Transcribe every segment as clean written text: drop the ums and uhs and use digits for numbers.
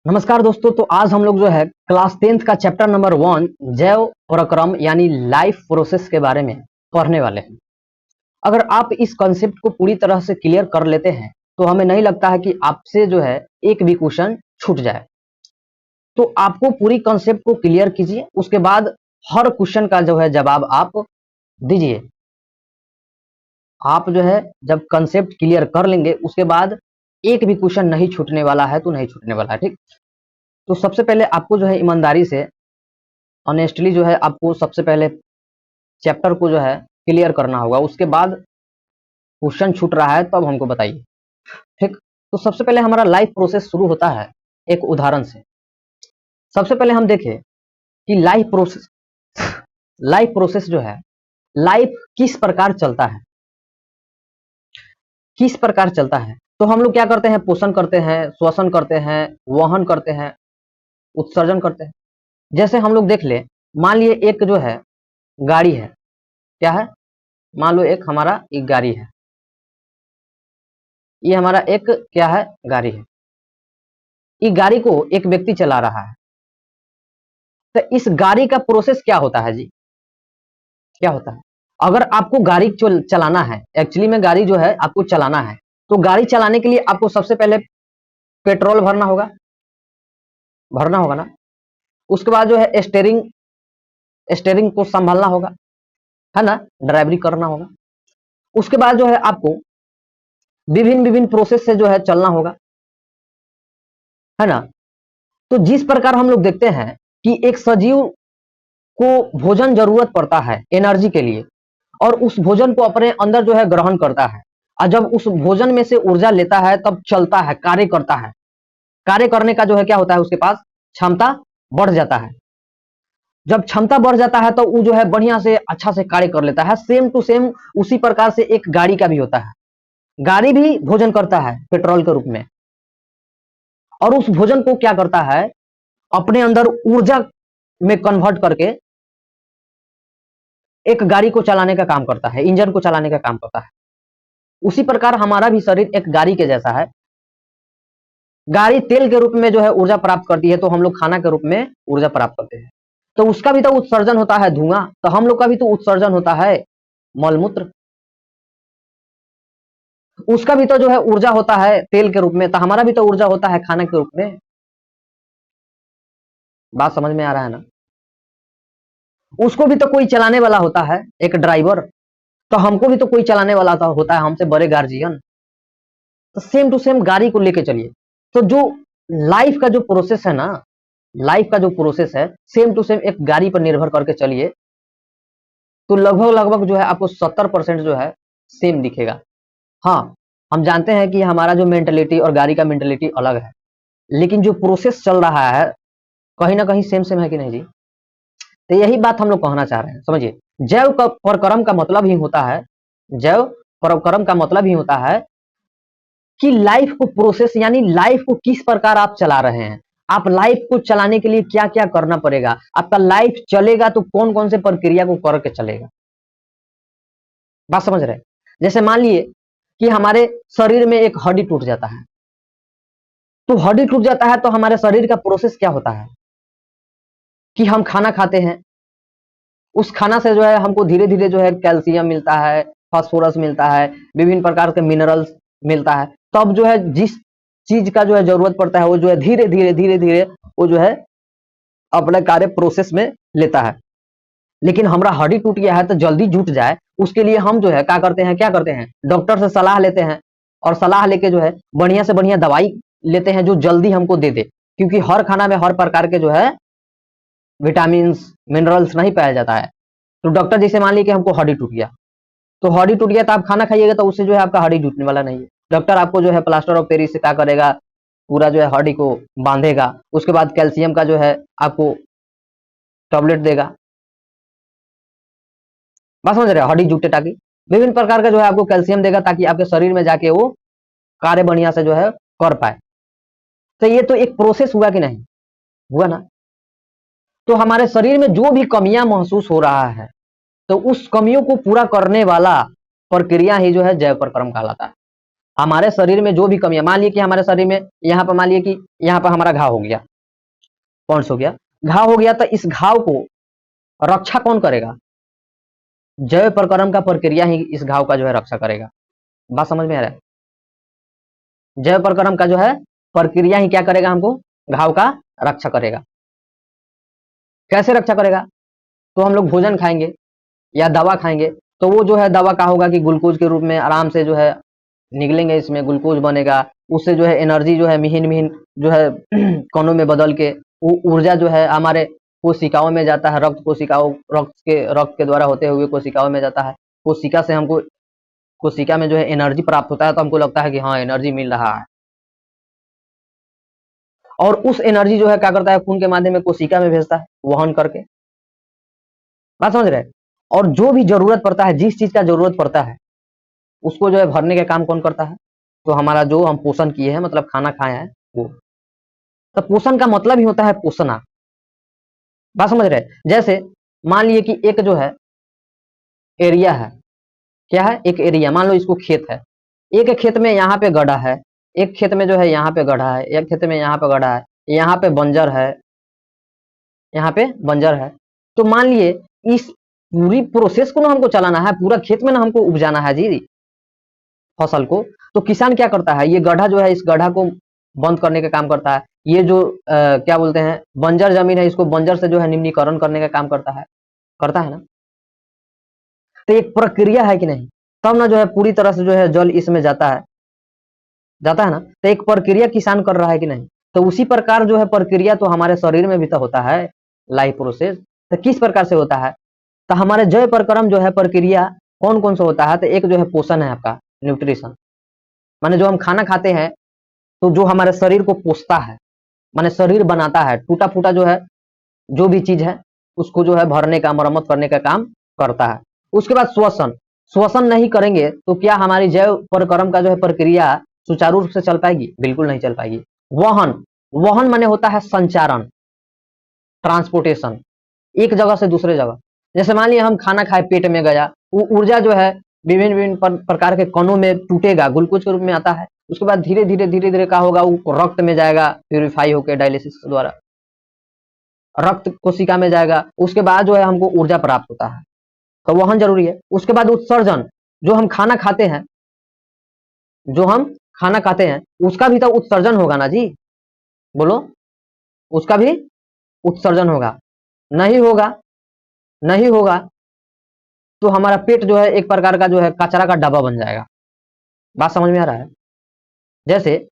नमस्कार दोस्तों। तो आज हम लोग जो है क्लास 10th का चैप्टर नंबर 1 जैव प्रक्रम यानी लाइफ प्रोसेस के बारे में पढ़ने वाले हैं। अगर आप इस कॉन्सेप्ट को पूरी तरह से क्लियर कर लेते हैं तो हमें नहीं लगता है कि आपसे जो है एक भी क्वेश्चन छूट जाए। तो आपको पूरी कॉन्सेप्ट को क्लियर कीजिए, उसके बाद हर क्वेश्चन का जो है जवाब आप दीजिए। आप जो है जब कॉन्सेप्ट क्लियर कर लेंगे उसके बाद एक भी क्वेश्चन नहीं छूटने वाला है तो नहीं छूटने वाला है, ठीक। तो सबसे पहले आपको जो है ईमानदारी से ऑनेस्टली जो है आपको सबसे पहले चैप्टर को जो है क्लियर करना होगा, उसके बाद क्वेश्चन छूट रहा है तब हमको बताइए, ठीक। तो सबसे पहले हमारा लाइफ प्रोसेस शुरू होता है एक उदाहरण से। सबसे पहले हम देखें कि लाइफ प्रोसेस जो है, लाइफ किस प्रकार चलता है, किस प्रकार चलता है। तो हम लोग क्या करते हैं, पोषण करते हैं, श्वसन करते हैं, वहन करते हैं, उत्सर्जन करते हैं। जैसे हम लोग देख ले, मान लिए एक जो है गाड़ी है, क्या है, मान लो एक हमारा एक गाड़ी है, ये हमारा एक क्या है, गाड़ी है। इस गाड़ी को एक व्यक्ति चला रहा है। तो इस गाड़ी का प्रोसेस क्या होता है जी, क्या होता है। अगर आपको गाड़ी चलाना है, एक्चुअली में गाड़ी जो है आपको चलाना है, तो गाड़ी चलाने के लिए आपको सबसे पहले पेट्रोल भरना होगा ना। उसके बाद जो है स्टेयरिंग को संभालना होगा, है ना, ड्राइवरी करना होगा। उसके बाद जो है आपको विभिन्न प्रोसेस से जो है चलना होगा, है ना। तो जिस प्रकार हम लोग देखते हैं कि एक सजीव को भोजन जरूरत पड़ता है एनर्जी के लिए, और उस भोजन को अपने अंदर जो है ग्रहण करता है, और जब उस भोजन में से ऊर्जा लेता है तब चलता है, कार्य करता है। कार्य करने का जो है क्या होता है, उसके पास क्षमता बढ़ जाता है। जब क्षमता बढ़ जाता है तो वो जो है बढ़िया से अच्छा से कार्य कर लेता है। सेम टू सेम उसी प्रकार से एक गाड़ी का भी होता है। गाड़ी भी भोजन करता है पेट्रोल के रूप में, और उस भोजन को क्या करता है, अपने अंदर ऊर्जा में कन्वर्ट करके एक गाड़ी को चलाने का काम करता है, इंजन को चलाने का काम करता है। उसी प्रकार हमारा भी शरीर एक गाड़ी के जैसा है। गाड़ी तेल के रूप में जो है ऊर्जा प्राप्त करती है, तो हम लोग खाना के रूप में ऊर्जा प्राप्त करते हैं। तो उसका भी तो उत्सर्जन होता है धुआं, तो हम लोग का भी तो उत्सर्जन होता है मलमूत्र। उसका भी तो जो है ऊर्जा होता है तेल के रूप में, तो हमारा भी तो ऊर्जा होता है खाना के रूप में। बात समझ में आ रहा है ना। उसको भी तो कोई चलाने वाला होता है, एक ड्राइवर। तो हमको भी तो कोई चलाने वाला होता है, हमसे बड़े गार्जियन। तो सेम टू सेम गाड़ी को लेके चलिए। तो जो लाइफ का जो प्रोसेस है ना, लाइफ का जो प्रोसेस है सेम टू सेम एक गाड़ी पर निर्भर करके चलिए, तो लगभग जो है आपको 70% जो है सेम दिखेगा। हाँ, हम जानते हैं कि हमारा जो मेंटेलिटी और गाड़ी का मेंटेलिटी अलग है, लेकिन जो प्रोसेस चल रहा है कहीं ना कहीं सेम सेम है कि नहीं जी। तो यही बात हम लोग कहना चाह रहे हैं, समझिए। जैव प्रक्रम का मतलब ही होता है, जैव प्रक्रम का मतलब ही होता है कि लाइफ को प्रोसेस यानी लाइफ को किस प्रकार आप चला रहे हैं। आप लाइफ को चलाने के लिए क्या क्या करना पड़ेगा, आपका लाइफ चलेगा तो कौन कौन से प्रक्रिया को करके चलेगा। बात समझ रहे हैं। जैसे मान लिए कि हमारे शरीर में एक हड्डी टूट जाता है, तो हड्डी टूट जाता है तो हमारे शरीर का प्रोसेस क्या होता है कि हम खाना खाते हैं, उस खाना से जो है हमको धीरे धीरे जो है कैल्शियम मिलता है, फास्फोरस मिलता है, विभिन्न प्रकार के मिनरल्स मिलता है। तब जो है जिस चीज का जो है जरूरत पड़ता है वो जो है धीरे धीरे वो जो है अपने कार्य प्रोसेस में लेता है। लेकिन हमारा हड्डी टूट गया है तो जल्दी जुट जाए, उसके लिए हम जो है क्या करते हैं, डॉक्टर से सलाह लेते हैं, और सलाह लेके जो है बढ़िया से बढ़िया दवाई लेते हैं जो जल्दी हमको दे दे। क्योंकि हर खाना में हर प्रकार के जो है विटामिन मिनरल्स नहीं पाया जाता है। तो डॉक्टर जैसे मान लीजिए कि हमको हड्डी टूट गया, तो हड्डी टूट गया तो आप खाना खाइएगा तो उससे जो है आपका हड्डी टूटने वाला नहीं है। डॉक्टर आपको जो है प्लास्टर ऑफ पेरिस से क्या करेगा, पूरा जो है हड्डी को बांधेगा। उसके बाद कैल्शियम का जो है आपको टैबलेट देगा। बस समझ रहे, हड्डी जुटे ताकि विभिन्न प्रकार का जो है आपको कैल्शियम देगा ताकि आपके शरीर में जाके वो कार्य बढ़िया से जो है कर पाए। तो ये तो एक प्रोसेस हुआ कि नहीं हुआ ना। तो हमारे शरीर में जो भी कमियां महसूस हो रहा है, तो उस कमियों को पूरा करने वाला प्रक्रिया ही जो है जैव प्रक्रम कहलाता है। हमारे शरीर में जो भी कमियां, मान लीजिए कि हमारे शरीर में यहाँ पर, मान लीजिए कि यहाँ पर हमारा घाव हो गया, पॉइंट्स हो गया, घाव हो गया, तो इस घाव को रक्षा कौन करेगा? जैव प्रकरण का प्रक्रिया ही इस घाव का जो है रक्षा करेगा। बात समझ में आ रहा है? जैव प्रकरण का जो है प्रक्रिया ही क्या करेगा? हमको घाव का रक्षा करेगा। कैसे रक्षा करेगा? तो हम लोग भोजन खाएंगे या दवा खाएंगे, तो वो जो है दवा का होगा कि ग्लूकोज के रूप में आराम से जो है निकलेंगे, इसमें ग्लूकोज बनेगा, उससे जो है एनर्जी जो है मिहिन मिहिन जो है कणों में बदल के वो ऊर्जा जो है हमारे कोशिकाओं में जाता है, रक्त के द्वारा होते हुए कोशिकाओं में जाता है। कोशिका से हमको, कोशिका में जो है एनर्जी प्राप्त होता है, तो हमको लगता है कि हाँ एनर्जी मिल रहा है, और उस एनर्जी जो है क्या करता है? खून के माध्यम में कोशिका में भेजता है वहन करके। बात समझ रहे हैं? और जो भी जरूरत पड़ता है, जिस चीज का जरूरत पड़ता है, उसको जो है भरने का काम कौन करता है? तो हमारा जो हम पोषण किए हैं, मतलब खाना खाए हैं वो। तो पोषण का मतलब ही होता है पोषणा। बात समझ रहे हैं? जैसे मान लिए कि एक जो है एरिया है, क्या है? एक एरिया, मान लो इसको खेत है, एक खेत में यहाँ पे गड्ढा है, एक खेत में जो है यहाँ पे गड्ढा है, एक खेत में यहाँ पे गड्ढा है, यहाँ पे बंजर है, यहाँ पे बंजर है। तो मान लिए इस पूरी प्रोसेस को ना हमको चलाना है, पूरा खेत में ना हमको उपजाना है जी फसल को। तो किसान क्या करता है? ये गड्ढा जो है, इस गड्ढा को बंद करने का काम करता है। ये जो क्या बोलते हैं, बंजर जमीन है, इसको बंजर से जो है निम्नीकरण करने का काम करता है ना। तो एक प्रक्रिया है कि नहीं? तब ना जो है पूरी तरह से जो है जल इसमें जाता है ना। तो एक प्रक्रिया किसान कर रहा है कि नहीं? तो उसी प्रकार जो है प्रक्रिया तो हमारे शरीर में भी तो होता है, लाइफ प्रोसेस। तो किस प्रकार से होता है? तो हमारे जय प्रक्रम जो है प्रक्रिया कौन कौन सा होता है? तो एक जो है पोषण है, आपका न्यूट्रिशन, माने जो हम खाना खाते हैं तो जो हमारे शरीर को पोषता है, माने शरीर बनाता है, टूटा फूटा जो है जो भी चीज है उसको जो है भरने का, मरम्मत करने का काम करता है। उसके बाद श्वसन, श्वसन नहीं करेंगे तो क्या हमारी जैव प्रक्रम का जो है प्रक्रिया सुचारू रूप से चल पाएगी? बिल्कुल नहीं चल पाएगी। वहन, वहन माने होता है संचारण, ट्रांसपोर्टेशन, एक जगह से दूसरे जगह। जैसे मान लिया हम खाना खाए, पेट में गया, वो ऊर्जा जो है विभिन्न विभिन्न प्रकार के कणों में टूटेगा, ग्लूकोज के रूप में आता है। उसके बाद धीरे धीरे क्या होगा? वो रक्त में जाएगा, प्यूरिफाई होकर डायलिसिस द्वारा रक्त कोशिका में जाएगा। उसके बाद जो है हमको ऊर्जा प्राप्त होता है, तो वहन जरूरी है। उसके बाद उत्सर्जन, जो हम खाना खाते हैं, उसका भी तो उत्सर्जन होगा ना जी, बोलो, उसका भी उत्सर्जन होगा। नहीं होगा तो हमारा पेट जो है एक प्रकार का जो है कचरा का डब्बा बन जाएगा। बात समझ में आ रहा है? जैसे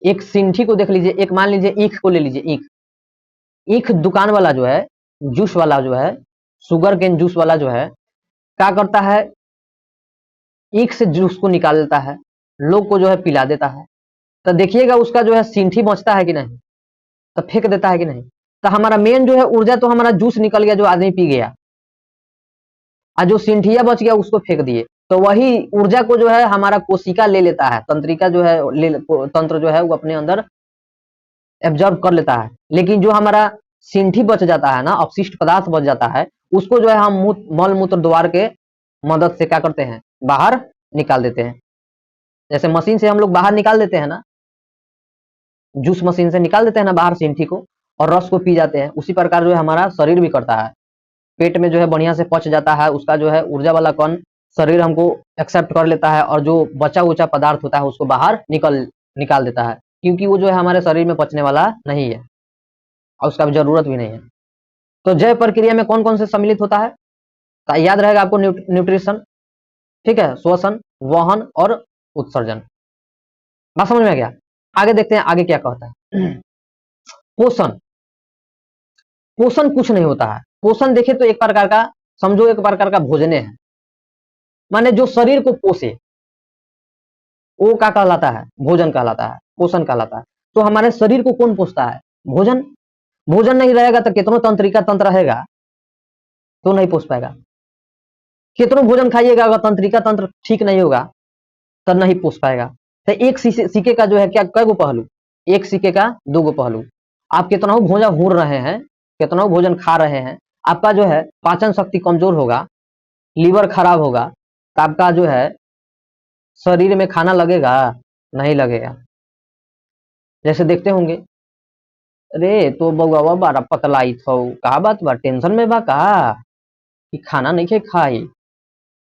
एक सिंठी को देख लीजिए, एक मान लीजिए ईख को ले लीजिए, ईख दुकान वाला जो है, जूस वाला जो है, शुगर केन जूस वाला जो है, क्या करता है? ईख से जूस को निकाल लेता है, लोग को जो है पिला देता है। तो देखिएगा उसका जो है सिंठी बचता है कि नहीं? तो फेंक देता है कि नहीं? तो हमारा मेन जो है ऊर्जा तो हमारा जूस निकल गया जो आदमी पी गया, और जो सिंठिया बच गया उसको फेंक दिए। तो वही ऊर्जा को जो है हमारा कोशिका ले लेता है, तंत्रिका जो है तंत्र जो है वो अपने अंदर एब्जॉर्ब कर लेता है। लेकिन जो हमारा सिंठी बच जाता है ना, अपशिष्ट पदार्थ बच जाता है, उसको जो है हम मल मूत्र द्वार के मदद से क्या करते हैं? बाहर निकाल देते हैं। जैसे मशीन से हम लोग बाहर निकाल देते हैं ना, जूस मशीन से निकाल देते हैं ना बाहर सिंठी को, और रस को पी जाते हैं। उसी प्रकार जो है हमारा शरीर भी करता है, पेट में जो है बढ़िया से पच जाता है, उसका जो है ऊर्जा वाला कण शरीर हमको एक्सेप्ट कर लेता है, और जो बचा उचा पदार्थ होता है उसको बाहर निकाल देता है, क्योंकि वो जो है हमारे शरीर में पचने वाला नहीं है और उसका भी जरूरत भी नहीं है। तो जैव प्रक्रिया में कौन कौन से सम्मिलित होता है? तो याद रहेगा आपको, न्यूट्रिशन, ठीक है, श्वसन, वहन और उत्सर्जन। बात समझ में आ गया? आगे देखते हैं आगे क्या कहता है। पोषण, पोषण कुछ नहीं होता है। पोषण देखे तो एक प्रकार का, समझो एक प्रकार का भोजने है, माने जो शरीर को पोषे वो क्या कहलाता है? भोजन कहलाता है, पोषण कहलाता है। तो हमारे शरीर को कौन पोषता है? भोजन। भोजन नहीं रहेगा तो कितनों तंत्रिका तंत्र रहेगा तो नहीं पोष पाएगा। कितनों भोजन खाइएगा, अगर तंत्रिका तंत्र ठीक नहीं होगा तो नहीं पोष पाएगा। तो एक सिक्के का जो है क्या, कई गो पहलू? एक सिक्के का दो गो पहलू। आप कितना भोजन घूर रहे हैं, कितना भोजन खा रहे हैं, आपका जो है पाचन शक्ति कमजोर होगा, लीवर खराब होगा, तो आपका जो है शरीर में खाना लगेगा? नहीं लगेगा। जैसे देखते होंगे, अरे तो बउआ बारा पतलाई थो, का बात बा, टेंशन में बा का कि खाना नहीं खे खाई?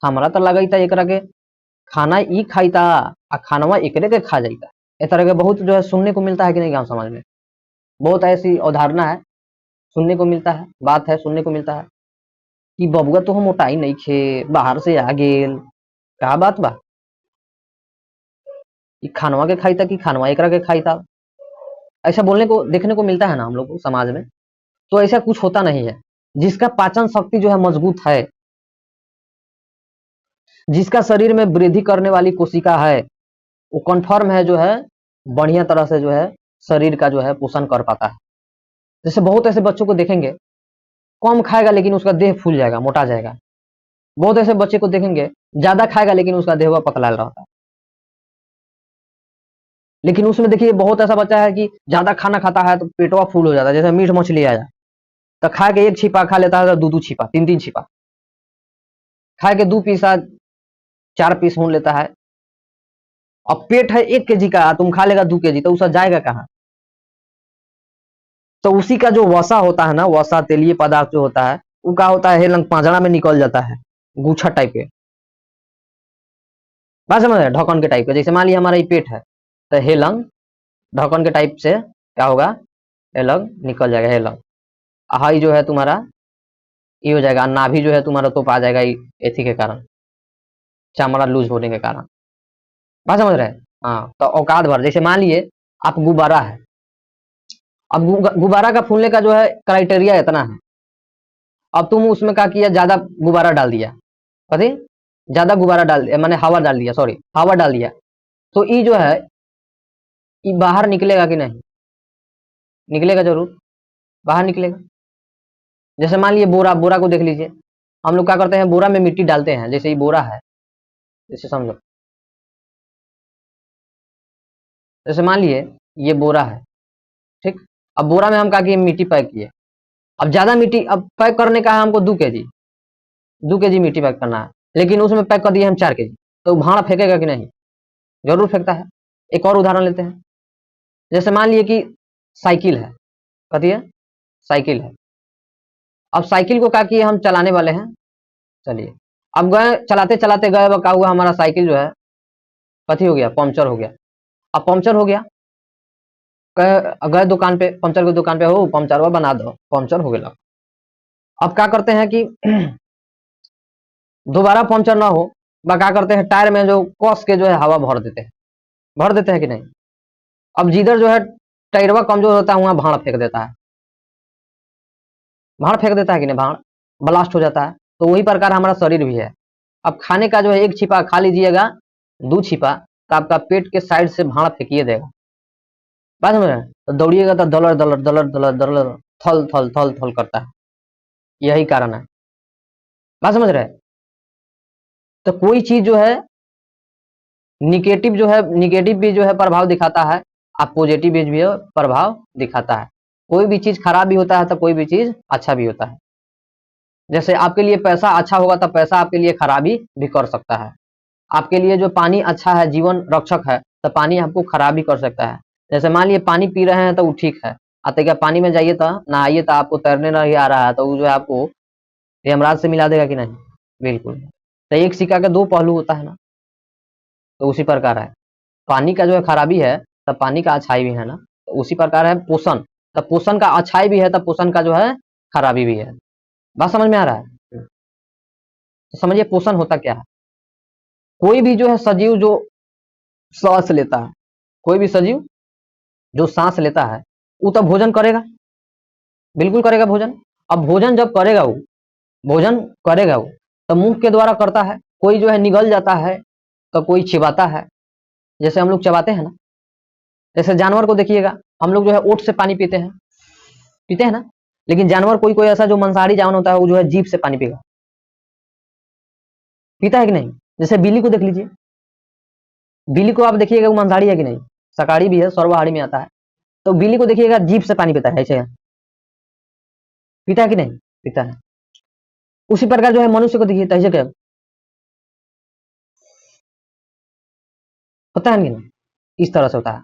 हमरा तो लगा था एकरा के खाना ई खाई था आ खानवा एकरे के खा जाता। इस तरह के बहुत जो है सुनने को मिलता है कि नहीं गांव समाज में, बहुत ऐसी अवधारणा है, सुनने को मिलता है, बात है सुनने को मिलता है कि बबुआ तो हम मोटाई नहीं खे, बाहर से आ गेल, का बात बा, कि खानवा के खाई था कि खानवा एकरा के खाई था। ऐसा बोलने को देखने को मिलता है ना हम लोग को समाज में। तो ऐसा कुछ होता नहीं है। जिसका पाचन शक्ति जो है मजबूत है, जिसका शरीर में वृद्धि करने वाली कोशिका है, वो कन्फर्म है जो है बढ़िया तरह से जो है शरीर का जो है पोषण कर पाता है। जैसे बहुत ऐसे बच्चों को देखेंगे, कम खाएगा लेकिन उसका देह फूल जाएगा, मोटा जाएगा। बहुत ऐसे बच्चे को देखेंगे ज्यादा खाएगा लेकिन उसका देह पतला रहता है। लेकिन उसमें देखिए बहुत ऐसा बच्चा है कि ज्यादा खाना खाता है तो पेटवा फूल हो जाता है। जैसे मीट मछली आया तो खा के एक छिपा खा लेता है, तो दो छिपा, तीन छिपा खा के 2 पीसा 4 पीस भून लेता है। अब पेट है 1 kg का, तुम खा लेगा 2 kg, तो उसका जाएगा कहाँ? तो उसी का जो वसा होता है ना, वसा तेलीय पदार्थ जो होता है, वो क्या होता है, हेलंग पांजरा में निकल जाता है, गुच्छा टाइप के, बात समझ रहे हैं? ढक्कन के टाइप के। जैसे मान लिया हमारा ये पेट है, तो हेलंग ढक्कन के टाइप से क्या होगा, हेलंग निकल जाएगा, हेलंग। हाई जो है तुम्हारा ये हो जाएगा, नाभि जो है तुम्हारा तो पा जाएगा एथी के कारण, चमड़ा लूज होने के कारण। बात समझ रहे हैं? हाँ, तो औकात भर। जैसे मान लिए आप गुब्बारा है, अब गुब्बारा का फूलने का जो है क्राइटेरिया इतना है, अब तुम उसमें क्या किया, ज्यादा गुब्बारा डाल दिया, कथी, ज्यादा गुब्बारा डाल दिया, मैंने हवा डाल दिया, सॉरी हवा डाल दिया, तो ये जो है ये बाहर निकलेगा कि नहीं? निकलेगा जरूर, बाहर निकलेगा। जैसे मान लिए बोरा, बोरा को देख लीजिए, हम लोग क्या करते हैं, बोरा में मिट्टी डालते हैं। जैसे ये बोरा है, जैसे समझो, जैसे मान लिए ये बोरा है, ठीक। अब बोरा में हम क्या किए, मिट्टी पैक किए। अब ज्यादा मिट्टी, अब पैक करने का है हमको 2 kg, 2 kg मिट्टी पैक करना है, लेकिन उसमें पैक कर दिए हम 4 kg, तो भाड़ा फेंकेगा कि नहीं? जरूर फेंकता है। एक और उदाहरण लेते हैं, जैसे मान लिए कि साइकिल है, कथी है, साइकिल है। अब साइकिल को क्या किए, हम चलाने वाले हैं, चलिए अब गए चलाते चलाते गए, क्या हुआ, हमारा साइकिल जो है कथी हो गया, पंचर हो गया। अब पंचर हो गया, गए दुकान पे, पंचर की दुकान पे, हो पंचर बना दो, पंचर हो गया। अब क्या करते हैं कि दोबारा पंचर ना हो, क्या करते हैं, टायर में जो कस के जो है हवा भर देते हैं, भर देते हैं कि नहीं? अब जिधर जो है टायरवा कमजोर होता है वहां भाड़ फेंक देता है, भाड़ फेंक देता है कि नहीं, भाड़ ब्लास्ट हो जाता है। तो वही प्रकार हमारा शरीर भी है। अब खाने का जो है 1 छिपा खा लीजिएगा, 2 छिपा, तो आपका पेट के साइड से भाड़ फेंकिए देगा। बात समझ रहे हैं? तो दौड़िएगा तो दलर दलर दलर दलर दलर, थल थल थल थल करता है, यही कारण है। बात समझ रहे हैं? तो कोई चीज जो है निगेटिव जो है, निगेटिव भी जो है प्रभाव दिखाता है, आप पॉजिटिव भी है प्रभाव दिखाता है। कोई भी चीज खराब भी होता है तो कोई भी चीज अच्छा भी होता है। जैसे आपके लिए पैसा अच्छा होगा तो पैसा आपके लिए खराबी भी कर सकता है। आपके लिए जो पानी अच्छा है, जीवन रक्षक है, तो पानी आपको खराब भी कर सकता है। जैसे मान लिए पानी पी रहे हैं तो वो ठीक है, आते क्या पानी में जाइए तो नहाइए तो आपको तैरने नहीं आ रहा है, तो वो जो है आपको यमराज से मिला देगा कि नहीं? बिल्कुल। तो एक सिक्का के 2 पहलू होता है ना, तो उसी प्रकार है। पानी का जो है खराबी है तब पानी का अच्छाई भी है ना, तो उसी प्रकार है पोषण, तब पोषण का अच्छाई भी है तब पोषण का जो है खराबी भी है। बात समझ में आ रहा है? तो समझिए पोषण होता क्या है। कोई भी जो है सजीव जो सांस लेता है, कोई भी सजीव जो सांस लेता है वो तो भोजन करेगा, बिल्कुल करेगा भोजन। अब भोजन जब करेगा वो, भोजन करेगा वो, तो मुंह के द्वारा करता है। कोई जो है निगल जाता है तो कोई चिबाता है, जैसे हम लोग चबाते हैं ना। जैसे जानवर को देखिएगा, हम लोग जो है ओठ से पानी पीते हैं, पीते हैं ना, लेकिन जानवर कोई कोई ऐसा जो मांसाहारी जानवर होता है वो जो है जीभ से पानी पीगा, पीता है कि नहीं? जैसे बिल्ली को देख लीजिए, बिल्ली को आप देखिएगा वो मांसाहारी है कि नहीं, शाकाहारी भी है, सर्वाहारी में आता है। तो बिल्ली को देखिएगा जीभ से पानी पीता है, ऐसे पीता है कि नहीं? पीता है। उसी प्रकार जो है मनुष्य को देखिए, तो ऐसे क्या होता है नहीं, इस तरह से होता है।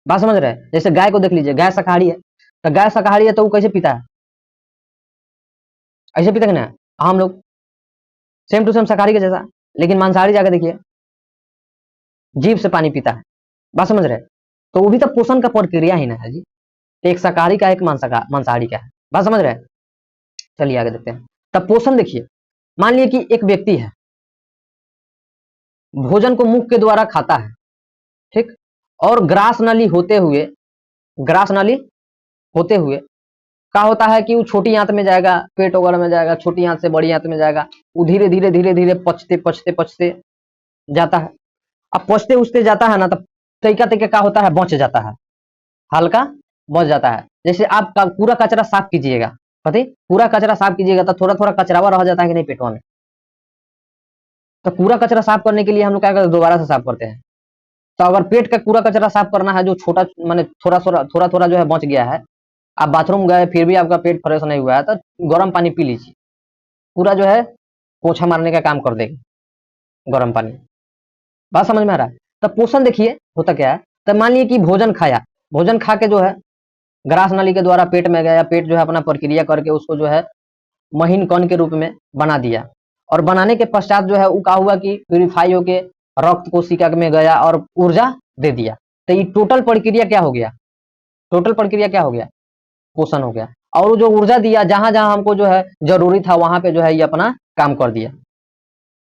बात समझ रहे हैं? जैसे गाय को देख लीजिए, गाय शाकाहारी है, तो गाय शाकाहारी है तो वो कैसे पीता है? ऐसे पीता है ना हम लोग, सेम टू सेम शाकाहारी के जैसा। लेकिन मांसाहारी जाकर देखिए, जीभ से पानी पीता है। बात समझ रहे हैं? तो वो भी तो पोषण का प्रक्रिया ही ना है जी। एक शाकाहारी का, एक मांसाहारी का है। बात समझ रहे हैं? चलिए आगे देखते हैं। तब पोषण देखिए, मान लिया कि एक व्यक्ति है, भोजन को मुख के द्वारा खाता है, ठीक, और ग्रास नली होते हुए, ग्रास नली होते हुए क्या होता है कि वो छोटी आंत में जाएगा, पेट वगैरह में जाएगा, छोटी आंत से बड़ी आंत में जाएगा, वो धीरे धीरे धीरे धीरे पचते पचते पचते जाता है। अब पचते उचते जाता है ना, तब तरीका तरीका क्या होता है, बच जाता है, हल्का बच जाता है। जैसे आप पूरा कचरा साफ कीजिएगा, पति पूरा कचरा साफ कीजिएगा तो थोड़ा थोड़ा कचरावा रह जाता है कि नहीं पेटवा में। तो पूरा कचरा साफ करने के लिए हम लोग क्या करते हैं, दोबारा से साफ करते हैं। तो अगर पेट का पूरा कचरा साफ करना है, जो छोटा माने थोड़ा थोड़ा जो है बच गया है, आप बाथरूम गए फिर भी आपका पेट फ्रेश नहीं हुआ है, तो गर्म पानी पी लीजिए, पूरा जो है पोछा मारने का काम कर देगा गर्म पानी। बात समझ में आ रहा है? तब पोषण देखिए होता क्या है। तब मान लीजिए कि भोजन खाया, भोजन खा के जो है ग्रास नली के द्वारा पेट में गया, पेट जो है अपना प्रक्रिया करके उसको जो है महीन कण के रूप में बना दिया, और बनाने के पश्चात जो है वो क्या हुआ कि प्यूरिफाई होके रक्त कोशिका में गया और ऊर्जा दे दिया। तो ये टोटल प्रक्रिया क्या हो गया, टोटल प्रक्रिया क्या हो गया, पोषण हो गया। और वो जो ऊर्जा दिया, जहां जहां हमको जो है जरूरी था वहां पे जो है ये अपना काम कर दिया,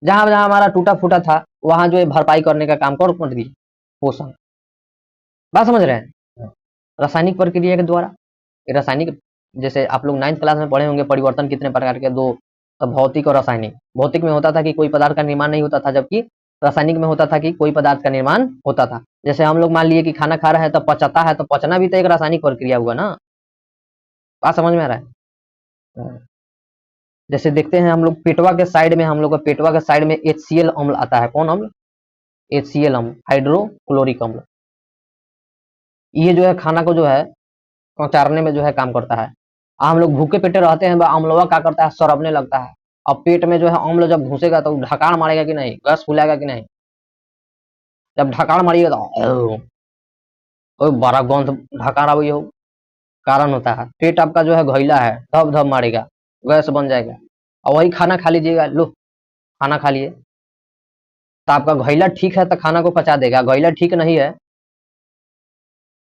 जहां जहां हमारा टूटा फूटा था वहां जो है भरपाई करने का काम कर दिया, पोषण। बात समझ रहे हैं? रासायनिक प्रक्रिया के द्वारा, रासायनिक, जैसे आप लोग 9th क्लास में पढ़े होंगे परिवर्तन कितने प्रकार के, दो, तो भौतिक और रासायनिक। भौतिक में होता था कि कोई पदार्थ का निर्माण नहीं होता था, जबकि रासायनिक में होता था कि कोई पदार्थ का निर्माण होता था। जैसे हम लोग मान लिए कि खाना खा रहे हैं तो पचाता है, तो पचना भी तो एक रासायनिक प्रक्रिया हुआ ना। बात समझ में आ रहा है? जैसे देखते हैं हम लोग पेटवा के साइड में, हम लोग का पेटवा के साइड में HCl अम्ल आता है। कौन अम्ल? HCl अम्ल, हाइड्रोक्लोरिक अम्ल। ये जो है खाना को जो है पहुंचाने में जो है काम करता है। हम लोग भूखे पेटे रहते हैं, अम्लवा क्या करता है, सड़पने लगता है। अब पेट में जो है अम्ल जब घुसेगा तो ढकान मारेगा कि नहीं, गैस फूलेगा कि नहीं। जब ढकान मारिएगा तो बड़ा गंध ढकान आवे हो, कारण होता है पेट आपका जो है घैला है, धब धब मारेगा, गैस बन जाएगा। और वही खाना खा लीजिएगा, लो खाना खा लिए तो आपका घैला ठीक है तो खाना को पचा देगा, घैला ठीक नहीं है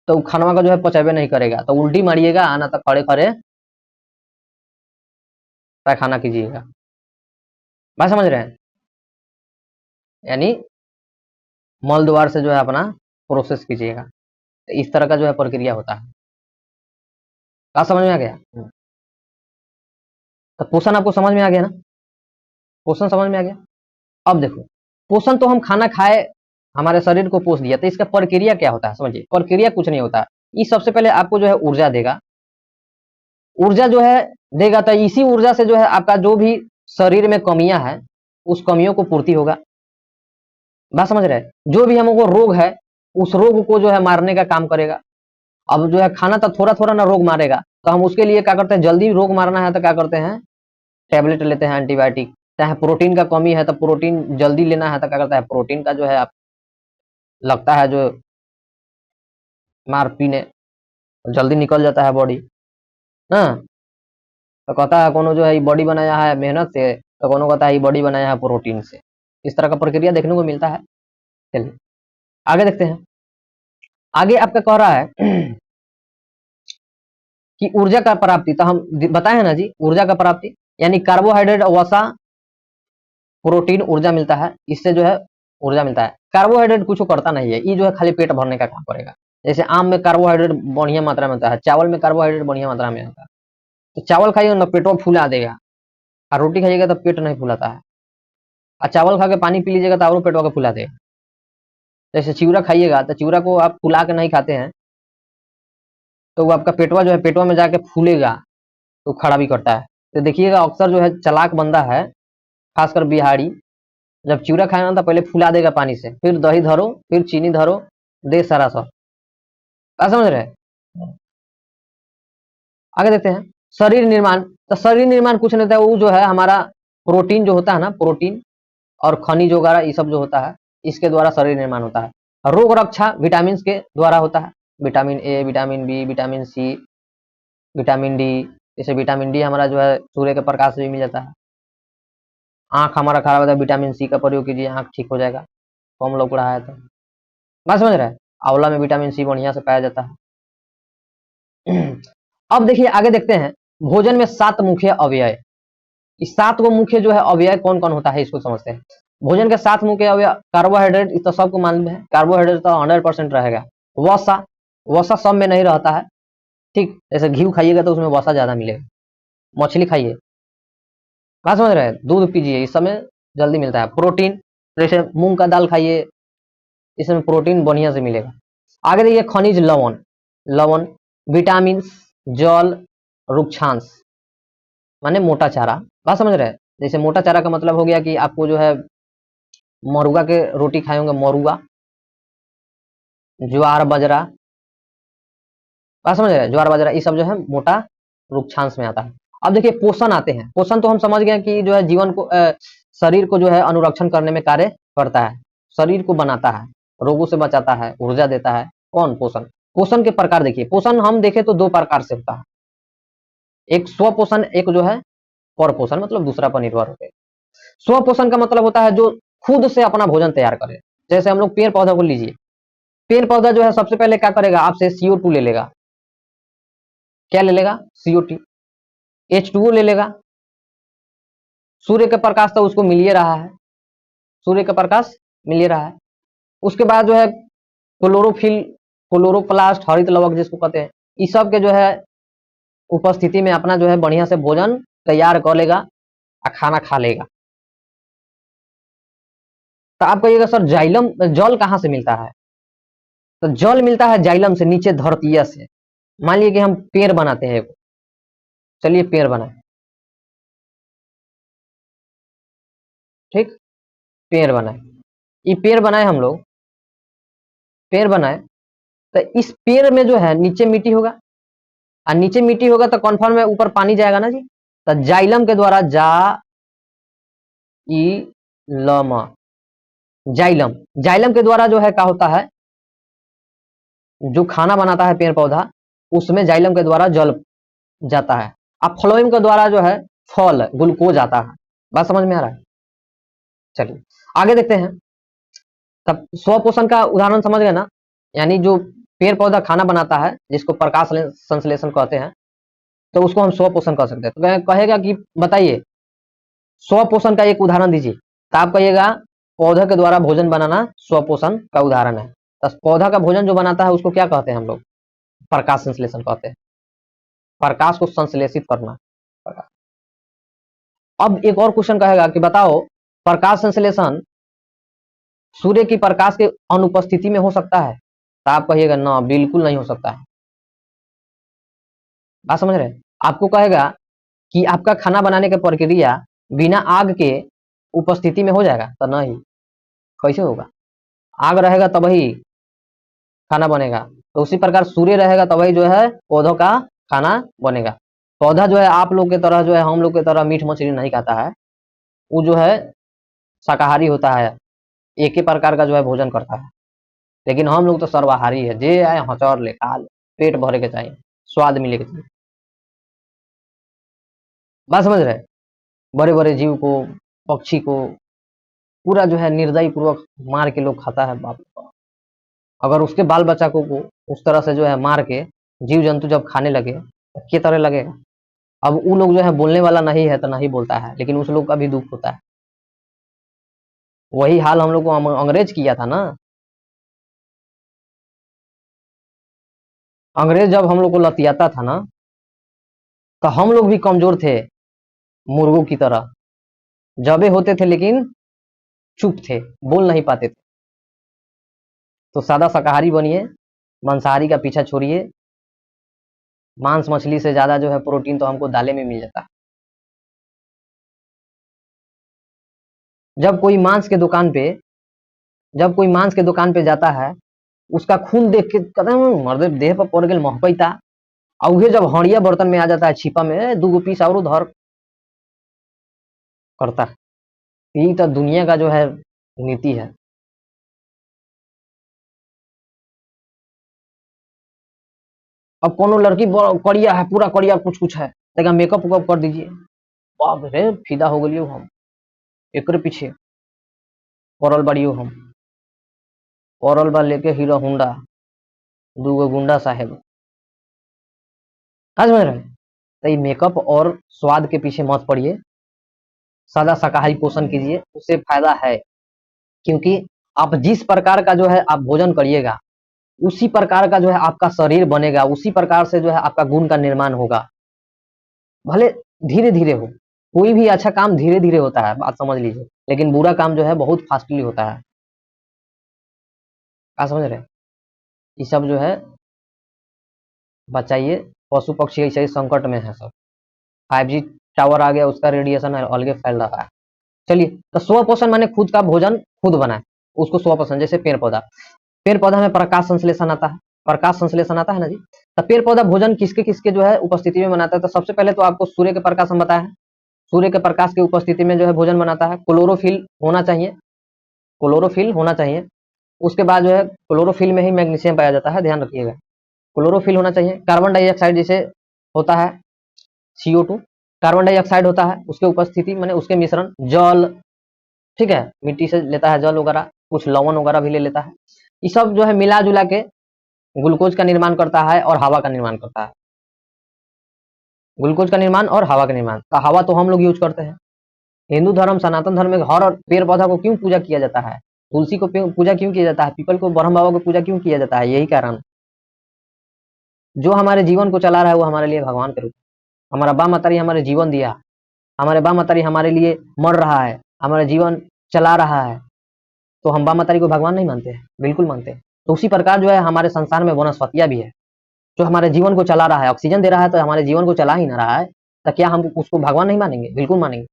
तो खाना का जो है पचावे नहीं करेगा, तो उल्टी मारिएगा, आना तो खड़े खड़े पैखाना कीजिएगा। बात समझ रहे हैं? यानी मल द्वार से जो है अपना प्रोसेस कीजिएगा। तो इस तरह का जो है प्रक्रिया होता है। क्या समझ में आ गया? तो पोषण आपको समझ में आ गया ना, पोषण समझ में आ गया। अब देखो, पोषण तो हम खाना खाए हमारे शरीर को पोष दिया, तो इसका प्रक्रिया क्या होता है समझिए। प्रक्रिया कुछ नहीं होता, ये सबसे पहले आपको जो है ऊर्जा देगा, ऊर्जा जो है देगा, तो इसी ऊर्जा से जो है आपका जो भी शरीर में कमियां हैं उस कमियों को पूर्ति होगा। बात समझ रहे हैं? जो भी हमको रोग है उस रोग को जो है मारने का काम करेगा। अब जो है खाना तो थोड़ा थोड़ा ना रोग मारेगा, तो हम उसके लिए क्या करते हैं, जल्दी रोग मारना है तो क्या करते हैं, टैबलेट लेते हैं, एंटीबायोटिक। चाहे प्रोटीन का कमी है तो प्रोटीन जल्दी लेना है तो क्या करता है, प्रोटीन का जो है आप लगता है जो मार पीने, जल्दी निकल जाता है बॉडी ना। तो कहता है कोनो जो है बॉडी बनाया है मेहनत से, तो कोनो कहता है बॉडी बनाया है प्रोटीन से। इस तरह का प्रक्रिया देखने को मिलता है। चलिए आगे देखते हैं। आगे आपका कह रहा है कि ऊर्जा का प्राप्ति, तो हम बताए हैं ना जी, ऊर्जा का प्राप्ति यानी कार्बोहाइड्रेट, वसा, प्रोटीन, ऊर्जा मिलता है, इससे जो है ऊर्जा मिलता है। कार्बोहाइड्रेट कुछ करता नहीं है, ये जो है खाली पेट भरने का काम करेगा। जैसे आम में कार्बोहाइड्रेट बढ़िया मात्रा में होता है, चावल में कार्बोहाइड्रेट बढ़िया मात्रा में होता है, तो चावल खाइएगा ना पेटो फूला देगा, और रोटी खाइएगा तो पेट नहीं फूलाता है, और चावल खा के पानी पी लीजिएगा तो और पेटवा को फुला देगा। जैसे चिवड़ा खाइएगा तो चिवड़ा को आप फुला के नहीं खाते हैं तो वो आपका पेटवा जो है पेटवा में जाके फूलेगा, तो खड़ा भी करता है। तो देखिएगा अक्सर जो है चालाक बंदा है, खासकर बिहारी, जब चिवड़ा खाएगा ना तो पहले फुला देगा पानी से, फिर दही धरो, फिर चीनी धरो, दे सारा सब। क्या समझ रहे हैं? आगे देखते हैं शरीर निर्माण। तो शरीर निर्माण कुछ नहीं होता है, वो जो है हमारा प्रोटीन जो होता है ना, प्रोटीन और खनिज वगैरह ये सब जो होता है इसके द्वारा शरीर निर्माण होता है। रोग रक्षा विटामिन के द्वारा होता है, vitamin A, vitamin B, vitamin C, vitamin D. जैसे विटामिन डी हमारा जो है सूर्य के प्रकाश से भी मिल जाता है। आंख हमारा खराब होता है, विटामिन सी का प्रयोग कीजिए, आंख ठीक हो जाएगा, कम लोग रहा है तो। बात समझ रहे हैं? आंवला में विटामिन सी बढ़िया से पाया जाता है। अब देखिए आगे देखते हैं, भोजन में 7 मुख्य अवयव। इस 7 को मुख्य जो है अवयव कौन कौन होता है इसको समझते हैं। भोजन के 7 मुख्य अवयव, कार्बोहाइड्रेट तो सबको मालूम है, कार्बोहाइड्रेट तो 100% रहेगा। वसा, वसा सब में नहीं रहता है, ठीक। जैसे घी खाइएगा तो उसमें वसा ज्यादा मिलेगा। मछली खाइए, बात समझ रहे हैं, दूध पीजिए, इस समय जल्दी मिलता है। प्रोटीन, जैसे मूंग का दाल खाइए, इसमें प्रोटीन बढ़िया से मिलेगा। आगे देखिए खनिज, लवण, लवण, विटामिन, जल, रुक्षांश माने मोटा चारा। बात समझ रहे हैं? जैसे मोटा चारा का मतलब हो गया कि आपको जो है मरुआ के रोटी खाए होंगे, मरुआ, ज्वार बाजरा। बात समझ रहे हैं? ज्वार बाजरा ये सब जो है मोटा रुक्षांश में आता है। अब देखिए पोषण आते हैं। पोषण तो हम समझ गए कि जो है जीवन को शरीर को जो है अनुरक्षण करने में कार्य करता है, शरीर को बनाता है, रोगों से बचाता है, ऊर्जा देता है। कौन? पोषण। पोषण के प्रकार देखिए, पोषण हम देखें तो 2 प्रकार से होता है, एक स्व पोषण, एक जो है पर पोषण, मतलब दूसरा पर निर्भर होकर। स्व पोषण का मतलब होता है जो खुद से अपना भोजन तैयार करे। जैसे हम लोग पेड़ पौधा को लीजिए, पेड़ पौधा जो है सबसे पहले क्या करेगा, आपसे CO2 ले लेगा। क्या ले लेगा? CO2, H2O ले लेगा। सूर्य का प्रकाश तो उसको मिल ही रहा है, सूर्य का प्रकाश मिल ही रहा है। उसके बाद जो है क्लोरोफिल, क्लोरोप्लास्ट, हरित लवक जिसको कहते हैं, इस सब के जो है उपस्थिति में अपना जो है बढ़िया से भोजन तैयार कर लेगा और खाना खा लेगा। तो आप कहिएगा सर जाइलम, जल कहाँ से मिलता है? तो जल मिलता है जाइलम से, नीचे धरतीय से। मान लीजिए कि हम पेड़ बनाते हैं, चलिए पेड़ बनाए, ठीक, पेड़ बनाए, ये पेड़ बनाए हम लोग, पेड़ बनाए, तो इस पेड़ में जो है नीचे मिट्टी होगा, और नीचे मिट्टी होगा तो कन्फर्म है ऊपर पानी जाएगा ना जी। तो जाइलम के द्वारा, जाइलम, जाइलम के द्वारा जो है क्या होता है, जो खाना बनाता है पेड़ पौधा, उसमें जाइलम के द्वारा जल जाता है। अब फ्लोएम के द्वारा जो है फल, ग्लूकोज आता है। बात समझ में आ रहा है? चलिए आगे देखते हैं। तब स्व पोषण का उदाहरण समझ गए ना, यानी जो पेड़ पौधा खाना बनाता है जिसको प्रकाश संश्लेषण कहते हैं, तो उसको हम स्व पोषण कह सकते हैं। तो कहेगा कि बताइए स्व पोषण का एक उदाहरण दीजिए, तो आप कहिएगा पौधा के द्वारा भोजन बनाना स्व पोषण का उदाहरण है। तो पौधा का भोजन जो बनाता है उसको क्या कहते हैं हम लोग? प्रकाश संश्लेषण कहते हैं, प्रकाश को संश्लेषित करना। अब एक और क्वेश्चन कहेगा कि बताओ प्रकाश संश्लेषण सूर्य की प्रकाश के अनुपस्थिति में हो सकता है? तो आप कहिएगा ना, बिल्कुल नहीं हो सकता है। बात समझ रहे हैं? आपको कहेगा कि आपका खाना बनाने की प्रक्रिया बिना आग के उपस्थिति में हो जाएगा? तो नहीं, कैसे होगा? आग रहेगा तब ही खाना बनेगा। तो उसी प्रकार सूर्य रहेगा तभी जो है पौधों का खाना बनेगा। पौधा जो है आप लोग की तरह, जो है हम लोग की तरह मीट मछली नहीं खाता है, वो जो है शाकाहारी होता है, एक ही प्रकार का जो है भोजन करता है। लेकिन हम लोग तो सर्वाहारी है, जे आए हचौर ले खा ले, पेट भरे के चाहिए, स्वाद मिले के चाहिए। बात समझ रहे? बड़े बड़े जीव को, पक्षी को पूरा जो है निर्दयी पूर्वक मार के लोग खाता है। बाप रे बाप। अगर उसके बाल बच्चा को उस तरह से जो है मार के जीव जंतु जब खाने लगे तो किस तरह लगेगा? अब वो लोग जो है बोलने वाला नहीं है तो नहीं बोलता है, लेकिन उस लोग का भी दुख होता है। वही हाल हम लोग को अंग्रेज किया था ना। अंग्रेज जब हम लोग को लतियाता था ना, तो हम लोग भी कमजोर थे, मुर्गों की तरह जबे होते थे, लेकिन चुप थे, बोल नहीं पाते थे। तो सादा शाकाहारी बनिए, मांसाहारी का पीछा छोड़िए। मांस मछली से ज्यादा जो है प्रोटीन तो हमको दाले में मिल जाता है। जब कोई मांस के दुकान पे, जब कोई मांस के दुकान पे जाता है, उसका खून देख के कहते हैं मर्दे देह पर पड़ गए महकैता, और उहे जब हड़िया बर्तन में आ जाता है छिपा में, 2 पीस और धर करता है। यही तो दुनिया का जो है नीति है। अब कोनो लड़की करिया है, पूरा करिया कुछ कुछ है, तक मेकअप वेकअप कर दीजिए, बाप रे फिदा हो गलियो हम, एक पीछे पड़ल बड़ियो हम, पड़ल बा लेके हीरो होंडा, दूगो गुंडा साहेब। समझ रहे? तो ये मेकअप और स्वाद के पीछे मत पड़िए, सादा शाकाहारी पोषण कीजिए, उससे फायदा है। क्योंकि आप जिस प्रकार का जो है आप भोजन करिएगा, उसी प्रकार का जो है आपका शरीर बनेगा, उसी प्रकार से जो है आपका गुण का निर्माण होगा। भले धीरे धीरे हो, कोई भी अच्छा काम धीरे धीरे होता है, बात समझ लीजिए, लेकिन बुरा काम जो है बहुत फास्टली होता है। क्या समझ रहे? ये सब जो है बचाइए, पशु पक्षी ऐसे ही संकट में है सब। 5G टावर आ गया, उसका रेडिएशन अलग फैल रहा है। चलिए, तो स्व पोषण माने खुद का भोजन खुद बनाए, उसको स्व पोषण। जैसे पेड़ पौधा, पेड़ पौधा में प्रकाश संश्लेषण आता है, प्रकाश संश्लेषण आता है ना जी। तो पेड़ पौधा भोजन किसके किसके जो है उपस्थिति में बनाता है? तो सबसे पहले तो आपको सूर्य के प्रकाश हम बताया है, सूर्य के प्रकाश की उपस्थिति में जो है भोजन बनाता है। क्लोरोफिल होना चाहिए, क्लोरोफिल होना चाहिए। उसके बाद जो है क्लोरोफिल में ही मैग्नीशियम पाया जाता है, ध्यान रखिएगा। क्लोरोफिल होना चाहिए। कार्बन डाइऑक्साइड जैसे होता है CO2, कार्बन डाइऑक्साइड होता है, उसके उपस्थिति माने उसके मिश्रण, जल, ठीक है, मिट्टी से लेता है जल वगैरह, कुछ लवण वगैरह भी ले लेता है। ये सब जो है मिला जुला के ग्लूकोज का निर्माण करता है और हवा का निर्माण करता है। ग्लूकोज का निर्माण और हवा का निर्माण। तो हवा तो हम लोग यूज करते हैं। हिंदू धर्म, सनातन धर्म में हर पेड़ पौधा को क्यों पूजा किया जाता है? तुलसी को पूजा क्यों किया जाता है? पीपल को, ब्रह्म बाबा को पूजा क्यों किया जाता है? यही कारण, जो हमारे जीवन को चला रहा है वो हमारे लिए भगवान के रूप। हमारा बा मतारी हमारे जीवन दिया, हमारे बा मतारी हमारे लिए मर रहा है, हमारा जीवन चला रहा है, तो हम बा मतारी को भगवान नहीं मानते? बिल्कुल मानते हैं। तो उसी प्रकार जो है हमारे संसार में वनस्पतियां भी है, जो हमारे जीवन को चला रहा है, ऑक्सीजन दे रहा है, तो हमारे जीवन को चला ही ना रहा है, तो क्या हम उसको भगवान नहीं मानेंगे? बिल्कुल मानेंगे।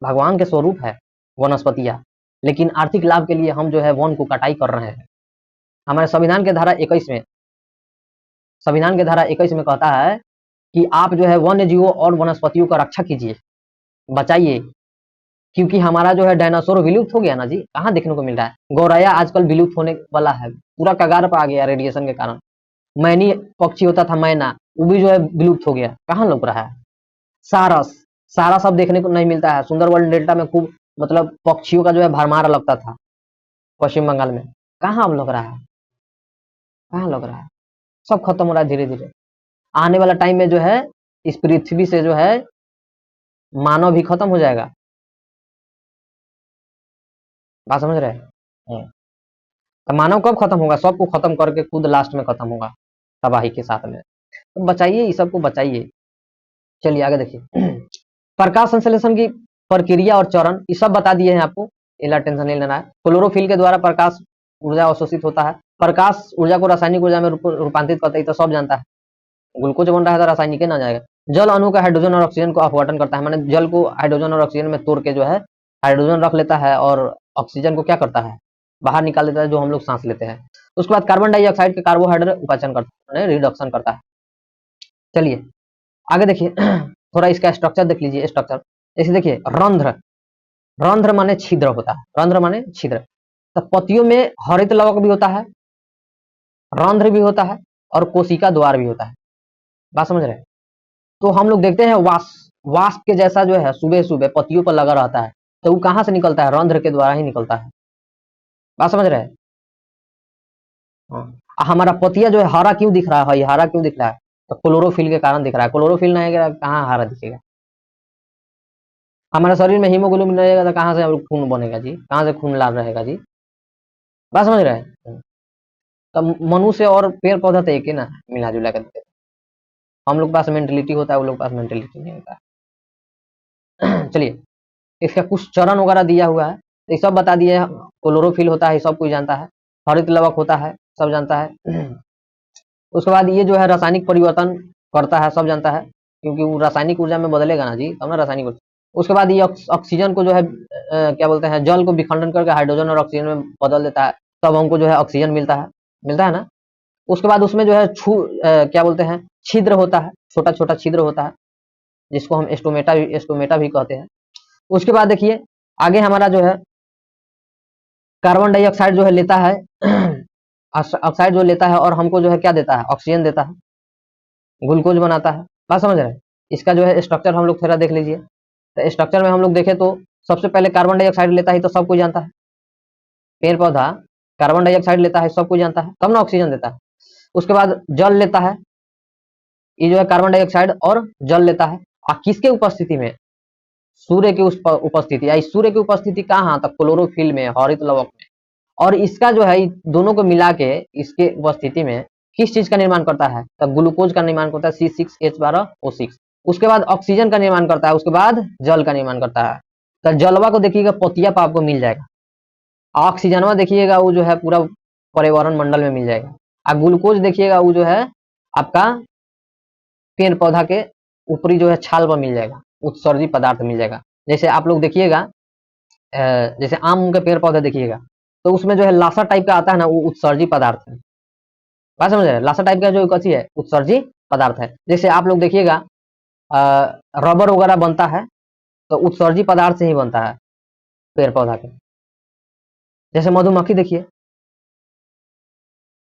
भगवान के स्वरूप है वनस्पतियां, लेकिन आर्थिक लाभ के लिए हम जो है वन को कटाई कर रहे हैं। हमारे संविधान के धारा 21 में, संविधान के धारा 21 में कहता है कि आप जो है वन्य जीवों और वनस्पतियों का रक्षा कीजिए, बचाइए। क्योंकि हमारा जो है डायनासोर विलुप्त हो गया ना जी, कहाँ देखने को मिल रहा है? गौरैया आजकल विलुप्त होने वाला है, पूरा कगार पर आ गया रेडिएशन के कारण। मैनी पक्षी होता था मैना, वो भी जो है विलुप्त हो गया, कहाँ लग रहा है? सारस, सारा सब देखने को नहीं मिलता है। सुंदरवन डेल्टा में खूब मतलब पक्षियों का जो है भरमार लगता था पश्चिम बंगाल में, कहाँ अब लग रहा है? कहाँ लग रहा है? सब खत्म हो रहा है धीरे धीरे। आने वाला टाइम में जो है इस पृथ्वी से जो है मानव भी खत्म हो जाएगा। बात समझ रहे हैं? तो मानव कब खत्म होगा? सबको खत्म करके खुद लास्ट में खत्म होगा तबाही के साथ में। तो बचाइए, इस सबको बचाइए। चलिए आगे देखिए। प्रकाश संश्लेषण की प्रक्रिया और चरण ये सब बता दिए हैं आपको, इला टेंशन नहीं लेना है। क्लोरोफिल के द्वारा प्रकाश ऊर्जा अवशोषित होता है, प्रकाश ऊर्जा को रासायनिक ऊर्जा में रूपांतरित करता है, तो सब जानता है। ग्लूकोज बन रहा है तो रासायनिक ना जाएगा। जल अणु का हाइड्रोजन और ऑक्सीजन को अपवर्तन करता है, माने जल को हाइड्रोजन और ऑक्सीजन में तोड़ के जो है हाइड्रोजन रख लेता है और ऑक्सीजन को क्या करता है? बाहर निकाल देता है, जो हम लोग सांस लेते हैं। उसके बाद कार्बन डाइऑक्साइड के कार्बोहाइड्रेट उपाचन करता है, रिडक्शन करता है। चलिए आगे देखिए। थोड़ा इसका स्ट्रक्चर देख लीजिए। स्ट्रक्चर जैसे देखिए, रंध्र, रंध्र माने छिद्र होता है, रंध्र माने छिद्र। तो पतियों में हरित लवक भी होता है, रंध्र भी होता है और कोशिका द्वार भी होता है। बात समझ रहे हैं? तो हम लोग देखते हैं वाष्प के जैसा जो है सुबह सुबह पतियों पर लगा रहता है, तो वो कहां से निकलता है? रंध्र के द्वारा ही निकलता है। बात समझ रहे हैं? हाँ। हमारा पतिया जो है हरा क्यों दिख रहा है? हरा क्यों दिख रहा है? तो क्लोरोफिल के कारण दिख रहा है। क्लोरोफिल नहीं रहेगा कहाँ हरा दिखेगा? हमारे शरीर में हीमोग्लोबिन रहेगा तो कहाँ से हम लोग खून बनेगा जी? कहाँ से खून लाल रहेगा जी? बात समझ रहे हैं? तो मनुष्य और पेड़ पौधा तो एक ही ना, मिला जुला कर। हम लोग के पास मेंटेलिटी होता है, वो लोग के पास मेंटेलिटी नहीं होता है। चलिए, इसका कुछ चरण वगैरह दिया हुआ है, तो ये सब बता दिए। क्लोरोफिल होता है, सब कोई जानता है। हरित लवक होता है, सब जानता है। उसके बाद ये जो है रासायनिक परिवर्तन करता है, सब जानता है, क्योंकि वो रासायनिक ऊर्जा में बदलेगा ना जी, तब ना रासायनिक ऊर्जा। उसके बाद ये ऑक्सीजन को जो है क्या बोलते हैं, जल को विखंडन करके हाइड्रोजन और ऑक्सीजन में बदल देता है, तब हमको जो है ऑक्सीजन मिलता है ना। उसके बाद उसमें जो है क्या बोलते हैं, छिद्र होता है, छोटा छोटा छिद्र होता है, जिसको हम एस्टोमेटा भी कहते हैं। उसके बाद देखिए आगे हमारा जो है कार्बन डाइऑक्साइड जो है लेता है, ऑक्साइड जो लेता है और हमको जो है क्या देता है? ऑक्सीजन देता है। ग्लूकोज बनाता है। बात समझ रहे हैं? इसका जो है स्ट्रक्चर हम लोग थोड़ा देख लीजिए। तो स्ट्रक्चर में हम लोग देखें तो सबसे पहले कार्बन डाइऑक्साइड लेता है, तो सब कोई जानता है। पेड़ पौधा कार्बन डाइऑक्साइड लेता है, सब कोई जानता है, तब ना ऑक्सीजन देता है। उसके बाद जल लेता है, ये जो है कार्बन डाइऑक्साइड और जल लेता है। और किसके उपस्थिति में? सूर्य की उपस्थिति। या सूर्य की उपस्थिति कहाँ? तो क्लोरोफिल में, हरित लवक में। और इसका जो है दोनों को मिला के इसके उपस्थिति में किस चीज का निर्माण करता है? तो ग्लूकोज का निर्माण करता है, C6H12O6। उसके बाद ऑक्सीजन का निर्माण करता है, उसके बाद जल का निर्माण करता है। तो जलवा को देखिएगा पतिया पर आपको मिल जाएगा, ऑक्सीजनवा देखिएगा वो जो है पूरा पर्यावरण मंडल में मिल जाएगा। और ग्लूकोज देखिएगा वो जो है आपका पेड़ पौधा के ऊपरी जो है छाल पर मिल जाएगा, उत्सर्जी पदार्थ मिल जाएगा। जैसे आप लोग देखिएगा, जैसे आम के पेड़ पौधे देखिएगा तो उसमें जो है लासा टाइप का आता है ना, वो उत्सर्जी पदार्थ है। बात समझ रहे हैं? लासा टाइप का जो कथी है, उत्सर्जी पदार्थ है। जैसे आप लोग देखिएगा रबर वगैरह बनता है तो उत्सर्जी पदार्थ से ही बनता है पेड़ पौधा के। जैसे मधुमक्खी देखिए,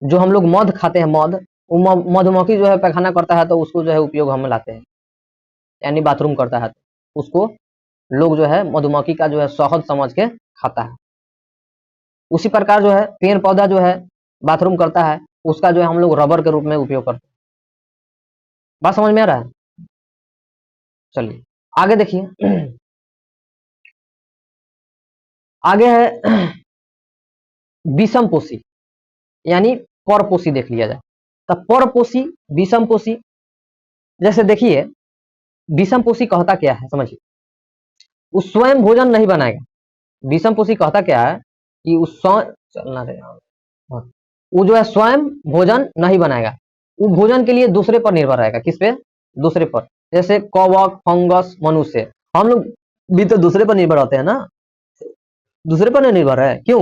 जो हम लोग मध खाते हैं, मध, वो मधुमक्खी जो है पैखाना करता है तो उसको जो है उपयोग हम लाते हैं, यानी बाथरूम करता है तो उसको लोग जो है मधुमक्खी का जो है शहद समझ के खाता है। उसी प्रकार जो है पेड़ पौधा जो है बाथरूम करता है, उसका जो है हम लोग रबर के रूप में उपयोग करते हैं। बात समझ में आ रहा है? चलिए आगे देखिए। आगे है विषमपोषी, यानी परपोषी देख लिया जाए। तो परपोषी, विषमपोषी, जैसे देखिए विषमपोषी कहता क्या है समझिए, वो स्वयं भोजन नहीं बनाएगा। विषमपोषी कहता क्या है कि उस चलना रहे, वो जो है स्वयं भोजन नहीं बनाएगा, वो भोजन के लिए दूसरे पर निर्भर रहेगा। किस पे? दूसरे पर। जैसे कवक, फंगस, मनुष्य, हम लोग भी तो दूसरे पर निर्भर होते हैं ना, दूसरे पर नहीं निर्भर है। क्यों?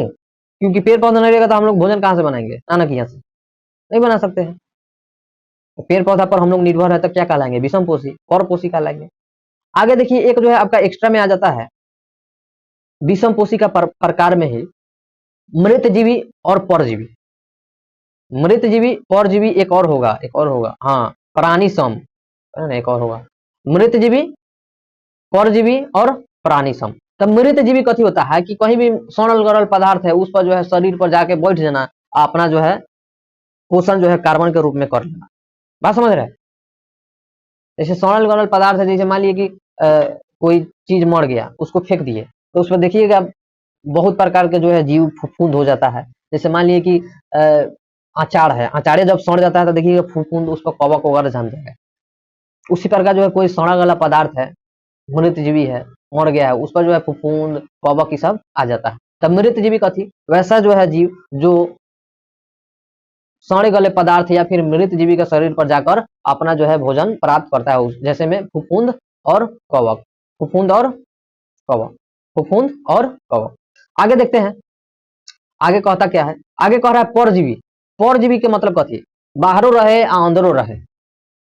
क्योंकि पेड़ पौधा नहीं रहेगा तो हम लोग भोजन कहाँ से बनाएंगे? नानक यहाँ से नहीं बना सकते हैं। तो पेड़ पौधा पर हम लोग निर्भर है तो क्या कहलाएंगे? विषमपोषी, परपोषी कहलाएंगे। आगे देखिए एक जो है आपका एक्स्ट्रा में आ जाता है विषमपोषी का प्रकार में ही मृतजीवी और परजीवी। मृतजीवी, परजीवी एक और होगा, एक और होगा, हाँ, प्राणी सम, एक और होगा, मृतजीवी, परजीवी और प्राणी सम। तब मृतजीवी कथी होता है कि कहीं भी सड़ल गड़ल पदार्थ है उस पर जो है शरीर पर जाके बैठ जाना, अपना जो है पोषण जो है कार्बन के रूप में कर लेना। बात समझ रहे हैं? जैसे सड़ल गड़ल पदार्थ है, जैसे मान लिए कि कोई चीज मर गया, उसको फेंक दिए, तो उसमें देखिएगा बहुत प्रकार के जो है जीव फूफूंद हो जाता है। जैसे मान लिए कि अचार है, अचारे जब सड़ जाता है तो देखिएगा फूफूंद, उस पर कवक वगैरह जम जाएगा। उसी प्रकार जो है कोई सड़ा गला पदार्थ है, मृतजीवी है, मर गया है, उस पर जो है फूफूंद, कवक की सब आ जाता है। तब मृतजीवी कथी? वैसा जो है जीव जो सड़े गले पदार्थ या फिर मृत जीवी के शरीर पर जाकर अपना जो है भोजन प्राप्त करता है। जैसे में फुफुंद और कवक, फुफुंद और कवक, फुफुंद और कवक। आगे देखते हैं, आगे कहता क्या है? आगे कह रहा है परजीवी। परजीवी के मतलब कथी? बाहरों रहे या अंदरों रहे।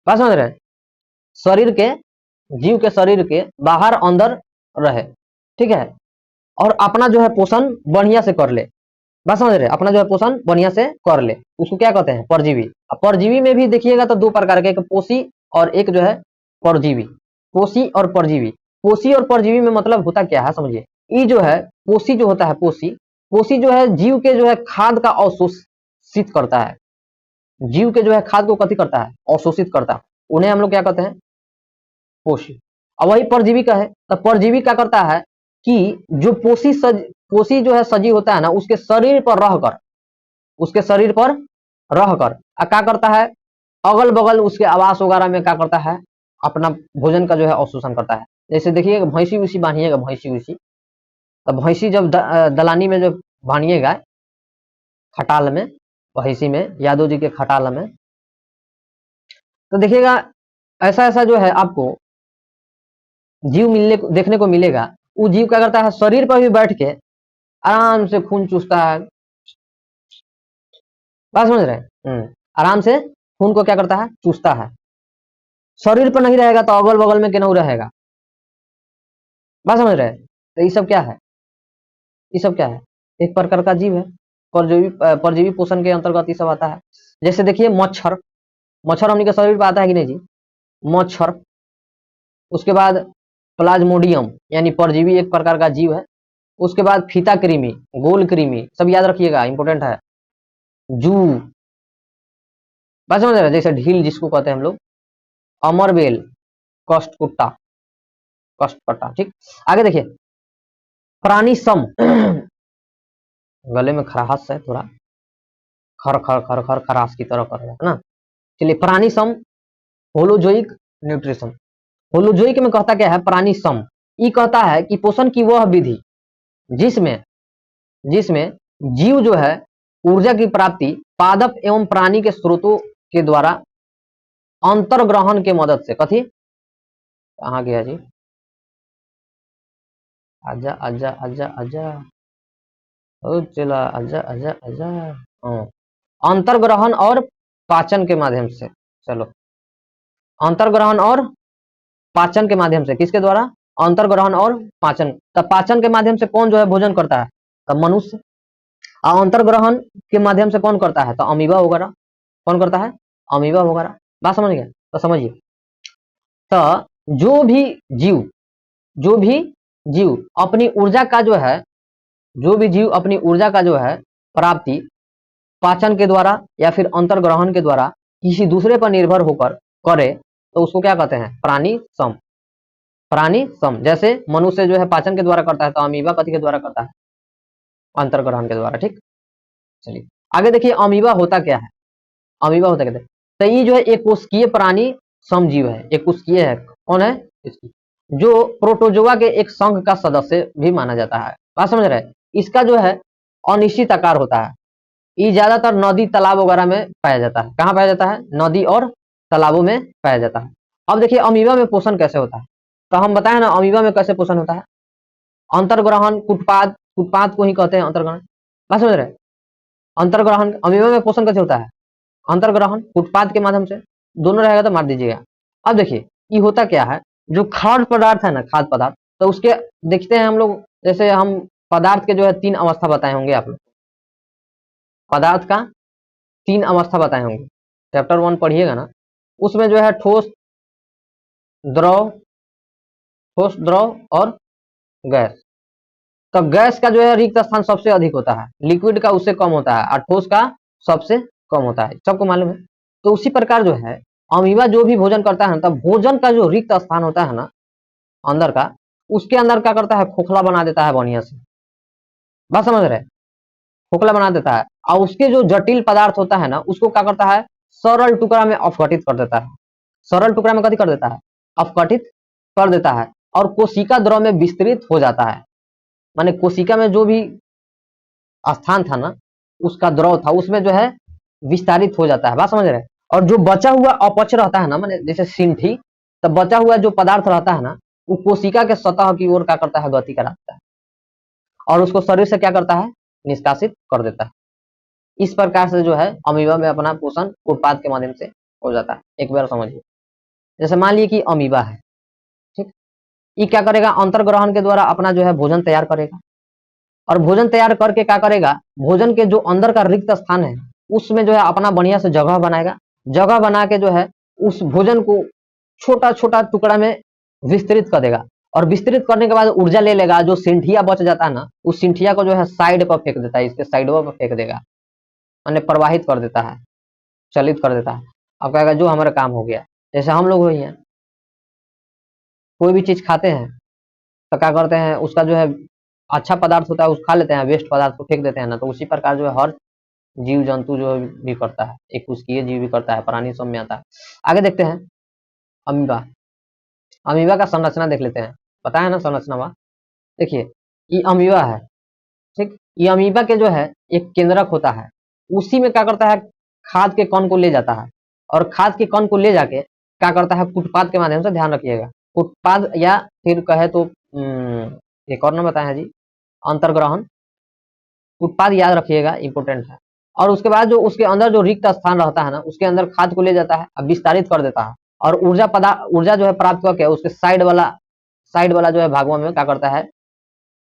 बात समझ रहे हैं? शरीर के, जीव के शरीर के बाहर अंदर रहे, ठीक है, और अपना जो है पोषण बढ़िया से कर ले। बात समझ रहे? अपना जो है पोषण बढ़िया से कर ले, उसको क्या कहते हैं? परजीवी। परजीवी में भी देखिएगा तो दो प्रकार के, एक पोषी और एक जो है परजीवी। पोषी और परजीवी, पोषी और परजीवी में मतलब होता क्या है समझिए। ये जो है पोषी जो होता है, पोषी, पोषी जो है जीव के जो है खाद का अवशोषित करता है। जीव के जो है खाद को कथी करता है? अवशोषित करता है। उन्हें हम लोग क्या कहते हैं? पोषी। और वही परजीवी का है, तो परजीवी क्या करता है कि जो पोषी जो है सजीव होता है ना, उसके शरीर पर रहकर, उसके शरीर पर रहकर क्या करता है? अगल बगल उसके आवास वगैरह में क्या करता है? अपना भोजन का जो है अवशोषण करता है। जैसे देखिए भैंसी उसी बांधिएगा, भैंसी उसी, तो भैंसी जब दलानी में जो बांधिएगा खटाल में, भैंसी में, यादव जी के खटाल में, तो देखिएगा ऐसा ऐसा जो है आपको जीव देखने को मिलेगा। वो जीव क्या करता है? शरीर पर भी बैठ के आराम से खून चूसता है। बात समझ रहे हैं? आराम से खून को क्या करता है? चूसता है। शरीर पर नहीं रहेगा तो अगल बगल में केनहू रहेगा। बात समझ रहे हैं? तो ये सब क्या है? ये सब क्या है? एक प्रकार का जीव है, परजीवी। परजीवी पोषण के अंतर्गत ये सब आता है। जैसे देखिए मच्छर, मच्छर हमने के शरीर पे आता है कि नहीं जी, मच्छर। उसके बाद प्लाज्मोडियम यानी परजीवी एक प्रकार का जीव है। उसके बाद फीता कृमि, गोल कृमि, सब याद रखिएगा, इंपॉर्टेंट है। जू, बात समझ रहे हैं, जैसे ढील जिसको कहते हैं हम लोग, अमरबेल, कष्टकुट्टा, कष्टकट्टा, ठीक। आगे देखिए, प्राणी सम गले में खराश है थोड़ा, खर खर खर खर खराश की तरह कर रहा है ना। चलिए, प्राणी सम, होलोजोइक न्यूट्रिशन। होलोजोइक में कहता क्या है, प्राणी सम, ये कहता है कि पोषण की वह विधि जिसमें जिसमें जीव जो है ऊर्जा की प्राप्ति पादप एवं प्राणी के स्रोतों के द्वारा अंतर्ग्रहण के मदद से, कथी, कहाँ गया जी, आजा आजा आजा आजा, ओ चला आजा आजा आजा, अंतर्ग्रहण और पाचन के माध्यम से। चलो, अंतर्ग्रहण और पाचन के माध्यम से, किसके द्वारा, अंतर्ग्रहण और पाचन। तब पाचन के माध्यम से कौन जो है भोजन करता है, तब मनुष्य। और अंतर्ग्रहण के माध्यम से कौन करता है, तो अमीबा वगैरह। कौन करता है, अमीबा वगैरह। बात समझ गया, तो समझिए, तो जो भी जीव अपनी ऊर्जा का जो है, जो भी जीव अपनी ऊर्जा का जो है प्राप्ति पाचन के द्वारा या फिर अंतर्ग्रहण के द्वारा किसी दूसरे पर निर्भर होकर करे, तो उसको क्या कहते हैं, प्राणी सम। प्राणी सम, जैसे मनुष्य जो है पाचन के द्वारा करता है, तो अमीबा कथी के द्वारा करता है, अंतर्ग्रहण के द्वारा, ठीक। चलिए आगे देखिए, अमीबा होता क्या है, अमीबा होता क्या है, तो ये जो है एक कोशिकीय प्राणी समजीव है, एक कोशिकीय है। कौन है, इसकी, जो प्रोटोजोआ के एक संघ का सदस्य भी माना जाता है। बात समझ रहे हैं, इसका जो है अनिश्चित आकार होता है। ये ज्यादातर नदी तालाब वगैरह में पाया जाता है। कहाँ पाया जाता है, नदी और तालाबों में पाया जाता है। अब देखिए अमीबा में पोषण कैसे होता है, तो हम बताए ना अमीबा में कैसे पोषण होता है, अंतर्ग्रहण, कुटपाद, कुटपाद को ही कहते हैं अंतर्ग्रहण। बात समझ रहे हैं, अंतर्ग्रहण, अमीबा में पोषण कैसे होता है, अंतर्ग्रहण, उत्पाद के माध्यम से। दोनों रहेगा तो मार दीजिएगा। अब देखिए ये होता क्या है, जो खाद्य पदार्थ है ना, खाद्य पदार्थ, तो उसके देखते हैं हम लोग, जैसे हम पदार्थ के जो है 3 अवस्था बताए होंगे आप लोग, पदार्थ का 3 अवस्था बताए होंगे, चैप्टर 1 पढ़िएगा ना, उसमें जो है ठोस, द्रव, ठोस, द्रव और गैस। तो गैस का जो है रिक्त स्थान सबसे अधिक होता है, लिक्विड का उससे कम होता है, और ठोस का सबसे कम होता है, सबको मालूम है। तो उसी प्रकार जो है अमीबा जो भी भोजन करता है, तब भोजन का जो रिक्त स्थान होता है ना अंदर का, उसके अंदर क्या करता है, खोखला बना देता है बढ़िया से। बात समझ रहे, खोखला बना देता है, और उसके जो जटिल पदार्थ होता है ना, उसको क्या करता है, सरल टुकड़ा में अपघटित कर देता है। सरल टुकड़ा में कथी कर देता है, अपघटित कर देता है, और कोशिका द्रव में विस्तृत हो जाता है। माने कोशिका में जो भी स्थान था ना, उसका द्रव था, उसमें जो है विस्तारित हो जाता है। बात समझ रहे हैं, और जो बचा हुआ अपच रहता है ना, माने जैसे सिंठी, तब बचा हुआ जो पदार्थ रहता है ना, वो कोशिका के सतह की ओर क्या करता है, गति कराता है, और उसको शरीर से क्या करता है, निष्कासित कर देता है। इस प्रकार से जो है अमीबा में अपना पोषण उत्पाद के माध्यम से हो जाता है। एक बार समझिए, जैसे मान लीजिए कि अमीबा है, ठीक, ये क्या करेगा, अंतर्ग्रहण के द्वारा अपना जो है भोजन तैयार करेगा, और भोजन तैयार करके क्या करेगा, भोजन के जो अंदर का रिक्त स्थान है उसमें जो है अपना बढ़िया से जगह बनाएगा। जगह बना के जो है उस भोजन को छोटा छोटा टुकड़ा में विस्तृत कर देगा, और विस्तृत करने के बाद ऊर्जा ले लेगा, जो सिंठिया बच जाता है ना, उस सिंठिया को जो है साइड पर फेंक देता है, इसके साइडों पर फेंक देगा, मैंने प्रवाहित कर देता है, चलित कर देता है। अब कहेगा जो हमारा काम हो गया। जैसे हम लोग हुई हैं, कोई भी चीज खाते हैं तो क्या करते हैं, उसका जो है अच्छा पदार्थ होता है उस खा लेते हैं, वेस्ट पदार्थ को फेंक देते हैं ना, तो उसी प्रकार जो है हर जीव जंतु जो भी करता है, एक उसकी जीव भी करता है, प्राणी सब में आता है। आगे देखते हैं अमीबा। अमीबा का संरचना देख लेते हैं, पता है ना संरचना। देखिए ये अमीबा है, ठीक, ये अमीबा के जो है एक केंद्रक होता है, उसी में क्या करता है, खाद के कण को ले जाता है, और खाद के कण को ले जाके क्या करता है, कुटपाद के माध्यम से, ध्यान रखिएगा, कुटपाद, या फिर कहे तो एक और ना बताया है जी, अंतर्ग्रहण, उत्पाद याद रखिएगा, इंपोर्टेंट है। और उसके बाद जो उसके अंदर जो रिक्त स्थान रहता है ना, उसके अंदर खाद को ले जाता है, अब विस्तारित कर देता है, और ऊर्जा जो है प्राप्त करके उसके साइड वाला जो है भागों में क्या करता है,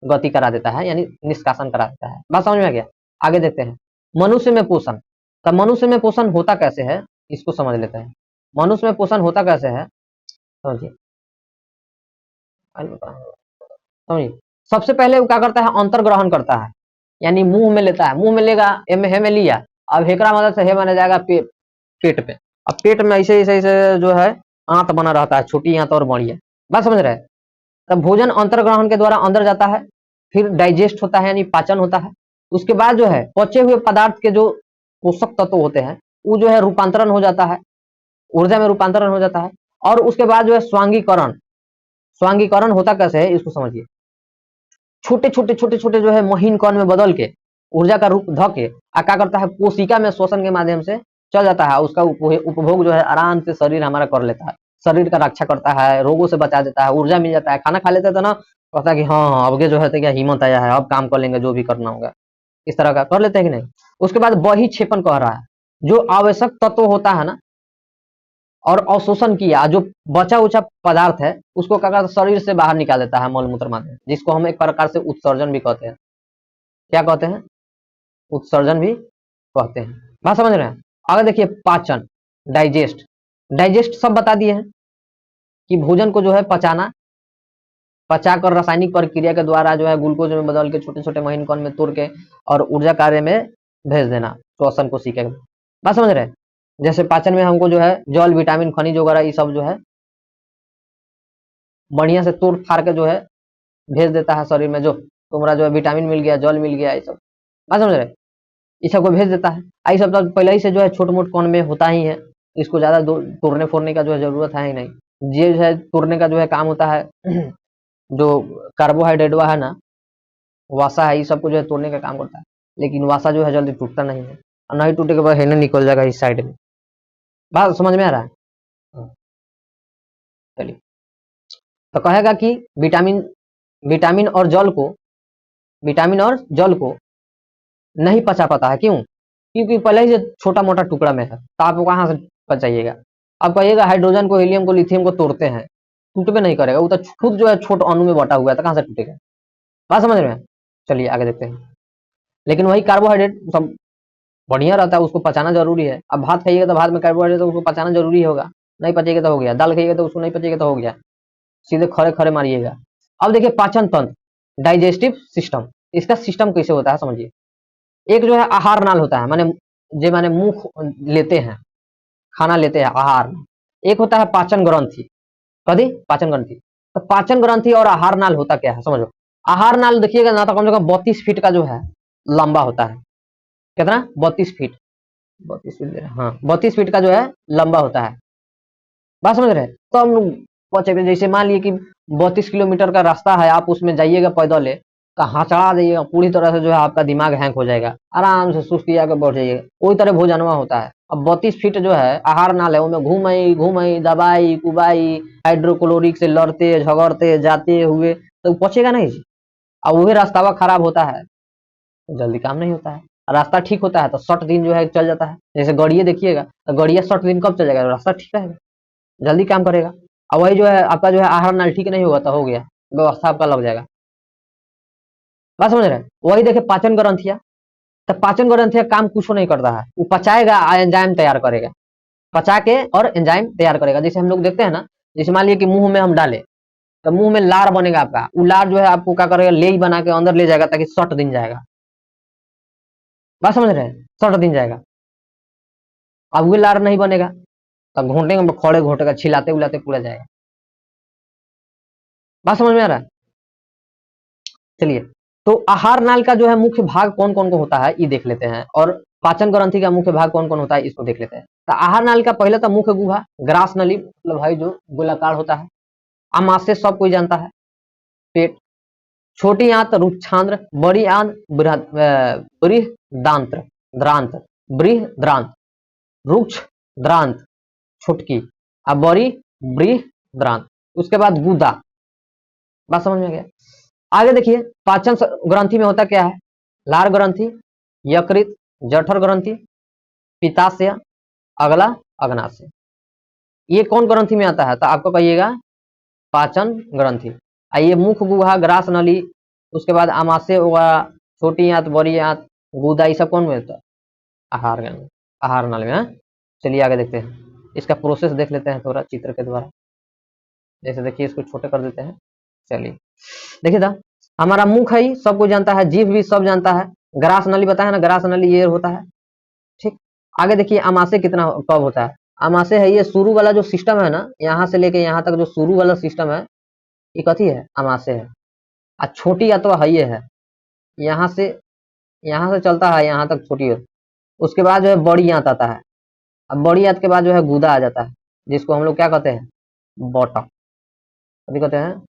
गति करा देता है, यानी निष्कासन करा देता है। बात समझ में आ गया। आगे देखते हैं मनुष्य में पोषण। तब मनुष्य में पोषण होता कैसे है, इसको समझ लेते हैं। मनुष्य में पोषण होता कैसे है समझिए। समझिए, सबसे पहले वो क्या करता है, अंतर ग्रहण करता है, यानी मुंह में लेता है, मुंह में लेगा, हे में लिया, अब हेकरा मदद से हे माना जाएगा पेट पे, अब पेट में ऐसे ऐसे ऐसे जो है आंत बना रहता है, छोटी आंत और बड़ी है, बात समझ रहे हैं। तब भोजन अंतर ग्रहण के द्वारा अंदर जाता है, फिर डाइजेस्ट होता है यानी पाचन होता है, उसके बाद जो है पचे हुए पदार्थ के जो पोषक तत्व होते हैं वो जो है रूपांतरण हो जाता है, ऊर्जा में रूपांतरण हो जाता है, और उसके बाद जो है स्वांगीकरण, स्वांगीकरण होता कैसे है इसको समझिए। छोटे छोटे छोटे छोटे जो है महीन कण में बदल के ऊर्जा का रूप ध के क्या करता है, कोशिका में श्वसन के माध्यम से चल जाता है, उसका उपभोग जो है आराम से शरीर हमारा कर लेता है, शरीर का रक्षा करता है, रोगों से बचा देता है, ऊर्जा मिल जाता है, खाना खा लेते तो ना कहता है कि हाँ अब जो है तो क्या हिम्मत आया है, अब काम कर लेंगे जो भी करना होगा, इस तरह का कर लेते हैं कि नहीं। उसके बाद बही क्षेपण कह रहा है, जो आवश्यक तत्व होता है ना और अवशोषण किया जो बचा उचा पदार्थ है उसको क्या करता है, शरीर से बाहर निकाल देता है मल मूत्र माध्यम, जिसको हम एक प्रकार से उत्सर्जन भी कहते हैं। क्या कहते हैं, उत्सर्जन भी कहते हैं, बात समझ रहे हैं। आगे देखिए पाचन, डाइजेस्ट, डाइजेस्ट सब बता दिए हैं कि भोजन को जो है पचाना, पचाकर रासायनिक प्रक्रिया के द्वारा जो है ग्लूकोज में बदल के छोटे छोटे महीन कण में तोड़ के और ऊर्जा कार्य में भेज देना, श्वसन को सीखे, बात समझ रहे हैं। जैसे पाचन में हमको जो है जल, विटामिन, खनिज वगैरह ये सब जो है बढ़िया से तोड़ फाड़ के जो है भेज देता है शरीर में, जो तुम्हारा जो है विटामिन मिल गया, जल मिल गया, ये सब बात समझ रहे, ये सब को भेज देता है। आई सब तो पहले ही से जो है छोट मोट कण में होता ही है, इसको ज्यादा तोड़ने फोड़ने का जो है जरूरत है ही नहीं। ये जो है तोड़ने का जो है काम होता है जो कार्बोहाइड्रेट है ना, वासा है, ये सबको जो है तोड़ने का काम करता है, लेकिन वासा जो है जल्दी टूटता नहीं है, और नहीं टूटे के बाद हेने निकल जाएगा इस साइड में, बात समझ में आ रहा है। चलिए, तो कहेगा कि विटामिन विटामिन और जल को, विटामिन और जल को नहीं पचा पाता है, क्यों, क्योंकि पहले ही से छोटा मोटा टुकड़ा में है, तो आप कहाँ से पचाइएगा। आप कहिएगा हाइड्रोजन को, हीलियम को, लिथियम को तोड़ते हैं, टूटबे नहीं करेगा, वो तो खुद जो है छोटे अणु में बटा हुआ है, तो कहाँ से टूटेगा, बात समझ रहे हैं। चलिए आगे देखते हैं। लेकिन वही कार्बोहाइड्रेट सब बढ़िया रहता है, उसको पचाना जरूरी है। अब भात खाइएगा तो भात में कार्बोहाइड्रेट तो उसको पचाना जरूरी होगा, नहीं पचेगा तो हो गया, दाल खाइएगा तो उसको नहीं पचेगा तो हो गया, सीधे खड़े खड़े मारिएगा। अब देखिए पाचन तंत्र, डाइजेस्टिव सिस्टम, इसका सिस्टम कैसे होता है समझिए। एक जो है आहार नाल होता है, माने मुंह लेते हैं, खाना लेते हैं, आहार। एक होता है पाचन ग्रंथि, कभी पाचन ग्रंथि, तो पाचन ग्रंथि और आहार नाल होता क्या है समझो। आहार नाल देखिएगा ना तो कम से कम 32 फीट का जो है लंबा होता है, कितना, 32 फीट, 32 फीट, हाँ 32 फीट का जो है लंबा होता है, बात समझ रहे हैं। तो हम लोग पहुंचे, जैसे मान लिए कि 32 किलोमीटर का रास्ता है, आप उसमें जाइएगा पैदल, कहाँ चढ़ा जाइएगा, पूरी तरह से जो है आपका दिमाग हैंग हो जाएगा, आराम से सुस्ती आके बैठ जाइएगा, वही तरह भोजनवा होता है। अब 32 फीट जो है आहार नाल है, उसमें घूमई घूमई दबाई कुबाई हाइड्रोक्लोरिक से लड़ते झगड़ते जाते हुए तो पहुंचेगा नहीं जी। अब वही रास्ता खराब होता है तो जल्दी काम नहीं होता है, रास्ता ठीक होता है तो 60 दिन जो है चल जाता है। जैसे गड़िया देखिएगा तो गड़िया 60 दिन कब चल जाएगा, रास्ता ठीक रहेगा, जल्दी काम करेगा। और वही जो है आपका जो है आहार नाल ठीक नहीं होगा तो हो गया, व्यवस्था आपका लग जाएगा, बात समझ रहे हैं। वही देखे पाचन ग्रंथिया, तो पाचन ग्रंथिया काम कुछ नहीं करता है, वो पचाएगा, एंजाइम तैयार करेगा, पचा के और एंजाइम तैयार करेगा। जैसे हम लोग देखते हैं ना, जैसे मान लिया कि मुंह में हम डाले तो मुंह में लार बनेगा आपका, वो लार जो है आपको क्या करेगा, ले बना के अंदर ले जाएगा ताकि 60 दिन जाएगा, बात समझ रहे हैं, 60 दिन जाएगा। अब वो लार नहीं बनेगा तो घोंटे में खड़े घोटेगा, छिलाते उलाते पूरा जाएगा, बात समझ में आ रहा है। चलिए, तो आहार नाल का जो है मुख्य भाग कौन कौन को होता है ये देख लेते हैं, और पाचन ग्रंथि का मुख्य भाग कौन कौन होता है इसको देख लेते हैं। तो आहार नाल का पहले तो मुख्य गुहा, ग्रास नली, मतलब भाई जो गोलाकार होता है, आमाशय सब कोई जानता है, पेट, छोटी आंत रुक्षांध्र, बड़ी आंत बृहदांत्र द्रांत, बृहद्रांत, रुक्ष द्रांत छुटकी, और बड़ी बृहद्रांत, उसके बाद गुदा, बात समझ में गया। आगे देखिए पाचन ग्रंथि में होता क्या है, लार ग्रंथि, यकृत, जठर ग्रंथि, पित्ताशय, अगला अग्नाशय, ये कौन ग्रंथि में आता है, तो आपको कहिएगा पाचन ग्रंथि। ये मुख गुहा, ग्रास नली, उसके बाद आमाशय होगा, छोटी आंत, बड़ी आंत, गुदा, ये सब कौन में होता है, आहार नाल में, चलिए आगे देखते हैं, इसका प्रोसेस देख लेते हैं थोड़ा चित्र के द्वारा। जैसे देखिए इसको छोटे कर देते हैं। चलिए देखिए था, हमारा मुख है, सब कोई जानता है, जीभ भी सब जानता है, ग्रास नली बताया ना, ग्रास नली ये होता है। ठीक, आगे देखिए अमाशय कितना कब होता है। अमाशय है ये शुरू वाला जो सिस्टम है ना, यहाँ से लेके यहाँ तक जो शुरू वाला सिस्टम है, ये कथी है, अमाशय है। और छोटी अथवा है ये है, यहाँ से चलता है यहाँ तक छोटी है। उसके बाद जो है बड़ी आंत आता है। अब बड़ी आंत के बाद जो है गुदा आ जाता है, जिसको हम लोग क्या कहते हैं, बॉटम, अभी कहते हैं।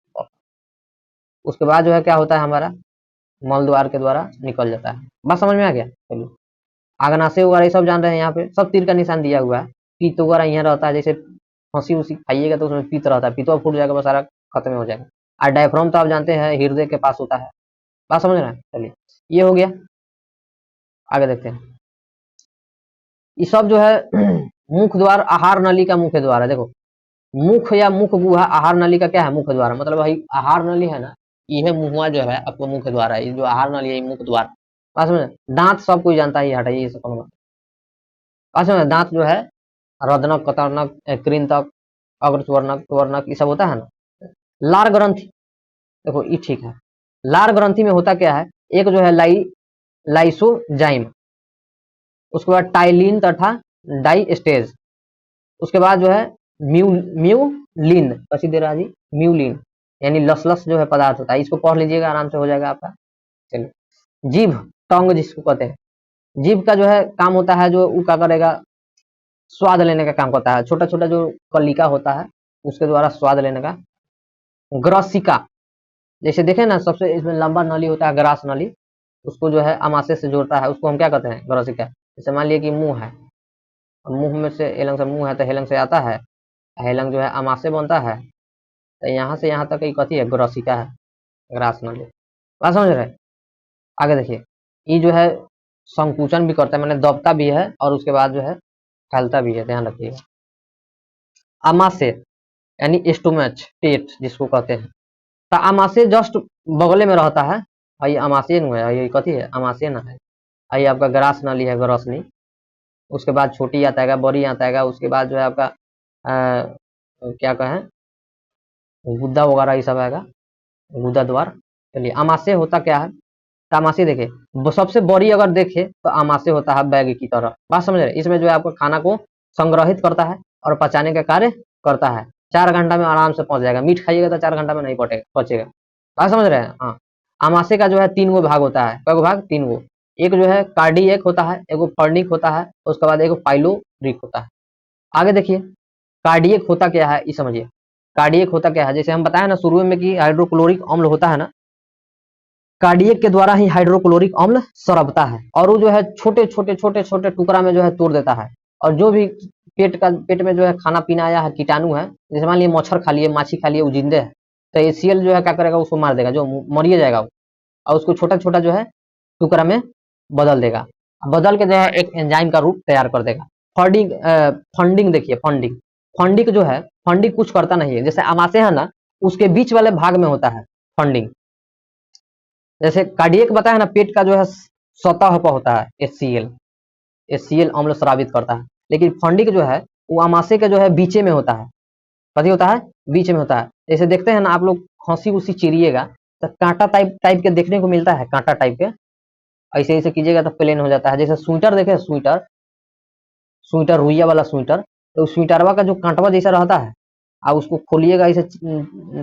उसके बाद जो है क्या होता है, हमारा मल द्वार के द्वारा निकल जाता है। बात समझ में आ गया। चलिए आगनाशय वगैरह ये सब जान रहे हैं, यहाँ पे सब तीर का निशान दिया हुआ है। पीत वगैरह यहाँ रहता है, जैसे हंसी उसी खाइएगा तो उसमें पीत रहता है, पीतवा फूट जाएगा बस सारा खत्म हो जाएगा। और डायफ्राम तो आप जानते हैं हृदय के पास होता है। बात समझ रहे हैं। चलिए ये हो गया, आगे देखते हैं। ये सब जो है मुख द्वार आहार नली का मुख्य द्वार है। देखो मुख या मुख गुहा आहार नली का क्या है, मुख्य द्वार, मतलब वही आहार नली है ना, ये मुहुआ जो है आपको मुख्य द्वार है। ये जो आहार नली है मुख्य द्वार। बात समझ, दांत सब कोई जानता है, हटाइए ये सब। बात समझ, दांत जो है रदनक, कतरनक, कृंतक, अग्रस्वर्णक, त्वर्णक, ये सब होता है ना। लार ग्रंथि, देखो ये ठीक है। लार ग्रंथि में होता क्या है, एक जो है लाइसोजाइम, उसके बाद टाइलिन तथा डाइस्टेज, उसके बाद जो है म्यूलिन, कैसी दे रहा जी, म्यूलिन, यानी लसलस जो है पदार्थ होता है। इसको पढ़ लीजिएगा, आराम से हो जाएगा आपका। चलिए जीभ, टंग जिसको कहते हैं, जीभ का जो है काम होता है, जो वो क्या करेगा, स्वाद लेने का काम करता है। छोटा छोटा जो कलिका होता है उसके द्वारा स्वाद लेने का। ग्रसिका, जैसे देखें ना, सबसे इसमें लंबा नली होता है ग्रास नली, उसको जो है अमाशय से जोड़ता है, उसको हम क्या कहते हैं, ग्रसिका। जैसे मान लिया कि मुंह है, मुंह में से एलंग से मुंह है तो हेलंग से आता है, हेलंग जो है अमाशय बनता है, तो यहाँ से यहाँ तक एक कथी है, ग्रसिका है, ग्रास नली। बात समझ रहे। आगे देखिए, ये जो है संकुचन भी करता है, मैंने दबता भी है और उसके बाद जो है फैलता भी है, ध्यान रखिएगा। अमाशय यानी स्टोमच, पेट जिसको कहते हैं, तो अमाशय जस्ट बगले में रहता है। ये अमाशय न है, ये कथी है, अमाशय न है। ये आपका ग्रास नली है, ग्रसनी। उसके बाद छोटी आता है, बड़ी आता है, उसके बाद जो है आपका क्या कहें, गुद्दा वगैरह ये सब आएगा, गुद्दा द्वार। चलिए अमाशय होता क्या है, तो अमाशय देखिए सबसे बड़ी अगर देखे तो अमाशय होता है बैग की तरह। बात समझ रहे, इसमें जो है आपको खाना को संग्रहित करता है और पचाने का कार्य करता है। 4 घंटा में आराम से पहुंच जाएगा। मीट खाइएगा तो 4 घंटा में नहीं पहुंचेगा। बात समझ रहे हैं। हाँ, अमाशय का जो है 3 गो भाग होता है। कई भाग, 3 गो। एक जो है कार्डियक होता है, एक फर्निक होता है, उसके बाद एक पाइलोरिक होता है। आगे देखिए कार्डियक होता क्या है, ये समझिए। कार्डियक होता क्या है, जैसे हम बताया ना शुरू में कि हाइड्रोक्लोरिक अम्ल होता है ना, कार्डियक के द्वारा ही हाइड्रोक्लोरिक अम्ल सरबता है और वो जो है छोटे छोटे छोटे छोटे टुकड़ा में जो है तोड़ देता है। और जो भी पेट में जो है खाना पीना आया है, कीटाणु है, जैसे मान लिए मच्छर खा लिए, माछी खा लिए, वो जिंदे है, तो एसीएल जो है क्या करेगा, उसको मार देगा, जो मरिए जाएगा वो, और उसको छोटा छोटा जो है टुकड़ा में बदल देगा। बदल के जो है एक एंजाइम का रूप तैयार कर देगा। फंडिंग देखिए, फंडिंग जो है, फंडिंग कुछ करता नहीं है। जैसे अमाशय है ना, उसके बीच वाले भाग में होता है फंडिंग। जैसे कार्डियक बताया ना, पेट का जो है सतह पर होता है एचसीएल अम्ल स्रावित करता है। लेकिन फंडिक जो है वो अमाशय के जो है बीचे में होता है। कथी होता है, बीच में होता है। जैसे देखते हैं ना आप लोग, खसी उसी चिरिएगा तो कांटा टाइप के देखने को मिलता है, कांटा टाइप के। ऐसे ऐसे कीजिएगा तो प्लेन हो जाता है। जैसे स्वेटर देखे, स्वेटर रुइया वाला स्वेटर, तो स्वेटरवा का जो कांटवा जैसा रहता है, आप उसको खोलिएगा, ऐसे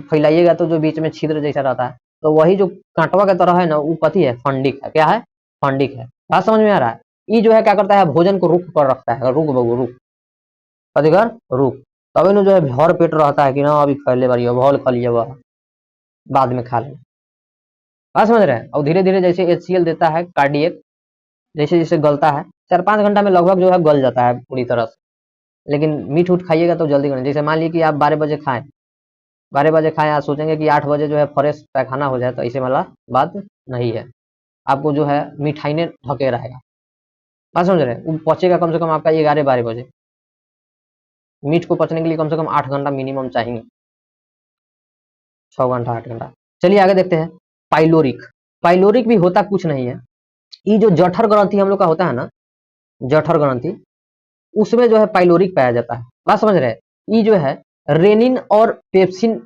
फैलाइएगा तो जो बीच में छिद्र जैसा रहता है, तो वही जो कांटवा की तरह है ना, वो कथी है, फंडिक है। क्या है, फंडिक है। बात समझ में आ रहा है। ये जो है क्या करता है, भोजन को रुक कर रखता है, रुक अधिकार रुक, तभी न जो है भर पेट रहता है कि ना अभी खैले बारी भौल खा लिया, वह बाद में खा ले। बात समझ रहे हैं। और धीरे धीरे जैसे एचसीएल देता है कार्डियक, जैसे जैसे गलता है, 4-5 घंटा में लगभग जो है गल जाता है पूरी तरह से। लेकिन मीट उठ खाइएगा तो जल्दी करें। जैसे मान लीजिए कि आप 12 बजे खाएं, 12 बजे खाएं, आप सोचेंगे कि 8 बजे जो है फ्रेश पैखाना हो जाए, तो ऐसे वाला बात नहीं है। आपको जो है मिठाई ने ढके रहेगा। बात समझ रहे हैं। वो पचेगा कम से कम आपका 11-12 बजे। मीट को पचने के लिए कम से कम 8 घंटा मिनिमम चाहिए, 6 घंटा 8 घंटा। चलिए आगे देखते हैं। पाइलोरिक भी होता कुछ नहीं है। ये जो जठर ग्रंथि हम लोग का होता है ना, जठर ग्रंथि, उसमें जो है पाइलोरिक पाया जाता है। बात समझ रहे हैं? ये जो है रेनिन और पेप्सिन,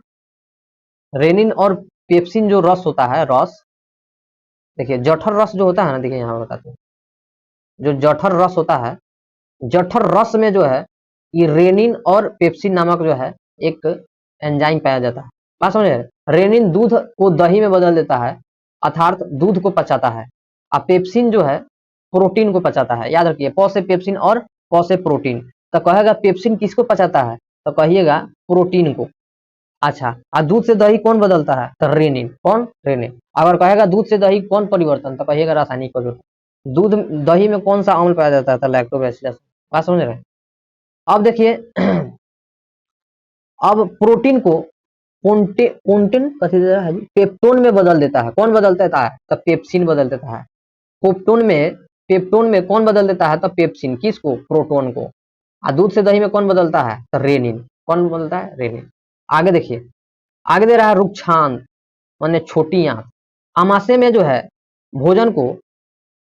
रेनिन और पेप्सिन जो रस होता है, रस देखिए जठर रस जो होता है ना, देखिए यहाँ बताते हैं, जो जठर रस होता है, जठर रस में जो है ये रेनिन और पेप्सिन नामक जो है एक एंजाइम पाया जाता है। बात समझ रहे? रेनिन दूध को दही में बदल देता है, अर्थात दूध को पचाता है, और पेप्सिन जो है प्रोटीन को पचाता है। याद रखिए, प से पेप्सिन और प से प्रोटीन। तो कहेगा पेप्सिन किसको पचाता है, तो कहिएगा प्रोटीन को। अच्छा, और दूध से दही कौन बदलता है, तो रेनिन। कौन? रेनिन। अगर कहेगा दूध से दही कौन परिवर्तन, तो कहिएगा रासायनिक परिवर्तन। दूध दही में कौन सा अम्ल पाया जाता है, तो लैक्टोबैसिलस। बात समझ रहे हैं? अब देखिए अब प्रोटीन को पोन्टिन पेप्टोन में बदल देता है। कौन बदल देता है, तो पेप्सिन बदल देता है। पेप्टोन में कौन बदल देता है, तो पेप्सिन। किसको? प्रोटोन को। और दूध से दही में कौन बदलता है, तो रेनिन। कौन बदलता है? रेनिन। आगे देखिए, आगे दे रहा है रुक्षांत माने छोटी आंत। आमाशय में जो है भोजन को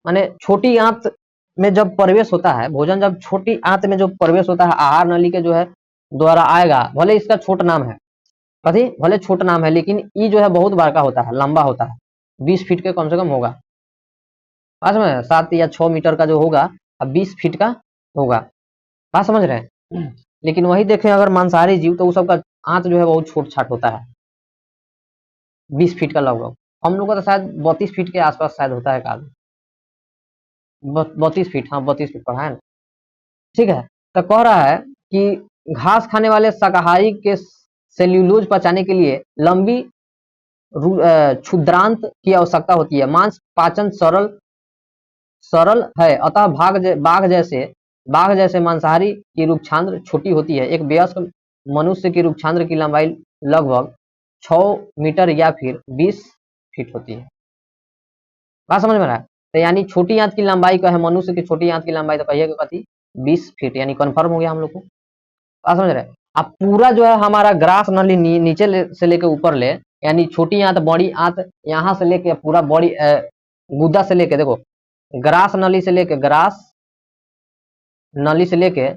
माने छोटी आंत में जब प्रवेश होता है, भोजन जब छोटी आंत में जो प्रवेश होता है, आहार नली के जो है द्वारा आएगा, भले इसका छोट नाम है, कथी भले छोट नाम है, लेकिन ये जो है बहुत बड़का होता है, लंबा होता है, 20 फीट के कम से कम होगा। बात समझ रहे हैं? 7 या 6 मीटर का जो होगा, अब 20 फीट का होगा। बात समझ रहे हैं? लेकिन वही देखें अगर मांसाहारी जीव, तो वो सबका आंत जो है बहुत छोट छाट होता है, 20 फीट का लगभग। हम लोग का तो शायद 32 फीट के आसपास शायद होता है काल, 32 फीट, हाँ 32 फीट पढ़ा है ना। ठीक है, तो कह रहा है कि घास खाने वाले शाकाहारी के सेल्यूलोज पचाने के लिए लंबी क्षुद्रांत की आवश्यकता होती है। मांस पाचन सरल है, अतः बाघ जैसे मांसाहारी की रुक्षांद्र छोटी होती है। एक वयस्क मनुष्य की रुक्षांद्र की लंबाई लगभग 6 मीटर या फिर 20 फीट होती है। बात समझ में रहा है? तो यानी छोटी आंत की लंबाई का है, मनुष्य की छोटी आंत की लंबाई तो कहिएगा कथी 20 फीट, यानी कन्फर्म हो गया हम लोग को। बात समझ रहे हैं? अब पूरा जो है हमारा ग्रास नली नीचे से लेके ऊपर ले, यानी छोटी आंत बड़ी आंत यहाँ से लेके पूरा बड़ी गुद्दा से लेके, देखो ग्रास नली से लेके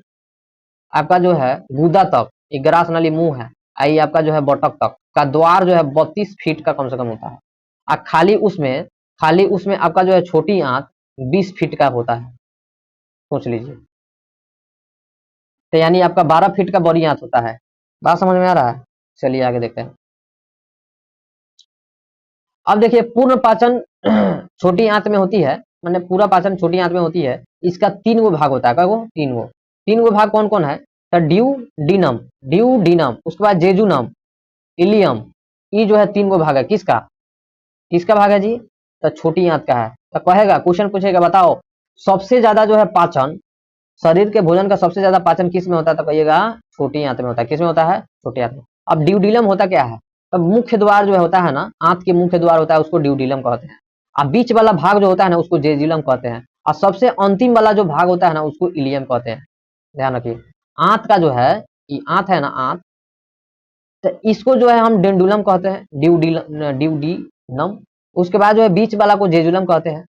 आपका जो है गुदा तक, ये ग्रास नली मुंह है, आई आपका जो है बटक तक का द्वार जो है 32 फीट का कम से कम होता है। और खाली उसमें आपका जो है छोटी आंत 20 फीट का होता है, सोच लीजिए। तो यानी आपका 12 फीट का बड़ी आंत होता है। बात समझ में आ रहा है? चलिए आगे देखते हैं। अब देखिए पूर्ण पाचन छोटी आंत में होती है, मैंने पूरा पाचन छोटी आंत में होती है। इसका 3 गो भाग होता है, क्या? 3 गो भाग कौन कौन है, तो ड्यूडीनम, उसके बाद जेजुनम, इलियम, ये जो है 3 गो भाग है। किसका भाग है जी, तो छोटी आंत का है। तो कहेगा, क्वेश्चन पूछेगा बताओ सबसे ज्यादा जो है पाचन, शरीर के भोजन का सबसे ज्यादा पाचन किस में होता है, तो कहिएगा छोटी आंत में होता है। किस में होता है? छोटी आंत में। अब ड्यूडिलम होता क्या है, तब मुख्य द्वार जो होता है ना, आंत के मुख्य द्वार होता है, उसको ड्यूडिलम कहते हैं। अब बीच वाला भाग जो होता है ना, उसको जेजुलम कहते हैं। और सबसे अंतिम वाला जो भाग होता है ना, उसको इलियम कहते हैं। ध्यान रखिए, आंत का जो है, ये आंत है ना, आंत, तो इसको जो है हम डेंडुलम कहते हैं, ड्यूडिनम। उसके बाद जो है बीच वाला को जेजुलम कहते हैं,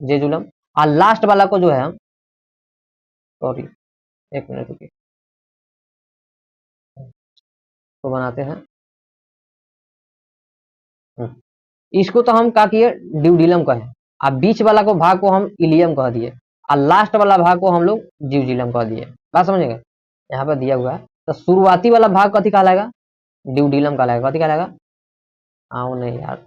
जेजुलम। और लास्ट वाला को जो है हम, सॉरी एक मिनट रुकिए, तो बनाते हैं, इसको तो हम क्या किए, ड्यूडिलम कहें। अब बीच वाला को भाग को हम इलियम कह दिए, और लास्ट वाला भाग को हम लोग ज्यूजिलम कह दिए। बात समझेंगे? यहाँ पर दिया हुआ है। तो शुरुआती वाला भाग कथी कहलाएगा, ड्यूडिलम कहलाएगा। कथी कहलाएगा? आओ नहीं यार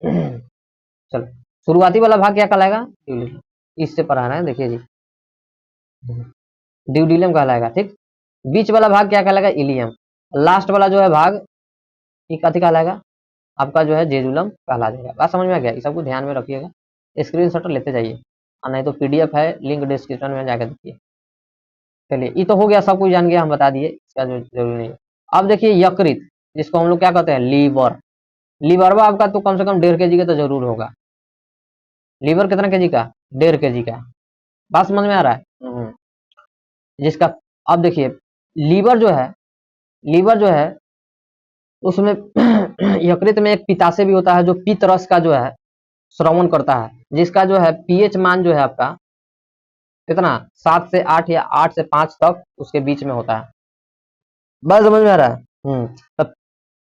चलो, शुरुआती वाला भाग क्या कहलाएगा, ड्यूडिलम। इससे पढ़ाना है, देखिए जी, ड्यूडिलम कहलाएगा। ठीक, बीच वाला भाग क्या कहलाएगा, इलियम। लास्ट वाला जो है भाग ये कथी कहलाएगा, आपका जो है जेजुलम कहला जाएगा। बात समझ में आ गया? इस सबको ध्यान में रखिएगा, स्क्रीनशॉट लेते जाइए, और नहीं तो पीडीएफ है, लिंक डिस्क्रिप्शन में जाकर देखिए। चलिए, ये तो हो गया, सब कुछ जान गया, हम बता दिए, इसका जो जरूरी नहीं है। अब देखिए यकृत, जिसको हम लोग क्या कहते हैं, लीवर आपका तो कम से कम 1.5 kg का तो जरूर होगा। लीवर कितना kg का, 1.5 kg का। बात समझ में आ रहा है? जिसका, अब देखिए लीवर जो है उसमें यकृत में एक पित्ताशय भी होता है, जो पित्त रस का जो है श्रवण करता है, जिसका जो है पीएच मान जो है आपका कितना 7 से 8 या 8 से 5 तक उसके बीच में होता है। बात समझ में आ रहा है? तो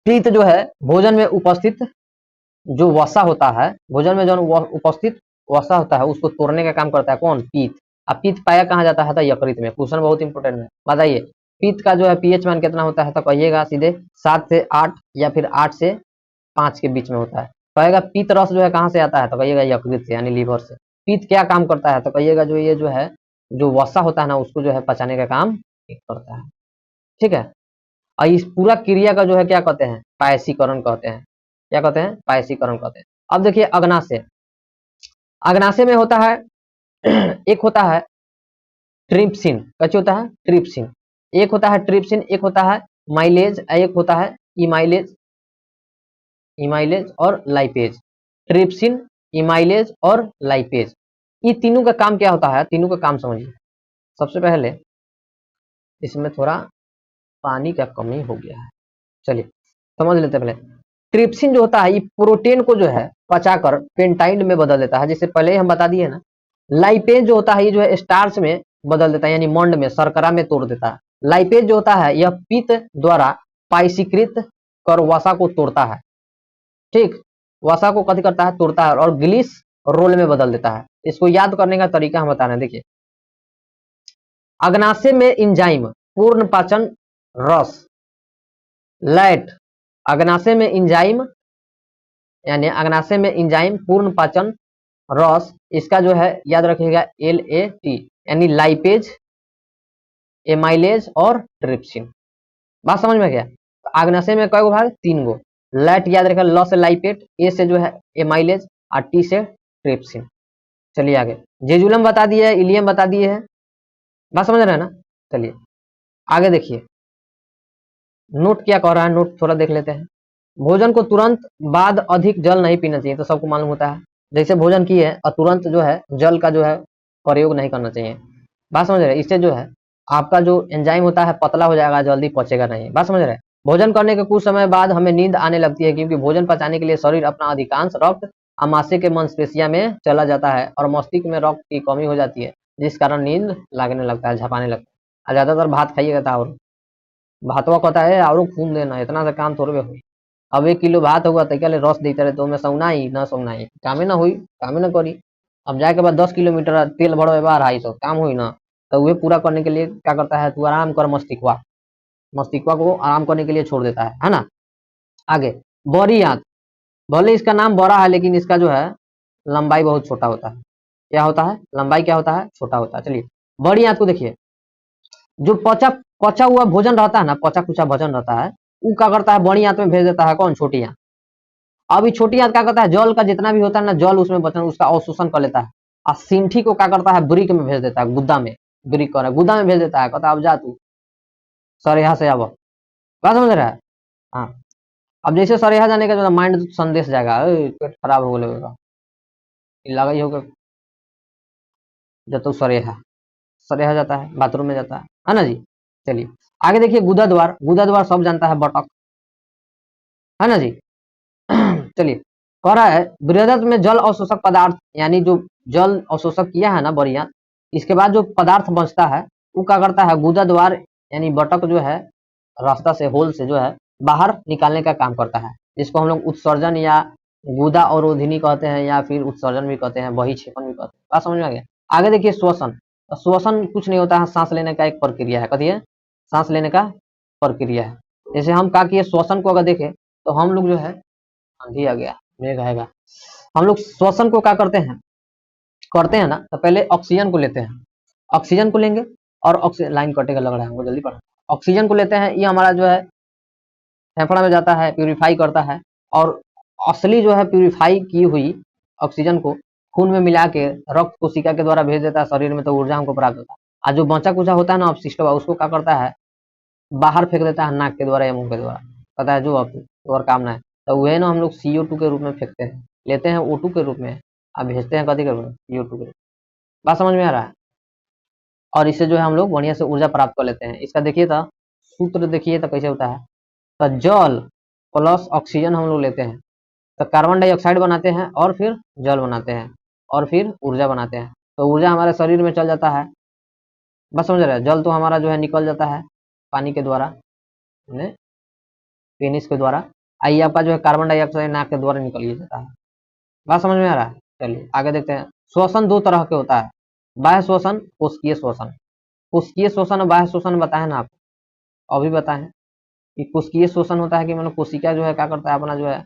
पीत जो है भोजन में उपस्थित जो वसा होता है, भोजन में जो उपस्थित वसा होता है उसको तोड़ने का काम करता है कौन? पीत। अब पीत पाया कहाँ जाता है? तो यकृत में। क्वेश्चन बहुत इंपोर्टेंट है, बताइए पीत का जो है पीएच मान कितना होता है? तो कहिएगा सीधे 7 से 8 या फिर 8 से 5 के बीच में होता है। कहेगा पीत रस जो है कहाँ से आता है? तो कहिएगा यकृत से यानी लीवर से। पीत क्या काम करता है? तो कहिएगा जो ये जो है जो वसा होता है ना उसको जो है पचाने का काम करता है। ठीक है, और इस पूरा क्रिया का जो है क्या कहते हैं? पायसीकरण कहते हैं। क्या कहते हैं? पायसीकरण कहते हैं। अब देखिए अग्नाशय, अग्नाशय में होता है एक होता है ट्रिप्सिन, कैसे होता है? ट्रिप्सिन। एक होता है ट्रिप्सिन, एक होता है माइलेज, एक होता है इमाइलेज, इमाइलेज और लाइपेज। ट्रिप्सिन, इमाइलेज और लाइपेज, ये तीनों का काम क्या होता है? तीनों का काम समझिए। सबसे पहले इसमें थोड़ा पानी का कमी हो गया है, चलिए समझ लेते हैं पहले। ट्रिप्सिन जो होता है ये प्रोटीन को जो है पचाकर पेंटाइड में बदल देता है, जैसे पहले ही हम बता दिए ना। लाइपेज जो होता है ये जो है स्टार्च में बदल देता है, यानी मंड में, शर्करा में तोड़ देता है। लाइपेज जो होता है यह पित्त द्वारा पाइसीकृत कर वसा को तोड़ता है। ठीक, वसा को कथी करता है? तोड़ता है और ग्लिस रोल में बदल देता है। इसको याद करने का तरीका हम बता रहे हैं, देखिए। अग्नाशय में इंजाइम पूर्ण पाचन रस, लैट, अग्नाशय में इंजाइम यानी अग्नाशय में इंजाइम पूर्ण पाचन रस, इसका जो है याद रखिएगा LAT, यानी लाइपेज, एमाइलेज और ट्रिप्सिन। बात समझ में गया? तो अग्नाशय में कई गो भाग? 3 गो। लैट याद रखिएगा, ल से लाइपेट, ए से जो है एमाइलेज और टी से ट्रिप्सिन। चलिए आगे, जेजुलम बता दिए है, इलियम बता दिए है। बात समझ रहे हैं ना? चलिए आगे देखिए, नोट क्या कह रहा है, नोट थोड़ा देख लेते हैं। भोजन को तुरंत बाद अधिक जल नहीं पीना चाहिए, तो सबको मालूम होता है। जैसे भोजन किए है और तुरंत जो है जल का जो है प्रयोग नहीं करना चाहिए। बात समझ रहे हैं? इससे जो है आपका जो एंजाइम होता है पतला हो जाएगा, जल्दी पचेगा नहीं। बात समझ रहे हैं? भोजन करने के कुछ समय बाद हमें नींद आने लगती है, क्योंकि भोजन पचाने के लिए शरीर अपना अधिकांश रक्त आमाशय के मांसपेशिया में चला जाता है और मस्तिष्क में रक्त की कमी हो जाती है, जिस कारण नींद लगने लगता है, झपाने लगता है। ज्यादातर भात खाइएगा था, और भातवा कहता है और खून देना, इतना सा काम थोड़े हो। अब 1 किलो भात होगा तो क्या रस देते रहे, तो मैं सौनाई ना सौनाई कामे ना हुई, कामे ना करी। अब जाए के बाद 10 किलोमीटर तेल भरो बार आई तो काम हुई ना, तो वे पूरा करने के लिए क्या करता है? तू आराम कर, मस्तिष्कवा, मस्तिष्कवा को आराम करने के लिए छोड़ देता है ना। आगे, बड़ी आंत, भले इसका नाम बड़ा है लेकिन इसका जो है लंबाई बहुत छोटा होता है। क्या होता है? लंबाई क्या होता है? छोटा होता है। चलिए बड़ी आंत को देखिए, जो पचा पचा हुआ भोजन रहता है ना, पचा कुचा भोजन रहता है, वो क्या करता है? बड़ी आंत में भेज देता है। कौन? छोटी आंत। अब ये छोटी आंत क्या करता है? जल का जितना भी होता है ना, जल उसमें बचन उसका अवशोषण कर लेता है, और सिंठी को क्या करता है? ब्रिक में भेज देता है, गुद्दा में, ब्रिक कर गुद्दा में भेज देता है। कहता है अब जा तू सर यहाँ से अब। क्या समझ रहा है? हाँ, अब जैसे सर यहाँ जाने का जो माइंड संदेश जाएगा, पेट खराब हो गया, लगा ही होगा जब तक सरेहा जाता है, बाथरूम में जाता है ना जी। चलिए आगे देखिए, गुदा द्वार, गुदा द्वार सब जानता है, बटक, है ना जी। चलिए कह रहा है बृहदत में जल अवशोषक पदार्थ, यानी जो जल अवशोषक किया है ना बढ़िया, इसके बाद जो पदार्थ बचता है वो क्या करता है? गुदा द्वार यानी बटक जो है रास्ता से, होल से जो है बाहर निकालने का काम करता है, जिसको हम लोग उत्सर्जन या गुदा अवरोधिनी कहते हैं, या फिर उत्सर्जन भी कहते हैं, बहिक्षेपण भी कहते हैं। बात समझ में आ गया? आगे देखिए श्वसन, श्वसन कुछ नहीं होता है, सांस लेने का एक प्रक्रिया है। कथी है? सांस लेने का प्रक्रिया है। जैसे हम क्या किए, श्वसन को अगर देखें तो हम लोग जो है, आंधी आ गया, मेघ आएगा, हम लोग श्वसन को क्या करते हैं ना, तो पहले ऑक्सीजन को लेते हैं, ऑक्सीजन को लेंगे, और ऑक्सीजन, लाइन कटेगा लग रहा है हमको, जल्दी पढ़ा। ऑक्सीजन को लेते हैं, ये हमारा जो है फेफड़ा में जाता है, प्यूरिफाई करता है, और असली जो है प्यूरिफाई की हुई ऑक्सीजन को खून में मिला के रक्त कोशिका के द्वारा भेज देता है शरीर में, तो ऊर्जा हमको प्राप्त होता है। और जो बचा कुचा होता है ना अपशिष्ट, उसको क्या करता है? बाहर फेंक देता है, नाक के द्वारा या मुंह के द्वारा, पता है जो अब और काम ना है, तो वह ना हम लोग CO2 के रूप में फेंकते हैं, लेते हैं O2 के रूप में, अब भेजते हैं कथी के रूप में? CO2 के रूप में। बात समझ में आ रहा है? और इससे जो है हम लोग बढ़िया से ऊर्जा प्राप्त कर लेते हैं। इसका देखिए तो सूत्र देखिए तो कैसे होता है, तो जल प्लस ऑक्सीजन हम लोग लेते हैं, तो कार्बन डाइऑक्साइड बनाते हैं, और फिर जल बनाते हैं, और फिर ऊर्जा बनाते हैं, तो ऊर्जा हमारे शरीर में चल जाता है, बस समझ रहे हैं। जल तो हमारा जो है निकल जाता है पानी के द्वारा, पेनिस के द्वारा। आई आपका जो है कार्बन डाइऑक्साइड नाक के द्वारा निकल ही जाता है। बात समझ में आ रहा है? चलिए आगे देखते हैं। श्वसन दो तरह के होता है, बाह्य श्वसन, कोशिकीय श्वसन। कोशिकीय श्वसन और बाह्य श्वसन बताए ना आपको, अभी बताए कि कोशिकीय श्वसन होता है कि मतलब कोशिका जो है क्या करता है, अपना जो है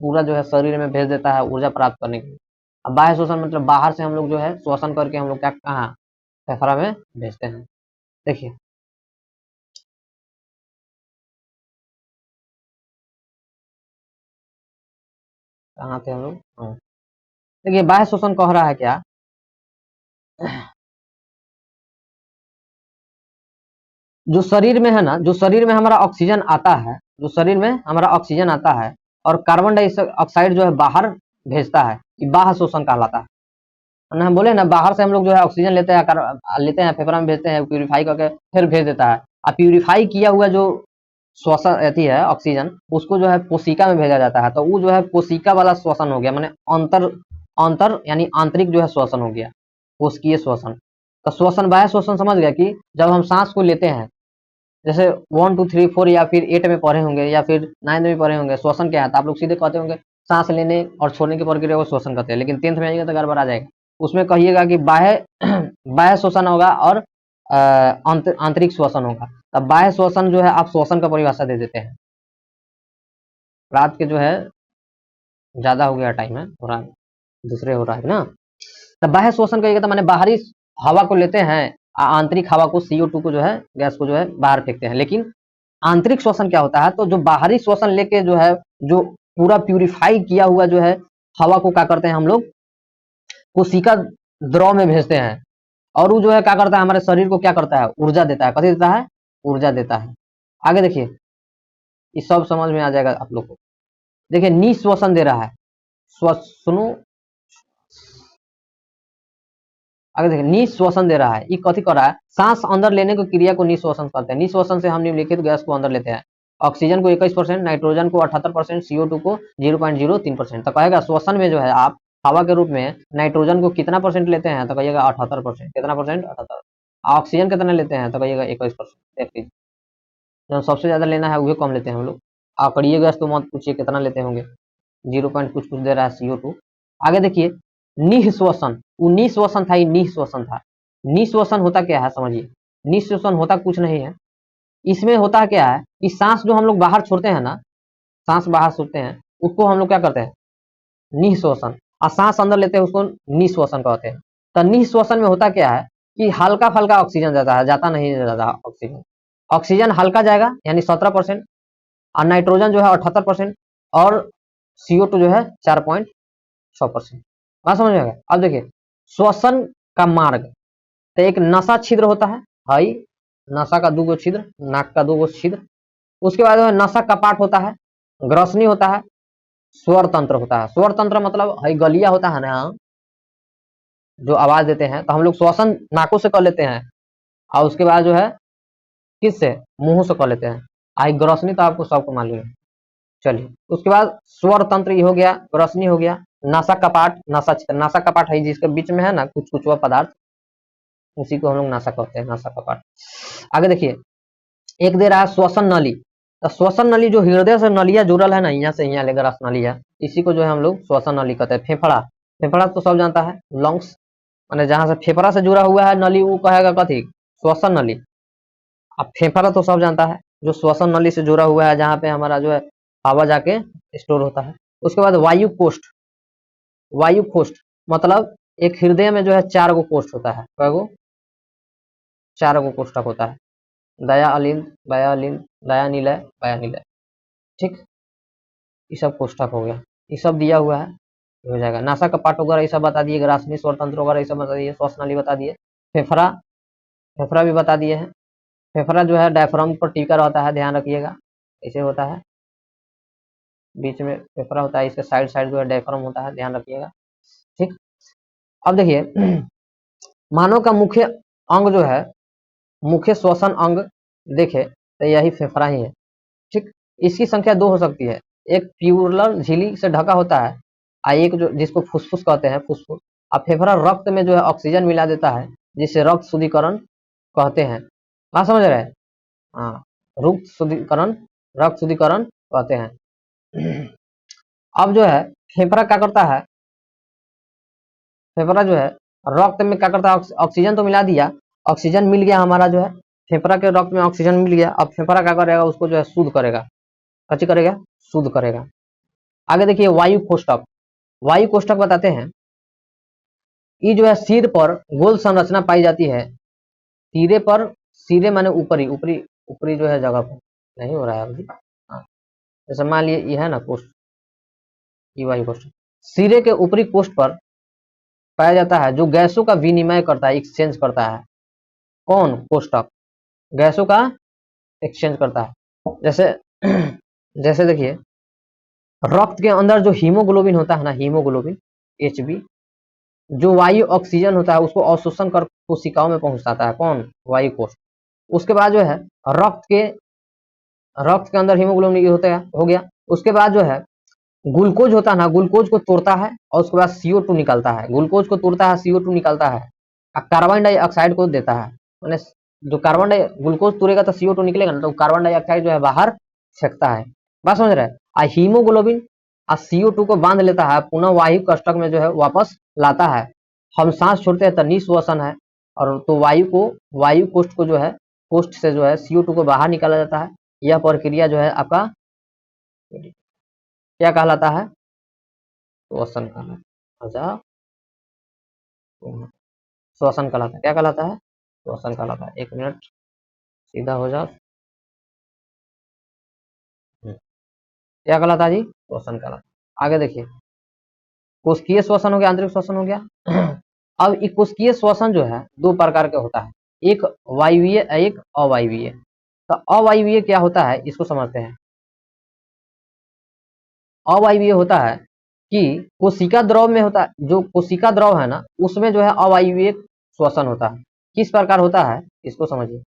पूरा जो है शरीर में भेज देता है ऊर्जा प्राप्त करने के लिए। अब बाह्य श्वसन मतलब बाहर से हम लोग जो है श्वसन करके हम लोग क्या कहाँ फेफड़ा में भेजते हैं। देखिए कहाँ थे हम लोग, देखिए बाह्य श्वसन कह रहा है क्या, जो शरीर में है ना, जो शरीर में हमारा ऑक्सीजन आता है, जो शरीर में हमारा ऑक्सीजन आता है और कार्बन डाइऑक्साइड जो है बाहर भेजता है, ये बाह्य श्वसन कहलाता है। हम बोले ना बाहर से हम लोग जो है ऑक्सीजन लेते हैं फेफड़ा में भेजते हैं, प्यूरिफाई करके फिर भेज देता है। और प्यूरिफाई किया हुआ जो श्वसन रहती है ऑक्सीजन, उसको जो है कोशिका में भेजा जाता है, तो वो जो है कोशिका वाला श्वसन हो गया, माने अंतर अंतर यानी आंतरिक जो है श्वसन हो गया, कोशिकीय श्वसन। तो श्वसन बाह्य श्वसन समझ गया कि जब हम सांस को लेते हैं, जैसे 1 2 3 4 या फिर 8 में पढ़े होंगे या फिर 9 में पढ़े होंगे, श्वसन क्या आता है आप लोग सीधे कहते होंगे सांस लेने और छोड़ने की प्रक्रिया को श्वसन कहते हैं, लेकिन 10th में आएगा तो गड़बड़ आ जाएगा। उसमें कहिएगा कि बाह्य बाह्य श्वसन होगा और आंतरिक श्वसन होगा। तब बाह्य श्वसन जो है आप श्वसन का परिभाषा दे देते हैं। रात के जो है ज्यादा हो गया टाइम है, थोड़ा दूसरे हो रहा है ना। तब बाह्य श्वसन कहिएगा तो माने बाहरी हवा को लेते हैं, आंतरिक हवा को CO2 को जो है गैस को जो है बाहर फेंकते हैं। लेकिन आंतरिक श्वसन क्या होता है, तो जो बाहरी श्वसन लेके जो है जो पूरा प्यूरिफाई किया हुआ जो है हवा को क्या करते हैं हम लोग कोशिका द्रव में भेजते हैं, और वो जो है क्या करता है हमारे शरीर को क्या करता है ऊर्जा देता है। कथी देता है? ऊर्जा देता है। आगे देखिए ये सब समझ में आ जाएगा आप लोग को। देखिए निश्वसन दे रहा है, सुनो आगे देखिए निश्वसन दे रहा है, ये कथी कर रहा है, सांस अंदर लेने की क्रिया को निश्वसन कहते हैं। निश्वसन से हम निम्नलिखित गैस को अंदर लेते हैं, ऑक्सीजन को 21%, नाइट्रोजन को 78%, CO2 को 0.03%। तो कहेगा श्वसन में जो है आप हवा के रूप में नाइट्रोजन को कितना परसेंट लेते हैं, तो कहिएगा 78%। कितना परसेंट? 78। ऑक्सीजन कितना लेते हैं, तो कहिएगा 21%। देख लीजिए जो सबसे ज्यादा लेना है वही कम लेते हैं हम लोग। आकड़िए गैस तो मत पूछिए कितना लेते होंगे, 0 कुछ कुछ दे रहा है CO2। आगे देखिए निःश्वसन, वो निःश्वसन था, ये निःश्वसन था। निःश्वसन होता क्या है समझिए, निःश्वसन होता कुछ नहीं है, इसमें होता क्या है कि सांस जो हम लोग बाहर छोड़ते हैं ना, सांस बाहर छोड़ते हैं उसको हम लोग क्या करते हैं निःश्वसन, और सांस अंदर लेते हैं उसको निःश्वसन कहते हैं। तो निःश्वसन में होता क्या है कि हल्का फल्का ऑक्सीजन जाता है, जाता नहीं जाता ऑक्सीजन। ऑक्सीजन हल्का जाएगा यानी 17%, और नाइट्रोजन जो है 78%, और CO2 जो है 4.6%। बात समझ में आएगा। अब देखिए श्वसन का मार्ग, तो एक नसा छिद्र होता है, हाई नसा का 2 छिद्र, नाक का 2 छिद्र। उसके बाद नसा कपाट होता है, ग्रसनी होता है, स्वर तंत्र होता है। स्वर तंत्र मतलब हाई गलिया होता है ना जो आवाज देते हैं, तो हम लोग श्वसन नाकों से कर लेते हैं, और उसके बाद जो है किससे, मुंह से कर लेते हैं। आई ग्रसनी तो आपको सबको मालूम है। चलिए उसके बाद स्वर तंत्र ये हो गया, ग्रसनी हो गया, नासा कपाट, नासा कपाट है जिसके बीच में है ना कुछ कुछ वह पदार्थ, उसी को हम लोग नासा कहते हैं, नासा कपाट। आगे देखिए एक दे रहा है श्वसन नली, तो श्वसन नली जो हृदय से नलिया जुड़ल है ना, यहाँ से यहाँ लेकर नली है, इसी को जो है हम लोग श्वसन नली कहते हैं। फेफड़ा, फेफड़ा तो सब जानता है, लंग्स माने जहां से फेफड़ा से जुड़ा हुआ है नली वो कहेगा कथी, श्वसन नली। अब फेफड़ा तो सब जानता है, जो श्वसन नली से जुड़ा हुआ है जहाँ पे हमारा जो है हवा जाके स्टोर होता है। उसके बाद वायु कोष्ठ, वायु कोष्ठ मतलब एक हृदय में जो है 4 गो कोष्ठ होता है, कई 4 गो कोष्ठक होता है, दया अलिंद, वाया अलिंद, दया निलय, वाया निलय। ठीक, ये सब कोष्ठक हो गया, ये सब दिया हुआ है, हो जाएगा। नासा कपाट वगैरह ये सब बता दिए, ग्रासनी स्वर तंत्र वगैरह ये सब बता दिए, श्वसन नली बता दिए, फेफड़ा, फेफड़ा भी बता दिए हैं। फेफड़ा जो है डायफ्राम पर टिका रहता है, ध्यान रखिएगा ऐसे होता है, बीच में फेफड़ा होता है, इसके साइड साइड जो है डायफ्राम होता है, ध्यान रखिएगा। ठीक, अब देखिए मानव का मुख्य अंग जो है, मुख्य श्वसन अंग देखे तो यही फेफड़ा ही है। ठीक, इसकी संख्या 2 हो सकती है, एक प्यूरल झिल्ली से ढका होता है, और एक जो जिसको फुसफुस कहते हैं, फुसफुस, अब फेफड़ा रक्त में जो है ऑक्सीजन मिला देता है, जिसे रक्त शुद्धिकरण कहते हैं। बात समझ रहे हैं? हाँ, रक्त शुद्धिकरण कहते हैं। अब जो है फेफड़ा क्या करता है, फेफड़ा जो है रक्त में क्या करता है, ऑक्सीजन तो मिला दिया, ऑक्सीजन मिल गया हमारा जो है फेफड़ा के रक्त में ऑक्सीजन मिल गया। अब फेफड़ा क्या करेगा, उसको जो है शुद्ध करेगा, कैसे करेगा, शुद्ध करेगा। आगे देखिए वायु कोष्ठक, वायु कोष्ठक बताते हैं, ये जो है सिर पर गोल संरचना पाई जाती है, सिरे पर, सिरे माने ऊपरी, ऊपरी ऊपरी जो है जगह पर, नहीं हो रहा है अभी। हाँ, जैसे मान लिए ये है ना कोष्ठ, ये वायु कोष्ठक सिरे के ऊपरी कोष्ठ पर पाया जाता है, जो गैसों का विनिमय करता है, एक्सचेंज करता है। कौन, कोष्ठक गैसों का एक्सचेंज करता है। जैसे जैसे देखिए रक्त के अंदर जो हीमोग्लोबिन होता है ना, हीमोग्लोबिन Hb, जो वायु ऑक्सीजन होता है उसको अवशोषण कर कोशिकाओं में पहुंचाता है। कौन, वायु कोष। उसके बाद जो है रक्त के अंदर हीमोग्लोबिन होता है, हो गया। उसके बाद जो है ग्लूकोज होता है ना, ग्लूकोज को तोड़ता है और उसके बाद CO2 निकालता है, ग्लूकोज को तोड़ता है, CO2 निकालता है, और कार्बन डाइऑक्साइड को देता है। मैंने जो ग्लूकोज तोड़ेगा तो CO2 निकलेगा ना, तो कार्बन डाइऑक्साइड जो है बाहर फेंकता है। बात समझ रहे हैं? हीमोग्लोबिन CO2 को बांध लेता है, पुनः वायु कोष्ठक में जो है वापस लाता है। हम सांस छोड़ते हैं तो निश्वसन है, और तो वायु कोष्ठ को जो है, कोष्ठ से जो है CO2 को बाहर निकाला जाता है। यह प्रक्रिया जो है आपका क्या कहलाता है, श्वसन कहलाता है। श्वसन कहलाता है, क्या कहलाता है, श्वसन कहलाता है। 1 मिनट सीधा हो जाओ, क्या कहलाता है जी, श्वसन कहलाता है। आगे देखिए कोशिकीय श्वसन हो गया, आंतरिक श्वसन हो गया। अब कोशिकीय श्वसन जो है 2 प्रकार के होता है, एक वायवीय, एक अवायवीय। तो अवायवीय क्या होता है, इसको समझते हैं। अवायवीय होता है कि कोशिका द्रव में होता है, जो कोशिका द्रव है ना उसमें जो है अवायवीय श्वसन होता है। किस प्रकार होता है, इसको समझिए।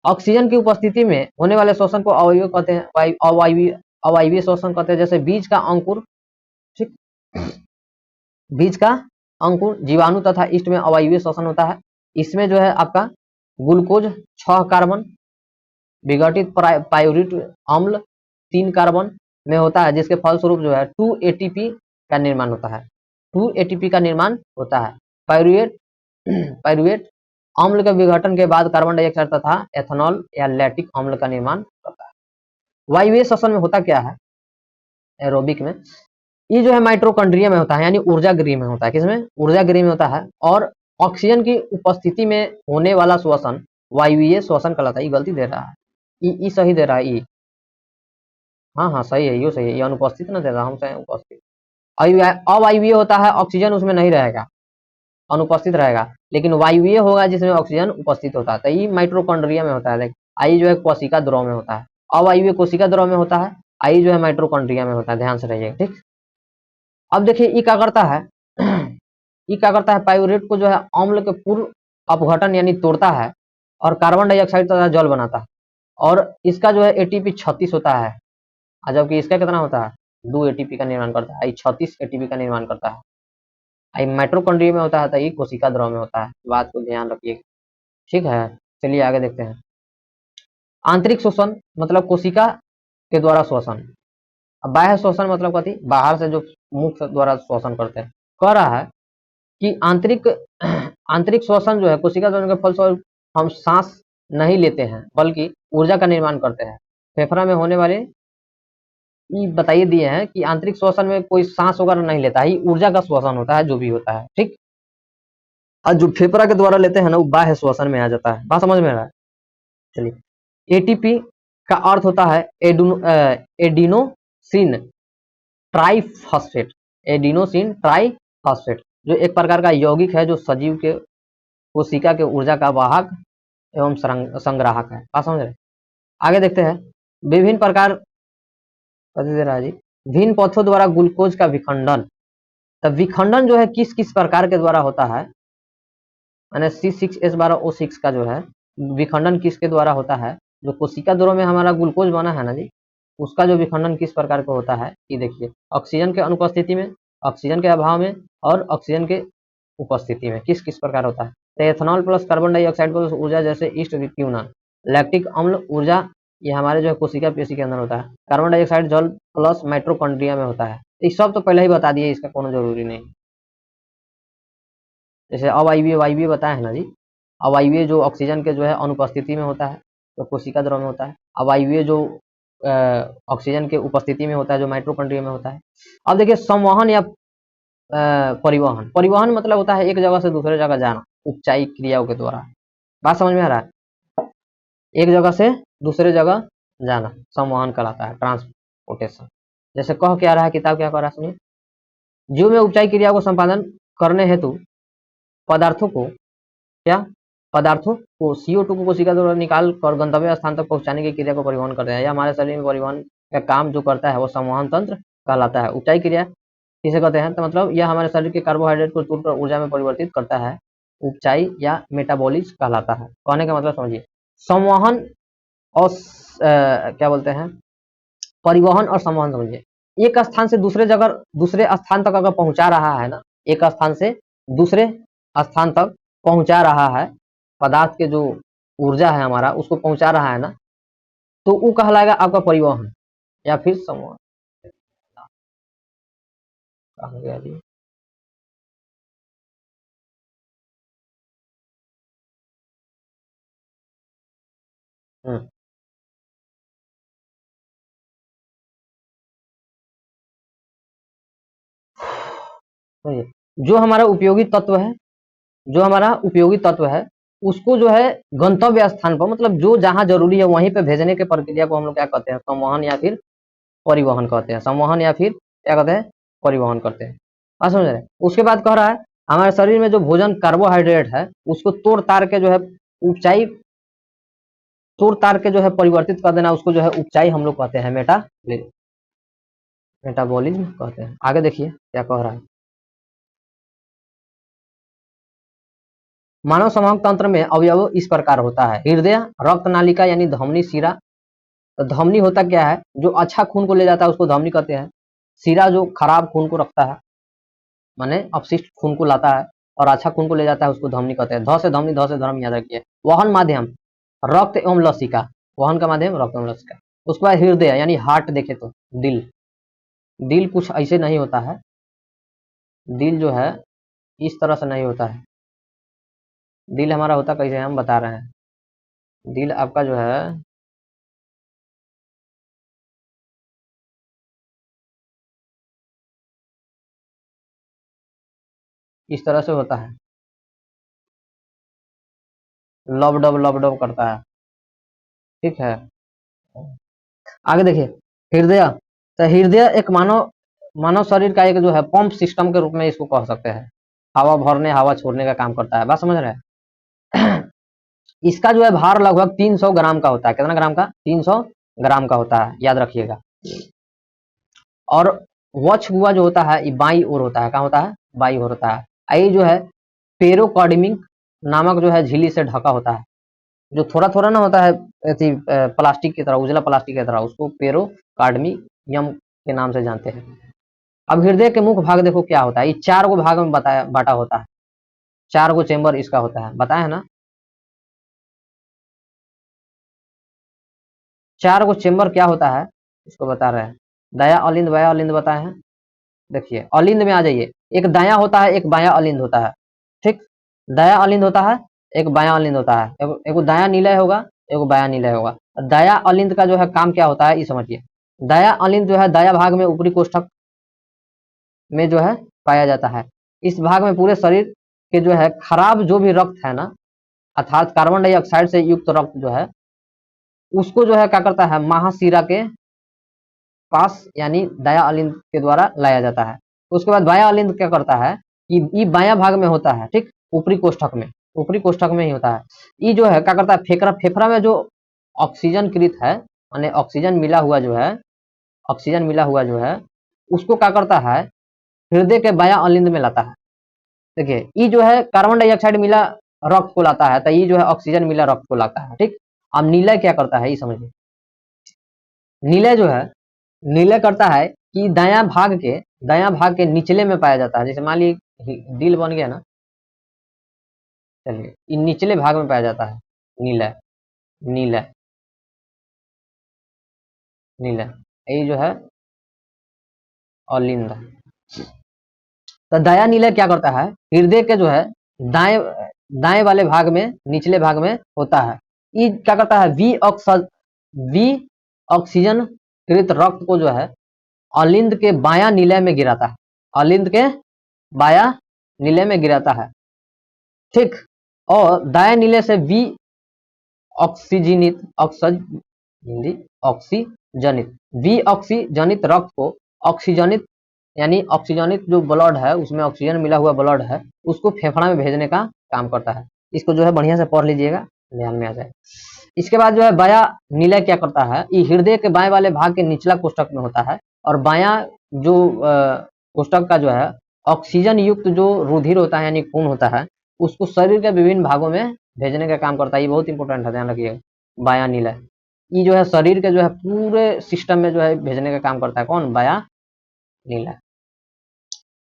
ऑक्सीजन की उपस्थिति में होने वाले श्वसन को अवायवीय कहते हैं, अवायवीय श्वसन कहते हैं। जैसे बीज का अंकुर, ठीक, बीज का अंकुर, जीवाणु तथा ईस्ट में अवायवीय श्वसन होता है। इसमें जो है आपका ग्लूकोज 6 कार्बन, विघटित पायुरिक अम्ल 3 कार्बन में होता है, जिसके फलस्वरूप जो है 2 ATP का निर्माण होता है, 2 ATP का निर्माण होता है। पायरुवेट अम्ल के विघटन के बाद कार्बन डाइऑक्साइड तथा एथेनॉल या लैक्टिक अम्ल का निर्माण करता है। वायवीय श्वसन में होता क्या है, एरोबिक में, ये जो है माइटोकॉन्ड्रिया में होता है, यानी ऊर्जा गृह में होता है। किसमें, ऊर्जा गृह में होता है। और ऑक्सीजन की उपस्थिति में होने वाला श्वसन वायवीय श्वसन कहलाता है। ये गलती दे रहा है, ई सही दे रहा है, ई, हाँ सही है, ये सही है, ये अनुपस्थित ना दे रहा, हम सही उपस्थित। अवायवीय होता है, ऑक्सीजन उसमें नहीं रहेगा, अनुपस्थित रहेगा, लेकिन वायवीय होगा जिसमें ऑक्सीजन उपस्थित होता है। तो ये माइटोकॉन्ड्रिया में होता है। आई जो है कोशिका द्रव में होता है, अवायवीय कोशिका द्रव में होता है, आई जो है माइटोकॉन्ड्रिया में होता है। ध्यान से रहिएगा, ठीक। अब देखिए ये क्या करता है, ये क्या करता है, पायुरेट को जो है अम्ल के पूर्व अपघटन यानी तोड़ता है, और कार्बन डाइऑक्साइड तथा जल बनाता है। और इसका जो है ATP 36 होता है, जबकि इसका कितना होता है, 2 ATP का निर्माण करता है। 36 ATP का निर्माण करता है। माइटोकॉन्ड्रिया में होता है, तो ये कोशिका द्रव में होता है। बात को ध्यान रखिए, ठीक है। चलिए आगे देखते हैं। आंतरिक श्वसन मतलब कोशिका के द्वारा श्वसन। बाह्य श्वसन मतलब कथी, बाहर से जो मुख द्वारा श्वसन करते हैं। कह रहा है कि आंतरिक श्वसन जो है कोशिका द्वारा के फलस्वरूप हम सांस नहीं लेते हैं, बल्कि ऊर्जा का निर्माण करते हैं। फेफड़ा में होने वाले बताइए दिए हैं कि आंतरिक श्वसन में कोई सांस वगैरह नहीं लेता है, ऊर्जा का श्वसन होता है, जो भी होता है, ठीक। और जो फेफड़ा के द्वारा लेते हैं ना, वो बाह्य श्वसन में आ जाता है। बात समझ में आ रहा है? चलिए, ATP का अर्थ होता है एडिनोसिन ट्राइफॉस्फेट, एडिनोसिन ट्राइफॉस्फेट, जो एक प्रकार का यौगिक है, जो सजीव के कोशिका के ऊर्जा का वाहक एवं संग्राहक है। बात समझ रहे? आगे देखते हैं। विभिन्न प्रकार भिन्न पथों द्वारा ग्लूकोज का विखंडन। तब विखंडन जो है किस किस प्रकार के द्वारा होता है, मैंने C6H12O6 का जो है विखंडन किसके द्वारा होता है, जो कोशिका द्रव में हमारा ग्लूकोज बना है ना जी, उसका जो विखंडन किस प्रकार का होता है, ये देखिए। ऑक्सीजन के अनुपस्थिति में, ऑक्सीजन के अभाव में, और ऑक्सीजन के उपस्थिति में किस किस प्रकार होता है? तो ethanol plus carbon dioxide plus ऊर्जा जैसे ईस्ट क्यूना, लैक्टिक अम्ल ऊर्जा ये हमारे जो है कोशिका पेशी के अंदर होता है। कार्बन डाइऑक्साइड जल प्लस माइट्रोकॉन्ड्रिया में होता है। ये सब तो पहले ही बता दिए, इसका कोनो जरूरी नहीं। जैसे अवायवीय वायवीय बताया है ना जी, अवायवीय जो ऑक्सीजन के जो है अनुपस्थिति में होता है तो कोशिका द्रव में होता है। अवायवीय जो ऑक्सीजन के उपस्थिति में होता है जो माइट्रोकॉन्ड्रिया में होता है। अब देखिए संवहन या परिवहन, परिवहन मतलब होता है एक जगह से दूसरे जगह जाना उपचायी क्रियाओं के द्वारा। बात समझ में आ रहा है? एक जगह से दूसरे जगह जाना संवहन कहलाता है, ट्रांसपोर्टेशन। जैसे कह क्या रहा है किताब, क्या कह रहा है सुनिए। जीव में उपचायी क्रिया को संपादन करने हेतु पदार्थों को CO2 को कोशिका द्वारा निकाल कर गंतव्य स्थान तक पहुंचाने की क्रिया को परिवहन करते हैं। या हमारे शरीर में परिवहन का काम जो करता है वो संवहन तंत्र कहलाता है। उपचायी क्रिया किसे कहते हैं? तो मतलब यह हमारे शरीर के कार्बोहाइड्रेट को तोड़कर ऊर्जा में परिवर्तित करता है, उपचायी या मेटाबॉलिज्म कहलाता है। कहने का मतलब समझिए, संवहन और क्या बोलते हैं, परिवहन और संवहन समझिए। एक स्थान से दूसरे स्थान तक अगर पहुंचा रहा है ना, एक स्थान से दूसरे स्थान तक पहुंचा रहा है, पदार्थ के जो ऊर्जा है हमारा उसको पहुंचा रहा है ना, तो वो कहलाएगा आपका परिवहन या फिर संवहन। कहाँ गया जी? जो हमारा उपयोगी तत्व है, जो हमारा उपयोगी तत्व है उसको जो है गंतव्य स्थान पर, मतलब जो जहां जरूरी है वहीं पे भेजने के प्रक्रिया को हम लोग क्या कहते हैं? संवहन या फिर परिवहन कहते हैं। संवहन या फिर क्या कहते हैं? परिवहन करते हैं। बात समझ रहे हैं? उसके बाद कह रहा है हमारे शरीर में जो भोजन कार्बोहाइड्रेट है उसको तोड़ ताड़ के जो है उपचाई, तोड़ ताड़ के जो है परिवर्तित कर देना, उसको जो है उपचाई हम लोग कहते हैं, मेटाबॉलिज्म कहते हैं। आगे देखिए क्या कह रहा है। मानव संवाहक तंत्र में अवयव इस प्रकार होता है। हृदय, रक्त नालिका यानी धमनी, शिरा। तो धमनी होता क्या है? जो अच्छा खून को ले जाता है उसको धमनी कहते हैं। शिरा जो खराब खून को रखता है, माने अपशिष्ट खून को लाता है और अच्छा खून को ले जाता है, उसको धमनी कहते हैं। ध से धमनी, ध से धर्म, याद रखिए। वहन माध्यम रक्त एवं लसिका, वहन का माध्यम रक्त एवं लसिका। उसके बाद हृदय यानी हार्ट, देखे तो दिल। दिल कुछ ऐसे नहीं होता है, दिल जो है इस तरह से नहीं होता है। दिल हमारा होता कैसे, हम बता रहे हैं। दिल आपका जो है इस तरह से होता है, लब डब करता है, ठीक है। आगे देखिए हृदय। तो हृदय एक मानव शरीर का एक जो है पंप सिस्टम के रूप में इसको कह सकते हैं। हवा भरने हवा छोड़ने का काम करता है। बात समझ रहे हैं? इसका जो है भार लगभग 300 ग्राम का होता है। कितना ग्राम का? 300 ग्राम का होता है, याद रखिएगा। और वक्ष हुआ जो होता है ये बाई ओर होता है। कहाँ होता है? बाई ओर होता है। ये जो है पेरोकार्डिमिक नामक जो है झिल्ली से ढका होता है। जो थोड़ा थोड़ा ना होता है प्लास्टिक की तरह, उजला प्लास्टिक की तरह, उसको पेरोकार्डियम के नाम से जानते हैं। अब हृदय के मुख्य भाग देखो क्या होता है। ये 4 गो भाग में बांटा होता है। 4 गो चेंबर इसका होता है, बताया है ना। 4 गो चेंबर क्या होता है इसको बता रहे हैं। दाया अलिंद बाया अलिंद बताए हैं। देखिए अलिंद में आ जाइए। एक दाया होता है, एक बाया अलिंद होता है, ठीक। दाया अलिंद होता है, एक बाया अलिंद होता है। एगो दाया निलय होगा, एगो बाया निलय होगा। दाया अलिंद का जो है काम क्या होता है ये समझिए। दाया अलिंद जो है दाया भाग में ऊपरी कोष्ठक में जो है पाया जाता है। इस भाग में पूरे शरीर के जो है खराब जो भी रक्त है ना, अर्थात कार्बन डाइऑक्साइड से युक्त रक्त जो है उसको जो है क्या करता है, महाशिरा के पास यानी दाया अलिंद के द्वारा लाया जाता है। उसके बाद बाया अलिंद क्या करता है कि ये बाया भाग में होता है, ठीक, ऊपरी कोष्ठक में, ऊपरी कोष्ठक में ही होता है। ये जो है क्या करता है, फेफड़ा में जो ऑक्सीजन कृत है, माने ऑक्सीजन मिला हुआ जो है, ऑक्सीजन मिला हुआ जो है उसको क्या करता है, हृदय के बाया अलिंद में लाता है। देखिए ये जो है कार्बन डाइऑक्साइड मिला रक्त को लाता है, तो ये जो है ऑक्सीजन मिला रक्त को लाता है, ठीक। अब नीलय क्या करता है ये समझिए। नीलय जो है, नीलय करता है कि दायां भाग के निचले में पाया जाता है। जैसे मान ली दिल बन गया ना, चलिए, ये निचले भाग में पाया जाता है। नीला नीला नीला, ये जो है अलिंद। तो दाया नीला क्या करता है, हृदय के जो है दाएं दाएं वाले भाग में, निचले भाग में होता है। ये क्या करता है, वी ऑक्सीजन कृत रक्त को जो है अलिंद के बायां नीले में गिराता है, अलिंद के बायां नीले में गिराता है, ठीक। और दाएं नीले से वी ऑक्सीजनित ऑक्सीजनित वी ऑक्सीजनित रक्त को ऑक्सीजनित यानी ऑक्सीजनित जो ब्लड है, उसमें ऑक्सीजन मिला हुआ ब्लड है, उसको फेफड़ा में भेजने का काम करता है। इसको जो है बढ़िया से पढ़ लीजिएगा, ध्यान में आ जाए। इसके बाद जो है बाया नीला क्या करता है, ये हृदय के बाएं वाले भाग के निचला कोष्ठक में होता है, और बाया जो कोष्ठक का जो है ऑक्सीजन युक्त जो रुधिर होता है यानी खून होता है, उसको शरीर के विभिन्न भागों में भेजने का काम करता है। ये बहुत इंपॉर्टेंट है, ध्यान रखिएगा। बाया नीला ये जो है शरीर के जो है पूरे सिस्टम में जो है भेजने का काम करता है। कौन, बाया नीला।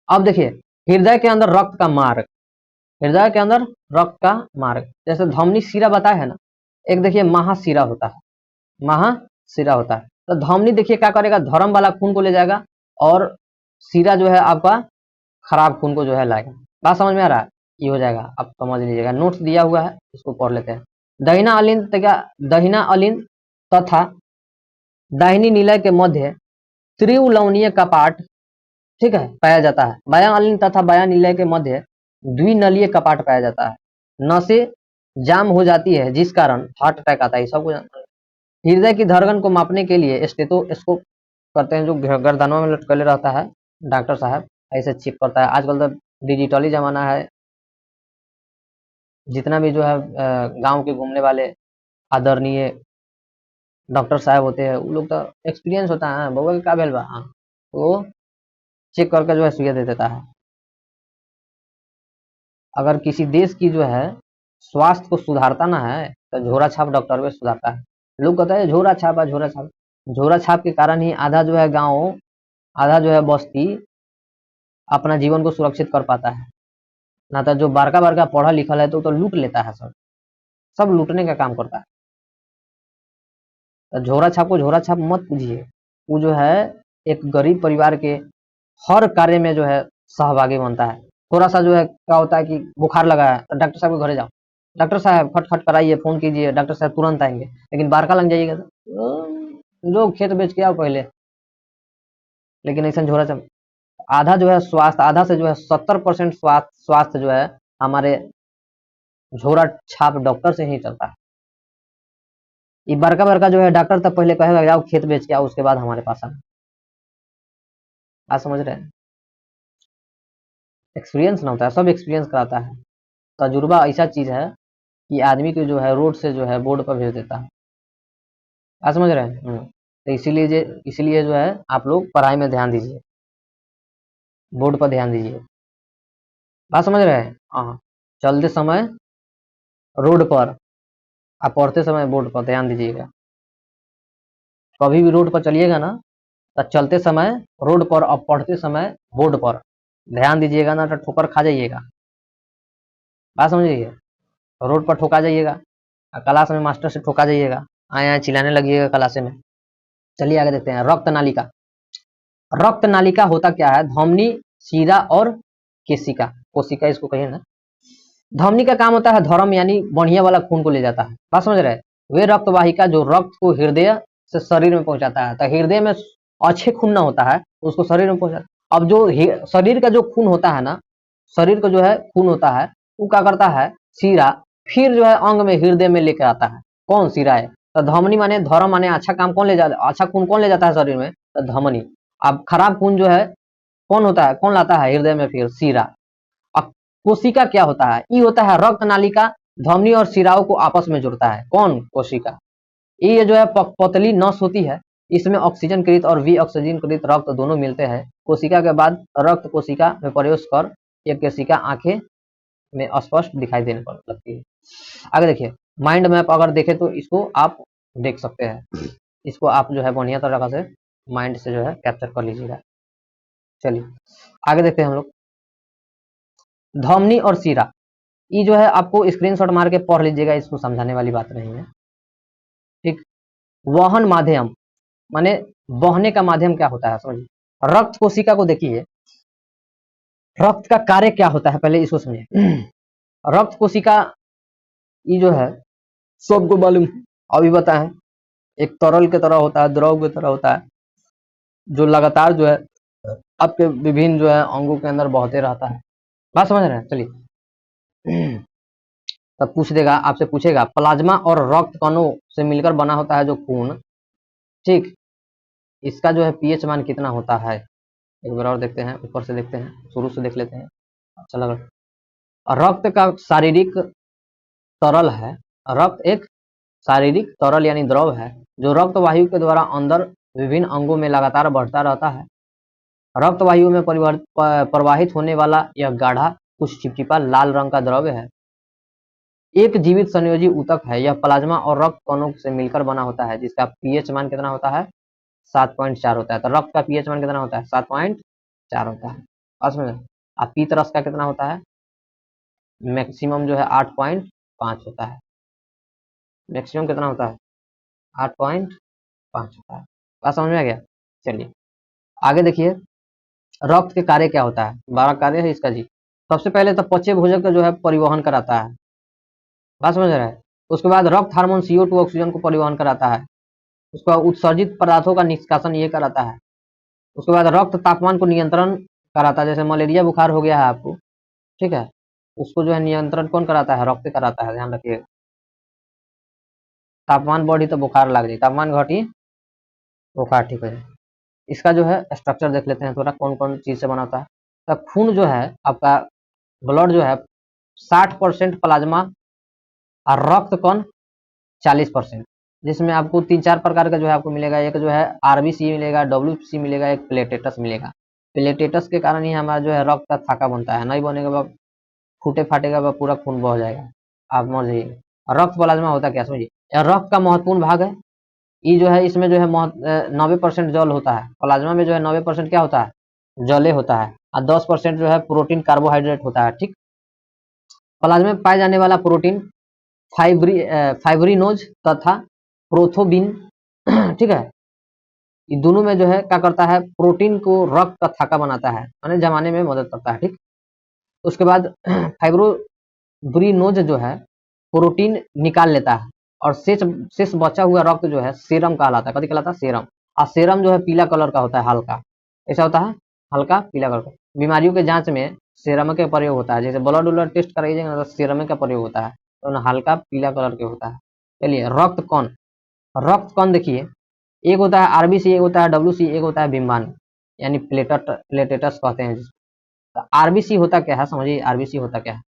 अब देखिए, हृदय के अंदर रक्त का मार्ग, हृदय के अंदर रक्त का मार्ग, जैसे धमनी शिरा बताया है ना, एक देखिए महाशिरा होता है, महाशिरा होता है। तो धमनी देखिए क्या करेगा, धर्म वाला खून को ले जाएगा, और शिरा जो है आपका खराब खून को जो है लाएगा। बात समझ में आ रहा है, ये हो जाएगा, आप समझ लीजिएगा। नोट्स दिया हुआ है, इसको पढ़ लेते हैं। दहिना अलिंद तथा दाहिनी नीलय के मध्य त्रिउलवनीय कपाट, ठीक है, पाया जाता है। बायां अलिंद तथा बायां नीलय के मध्य द्विनलीय कपाट पाया जाता है। नसें जाम हो जाती है, जिस कारण हार्ट अटैक आता है, सबको जानते हैं। हृदय की धड़कन को मापने के लिए स्टेथोस्कोप करते हैं, जो गर्दनों में लटकले रहता है, डॉक्टर साहब ऐसे चेक करता है। आजकल तो डिजिटली जमाना है, जितना भी जो है गांव के घूमने वाले आदरणीय डॉक्टर साहब होते हैं, वो लोग तो एक्सपीरियंस होता है, बउआ के का भेल बा, तो चेक करके जो है सुइया दे देता है। अगर किसी देश की जो है स्वास्थ्य को सुधारता ना है, तो झोरा छाप डॉक्टर में सुधारता है। लोग कहते हैं झोरा छाप है, झोरा छाप, झोरा छाप के कारण ही आधा जो है गांव, आधा जो है बस्ती अपना जीवन को सुरक्षित कर पाता है। ना तो जो बड़का बड़का पढ़ा लिखा है तो लूट लेता है, सब लूटने का काम करता है। तो झोरा छाप को झोरा छाप मत पूछिए, वो जो है एक गरीब परिवार के हर कार्य में जो है सहभागी बनता है। थोड़ा सा जो है क्या होता है कि बुखार लगा है, तो डॉक्टर साहब के घरे जाओ, डॉक्टर साहब खटखट कराइए, फोन कीजिए, डॉक्टर साहब तुरंत आएंगे। लेकिन बारका लग जाइएगा तो जो खेत बेच के आओ पहले। लेकिन ऐसा झोरा छाप, आधा जो है स्वास्थ्य, आधा से जो है 70% स्वास्थ्य जो है हमारे झोरा छाप डॉक्टर से ही चलता है। ये बड़का बड़का जो है डॉक्टर तब पहले कहेगा जाओ खेत बेच के आओ, उसके बाद हमारे पास आना। आप समझ रहे हैं, एक्सपीरियंस ना होता है, सब एक्सपीरियंस कराता है। तजुर्बा ऐसा चीज है कि आदमी को जो है रोड से जो है बोर्ड पर भेज देता है। आप समझ रहे हैं। तो इसीलिए जो है आप लोग पढ़ाई में ध्यान दीजिए, बोर्ड पर ध्यान दीजिए। बात समझ रहे हैं। हाँ, चलते समय रोड पर, आप पढ़ते समय बोर्ड पर ध्यान दीजिएगा। कभी भी रोड पर चलिएगा ना, तो चलते समय रोड पर और पढ़ते समय बोर्ड पर ध्यान दीजिएगा, ना तो ठोकर खा जाइएगा। बात समझिए, रोड पर ठोका जाइएगा, क्लास में मास्टर से ठोका जाइएगा, आए आए चिल्लाने लगिएगा क्लास में। चलिए आगे देखते हैं। रक्त नालिका, रक्त नालिका होता क्या है, धमनी, शिरा और केशिका, कोशिका इसको कहिए ना। धमनी का काम होता है धर्म यानी बढ़िया वाला खून को ले जाता है। बात समझ रहे हैं। वे रक्त वाहिका जो रक्त को हृदय से शरीर में पहुंचाता है। तो हृदय में अच्छे खून ना होता है, उसको शरीर में पहुंचाता है। अब जो शरीर का जो खून होता है ना, शरीर का जो है खून होता है, वो क्या करता है, शिरा फिर जो है अंग में, हृदय में लेकर आता है। कौन, शिरा है। तो धमनी माने धर्म माने अच्छा काम कौन ले जाता, अच्छा खून कौन ले जाता है शरीर में, तो धमनी। अब खराब खून जो है कौन होता है, कौन लाता है हृदय में, फिर शिरा। अब कोशिका क्या होता है, ये होता है रक्त नालिका, धमनी और शिराओं को आपस में जुड़ता है। कौन, कोशिका। ये जो है पतली नस होती है, इसमें ऑक्सीजन कृत और वी ऑक्सीजन कृत रक्त दोनों मिलते हैं। कोशिका के बाद रक्त कोशिका में प्रवेश कर एक कोशिका आंखें में स्पष्ट दिखाई देने पर लगती है। आगे देखिए, माइंड मैप अगर देखें तो इसको आप देख सकते हैं, इसको आप जो है बढ़िया तरीका से माइंड से जो है कैप्चर कर लीजिएगा। चलिए आगे देखते हैं हम लोग। धमनी और शिरा, ये जो है आपको स्क्रीनशॉट मार के पढ़ लीजिएगा, इसको समझाने वाली बात नहीं है, ठीक। वहन माध्यम माने बहने का माध्यम क्या होता है समझिए। रक्त कोशिका को देखिए, रक्त का कार्य क्या होता है पहले इसको समझिए। रक्त कोशिका ये जो है सबको मालूम है, अभी बताएं, एक तरल की तरह होता है, द्रव की तरह होता है, जो लगातार जो है आपके विभिन्न जो है अंगों के अंदर बहते रहता है। बात समझ रहे हैं, चलिए। तब पूछ देगा, आपसे पूछेगा प्लाज्मा और रक्त कणों से मिलकर बना होता है जो खून, ठीक, इसका जो है पीएच मान कितना होता है, एक बार और देखते हैं, ऊपर से देखते हैं, शुरू से देख लेते हैं, अच्छा लगा। रक्त का शारीरिक तरल है, रक्त एक शारीरिक तरल यानी द्रव है जो रक्त वायु के द्वारा अंदर विभिन्न अंगों में लगातार बढ़ता रहता है। रक्त वायु में प्रवाहित होने वाला यह गाढ़ा कुछ चिपचिपा लाल रंग का द्रव्य है, एक जीवित संयोजी ऊतक है। यह प्लाज्मा और रक्त कणों से मिलकर बना होता है, जिसका पीएच मान कितना होता है, 7.4 होता है। तो रक्त का पीएच मान कितना होता है, 7.4 होता है। और पीत रस का कितना होता है, मैक्सिमम जो है 8.5 होता है। मैक्सिमम कितना होता है, 8.5 होता है। बात समझ में आ गया। चलिए आगे देखिए, रक्त के कार्य क्या होता है, 12 कार्य है इसका जी। सबसे पहले तो पचे भोजक का जो है परिवहन कराता है, बात समझ रहा है। उसके बाद रक्त हार्मोन CO2 ऑक्सीजन को परिवहन कराता है। उसके बाद उत्सर्जित पदार्थों का निष्कासन ये कराता है। उसके बाद रक्त तापमान को नियंत्रण कराता है, जैसे मलेरिया बुखार हो गया है आपको, ठीक है, उसको जो है नियंत्रण कौन कराता है, रक्त कराता है, ध्यान रखिएगा। तापमान बढ़ी तो बुखार लग जाए, तापमान घटी बुखार ठीक हो जाए। इसका जो है स्ट्रक्चर देख लेते हैं थोड़ा, कौन कौन चीज से बनाता है। तो खून जो है आपका, ब्लड जो है 60% प्लाज्मा और रक्त कण 40%, जिसमें आपको 3-4 प्रकार का जो है आपको मिलेगा। एक जो है आरबीसी मिलेगा, WBC मिलेगा, एक प्लेटेटस मिलेगा। प्लेटेटस के कारण ही हमारा जो है रक्त का थाका बनता है, नहीं बनेगा बाद फूटे फाटेगा बाद पूरा खून बह जाएगा, आप मर जाइए। रक्त प्लाज्मा होता क्या समझिए, यह रक्त का महत्वपूर्ण भाग है। ये जो है इसमें जो है 90% जल होता है। प्लाज्मा में जो है 90% क्या होता है, जले होता है, और 10% जो है प्रोटीन कार्बोहाइड्रेट होता है, ठीक। प्लाज्मा में पाए जाने वाला प्रोटीन फाइब्रिनोज तथा प्रोथोबिन, ठीक है, ये दोनों में जो है क्या करता है, प्रोटीन को रक्त का थाका बनाता है, यानी जमाने में मदद करता है, ठीक। उसके बाद फाइब्रोब्रिनोज जो है प्रोटीन निकाल लेता है, और शेष बचा हुआ रक्त जो है सीरम कहलाता है। कभी कहलाता है सीरम। और सीरम जो है पीला कलर का होता है, हल्का ऐसा होता है, हल्का पीला कलर का। बीमारियों के जांच में सीरम का प्रयोग होता है, जैसे ब्लड उलड टेस्ट कराइएगा तो सीरम का प्रयोग होता है, तो ना हल्का पीला कलर के होता है। चलिए रक्त कण, रक्त कण देखिए, एक होता है आरबीसी, एक होता है WC, एक होता है बिम्बान यानी प्लेटेटस कहते हैं जिसको। तो आरबीसी होता क्या है समझिए, आरबीसी होता क्या है,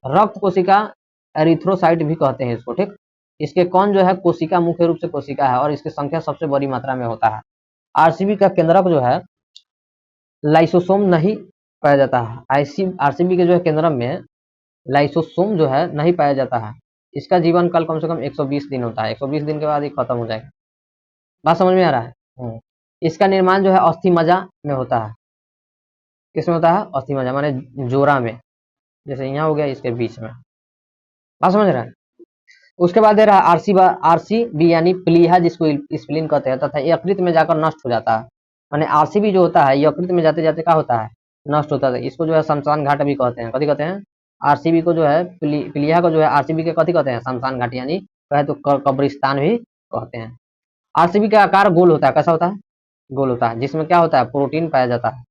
रक्त कोशिका एरिथ्रोसाइट भी कहते हैं इसको, ठीक। इसके कौन जो है कोशिका, मुख्य रूप से कोशिका है, और इसकी संख्या सबसे बड़ी मात्रा में होता है। आरसीबी का केंद्रक जो है लाइसोसोम नहीं पाया जाता है। आरसीबी के जो है केंद्रक में लाइसोसोम जो है नहीं पाया जाता है। इसका जीवन काल कम से कम 120 दिन होता है, 120 दिन के बाद ये खत्म हो जाएगा। बात समझ में आ रहा है। इसका निर्माण जो है अस्थि मज्जा में होता है। किसमें होता है, अस्थि मज्जा माने जोड़ा में, जैसे यहाँ हो गया इसके बीच में। बात समझ रहा है। उसके बाद दे रहा है आरसीबी यानी प्लीहा, जिसको स्प्लीन कहते हैं, तथा यकृत में जाकर नष्ट हो जाता है। माने आरसीबी जो होता है यकृत में जाते जाते क्या होता है, नष्ट होता है। इसको जो है शमशान घाट भी कहते हैं। कथी कहते हैं, आरसीबी को जो है प्लीहा को जो है आरसीबी के कथी कहते हैं, शमशान घाट, यानी कहे तो कब्रिस्तान भी कहते हैं। आरसीबी का आकार गोल होता है, कैसा होता है, गोल होता है, जिसमें क्या होता है, प्रोटीन पाया जाता है।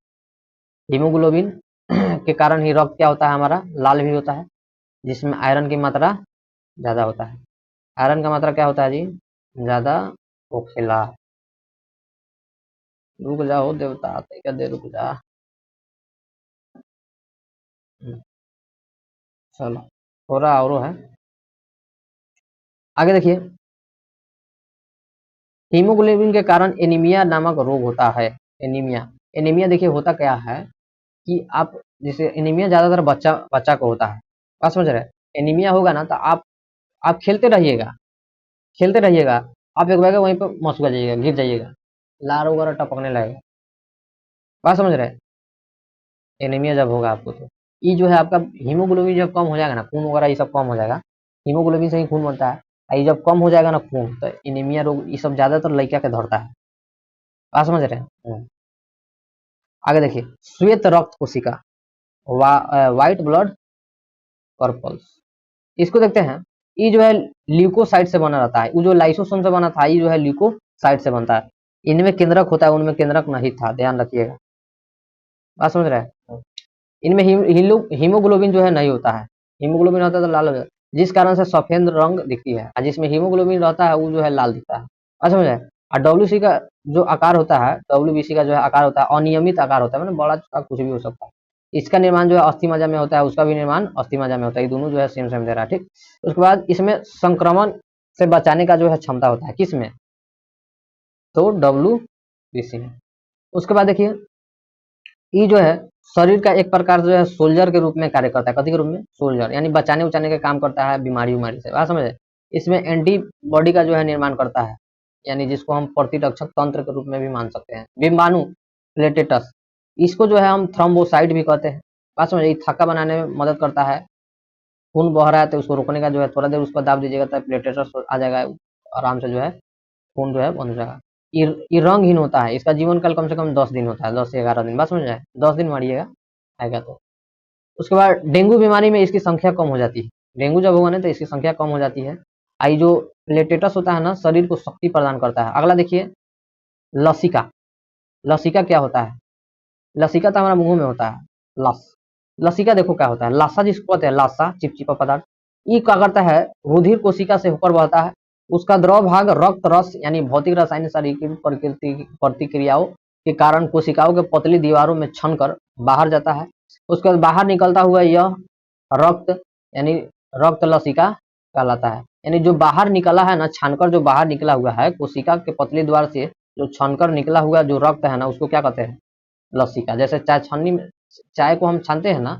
हीमोग्लोबिन के कारण ही रक्त क्या होता है हमारा, लाल भी होता है, जिसमें आयरन की मात्रा ज्यादा होता है। आयरन का मात्रा क्या होता है जी, ज्यादा होखेला। रुक जाओ देवता, क्या देर रुक जा। चलो थोड़ा और है, आगे देखिए। हीमोग्लोबिन के कारण एनीमिया नामक रोग होता है। एनीमिया, एनीमिया देखिए होता क्या है कि आप जैसे एनीमिया ज्यादातर बच्चा बच्चा को होता है, बात समझ रहे हैं। एनीमिया होगा ना तो आप खेलते रहिएगा, खेलते रहिएगा, आप एक बार वहीं पर मसुआ जाइएगा, गिर जाइएगा, लार वगैरह टपकने लगेगा। बात समझ रहे हैं। एनीमिया जब होगा आपको तो ये जो है आपका हीमोग्लोबिन जब कम हो जाएगा ना, खून वगैरह ये सब कम हो जाएगा, हीमोग्लोबिन से ही खून बनता है, ये जब कम हो जाएगा ना खून, तो एनीमिया रोग ये सब ज्यादातर लड़का के धरता है। आप समझ रहे हैं। आगे देखिए, श्वेत रक्त कोशिका, व्हाइट ब्लड कर्पल्स, इसको देखते हैं। ये जो है ल्यूकोसाइट से बना रहता है, वो जो लाइसोसोम से बना था, ये जो है ल्यूकोसाइट से बनता है। इनमें केंद्रक होता है, उनमें केंद्रक नहीं था, ध्यान रखिएगा। बात समझ रहे हैं। इनमें हीमोग्लोबिन जो है नहीं होता है, हीमोग्लोबिन होता है तो लाल हो जाता है, जिस कारण से सफेद रंग दिखती है, और जिसमें हीमोग्लोबिन रहता है वो जो है लाल दिखता है। अच्छा समझ रहे हैं। और डब्ल्यूसी का जो आकार होता है, डब्ल्यूबीसी का जो है आकार होता है अनियमित आकार होता है, मतलब बड़ा छोटा कुछ भी हो सकता है। इसका निर्माण जो है अस्थि मज्जा में होता है, उसका भी निर्माण अस्थि मज्जा में होता है, ये दोनों जो है सेम सेम दे रहा है, ठीक। उसके बाद इसमें संक्रमण से बचाने का जो है क्षमता होता है, किसमें, तो डब्ल्यूबीसी में। उसके बाद देखिए, ये जो है शरीर का एक प्रकार जो है सोल्जर के रूप में कार्य करता है, कथी के रूप में, सोल्जर, यानी बचाने उचाने का काम करता है बीमारी उमारी से, बात समझे। इसमें एंटीबॉडी का जो है निर्माण करता है, यानी जिसको हम प्रतिरक्षक तंत्र के रूप में भी मान सकते हैं। बिम्बाणु प्लेटेटस, इसको जो है हम थ्रोम्बोसाइट भी कहते हैं, बात समझे। थक्का बनाने में मदद करता है, खून बह रहा है तो उसको रोकने का जो है, थोड़ा देर उसको दाब दीजिएगा तो प्लेटेटस आ जाएगा, आराम से जो है खून जो है बन जाएगा। ये रंगहीन होता है, इसका जीवन काल कम से कम 10 दिन होता है, 10 से 11 दिन, बात समझ जाए, 10 दिन मारिएगा आएगा तो। उसके बाद डेंगू बीमारी में इसकी संख्या कम हो जाती है, डेंगू जब होगा ना तो इसकी संख्या कम हो जाती है। आई जो प्लेटेटस होता है ना, शरीर को शक्ति प्रदान करता है। अगला देखिए, लसिका, लसिका क्या होता है, लसिका तो हमारा मुंह में होता है, लसिका देखो क्या होता है, लासा जिसको कहते हैं, लासा चिपचिपा पदार्थ, ये क्या करता है, रुधिर कोशिका से होकर बहता है, उसका द्रव भाग रक्त रस यानी भौतिक रासायनिक शारीरिक प्रतिक्रियाओं के कारण कोशिकाओं के पतली दीवारों में छन कर बाहर जाता है। उसके बाद बाहर निकलता हुआ यह रक्त यानी रक्त लसिका कहलाता है, यानी जो बाहर निकला है ना, छानकर जो बाहर निकला हुआ है कोशिका के पतली द्वार से, जो छनकर निकला हुआ जो रक्त है ना, उसको क्या कहते हैं, लसिका। जैसे चाय छन्नी में चाय को हम छानते हैं ना,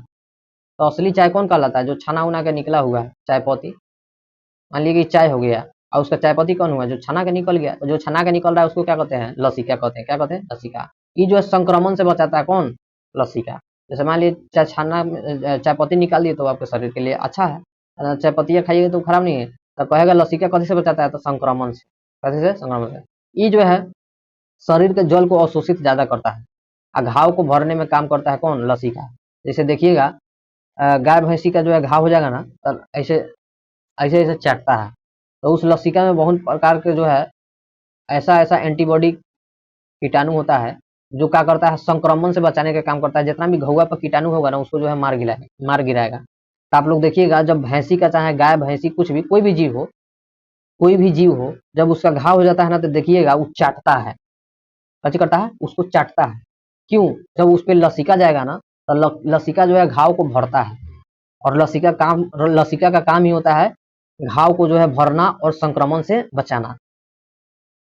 तो असली चाय कौन कहलाता है, जो छना उना के निकला हुआ है चाय पत्ती, मान लीजिए कि चाय हो गया और उसका चाय पत्ती कौन हुआ, जो छना के निकल गया, तो जो छना के निकल रहा है उसको क्या कहते हैं, लसिका कहते हैं, क्या कहते हैं, लसिका। ये जो है संक्रमण से बचाता है, कौन, लसिका। जैसे मान लीजिए चाय छाना चाय पत्ती निकाल दिए तो आपके शरीर के लिए अच्छा है, चाय पत्तियाँ खाइएगा तो खराब नहीं है, तो कहेगा लसिका कथी से बचाता है, तो संक्रमण से, कथी से, संक्रमण से। ये जो है शरीर के जल को अवशोषित ज्यादा करता है, घाव को भरने में काम करता है, कौन, लसिका। जैसे देखिएगा गाय भैंसी का जो है घाव हो जाएगा ना, तब ऐसे ऐसे ऐसे चाटता है, तो उस लसिका में बहुत प्रकार के जो है ऐसा ऐसा एंटीबॉडी कीटाणु होता है, जो क्या करता है, संक्रमण से बचाने का काम करता है। जितना भी घुआ पर कीटाणु होगा ना, उसको जो है मार गिराएगा। तो आप लोग देखिएगा, जब भैंसी का चाहे गाय भैंसी कुछ भी, कोई भी जीव हो, जब उसका घाव हो जाता है ना, तो देखिएगा वो चाटता है, क्या करता है, उसको चाटता है। क्यों, जब उस पर लसिका जाएगा ना, तो लसिका जो है घाव को भरता है, और लसिका का काम ही होता है घाव को जो है भरना और संक्रमण से बचाना।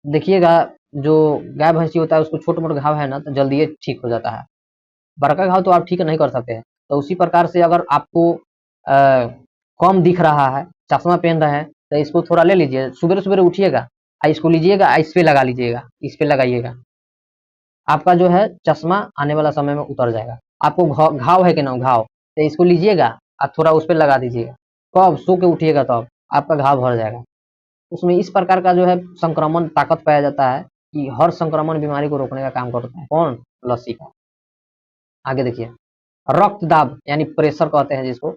देखिएगा जो गाय भैंसी होता है उसको छोटे मोटे घाव है ना, तो जल्दी ठीक हो जाता है, बड़का घाव तो आप ठीक नहीं कर सकते हैं। तो उसी प्रकार से अगर आपको कम दिख रहा है, चश्मा पहन रहे हैं, तो इसको थोड़ा ले लीजिए, सुबह सुबह उठिएगा, इसको लीजिएगा, इस पे लगा लीजिएगा, इस पे लगाइएगा, आपका जो है चश्मा आने वाला समय में उतर जाएगा। आपको घाव है कि ना, घाव, तो इसको लीजिएगा और थोड़ा उस पर लगा दीजिएगा, कब सो के उठिएगा तब आपका घाव भर जाएगा। उसमें इस प्रकार का जो है संक्रमण ताकत पाया जाता है कि हर संक्रमण बीमारी को रोकने का काम करता है, कौन, लसिका। आगे देखिए, रक्तदाब यानी प्रेशर कहते हैं जिसको।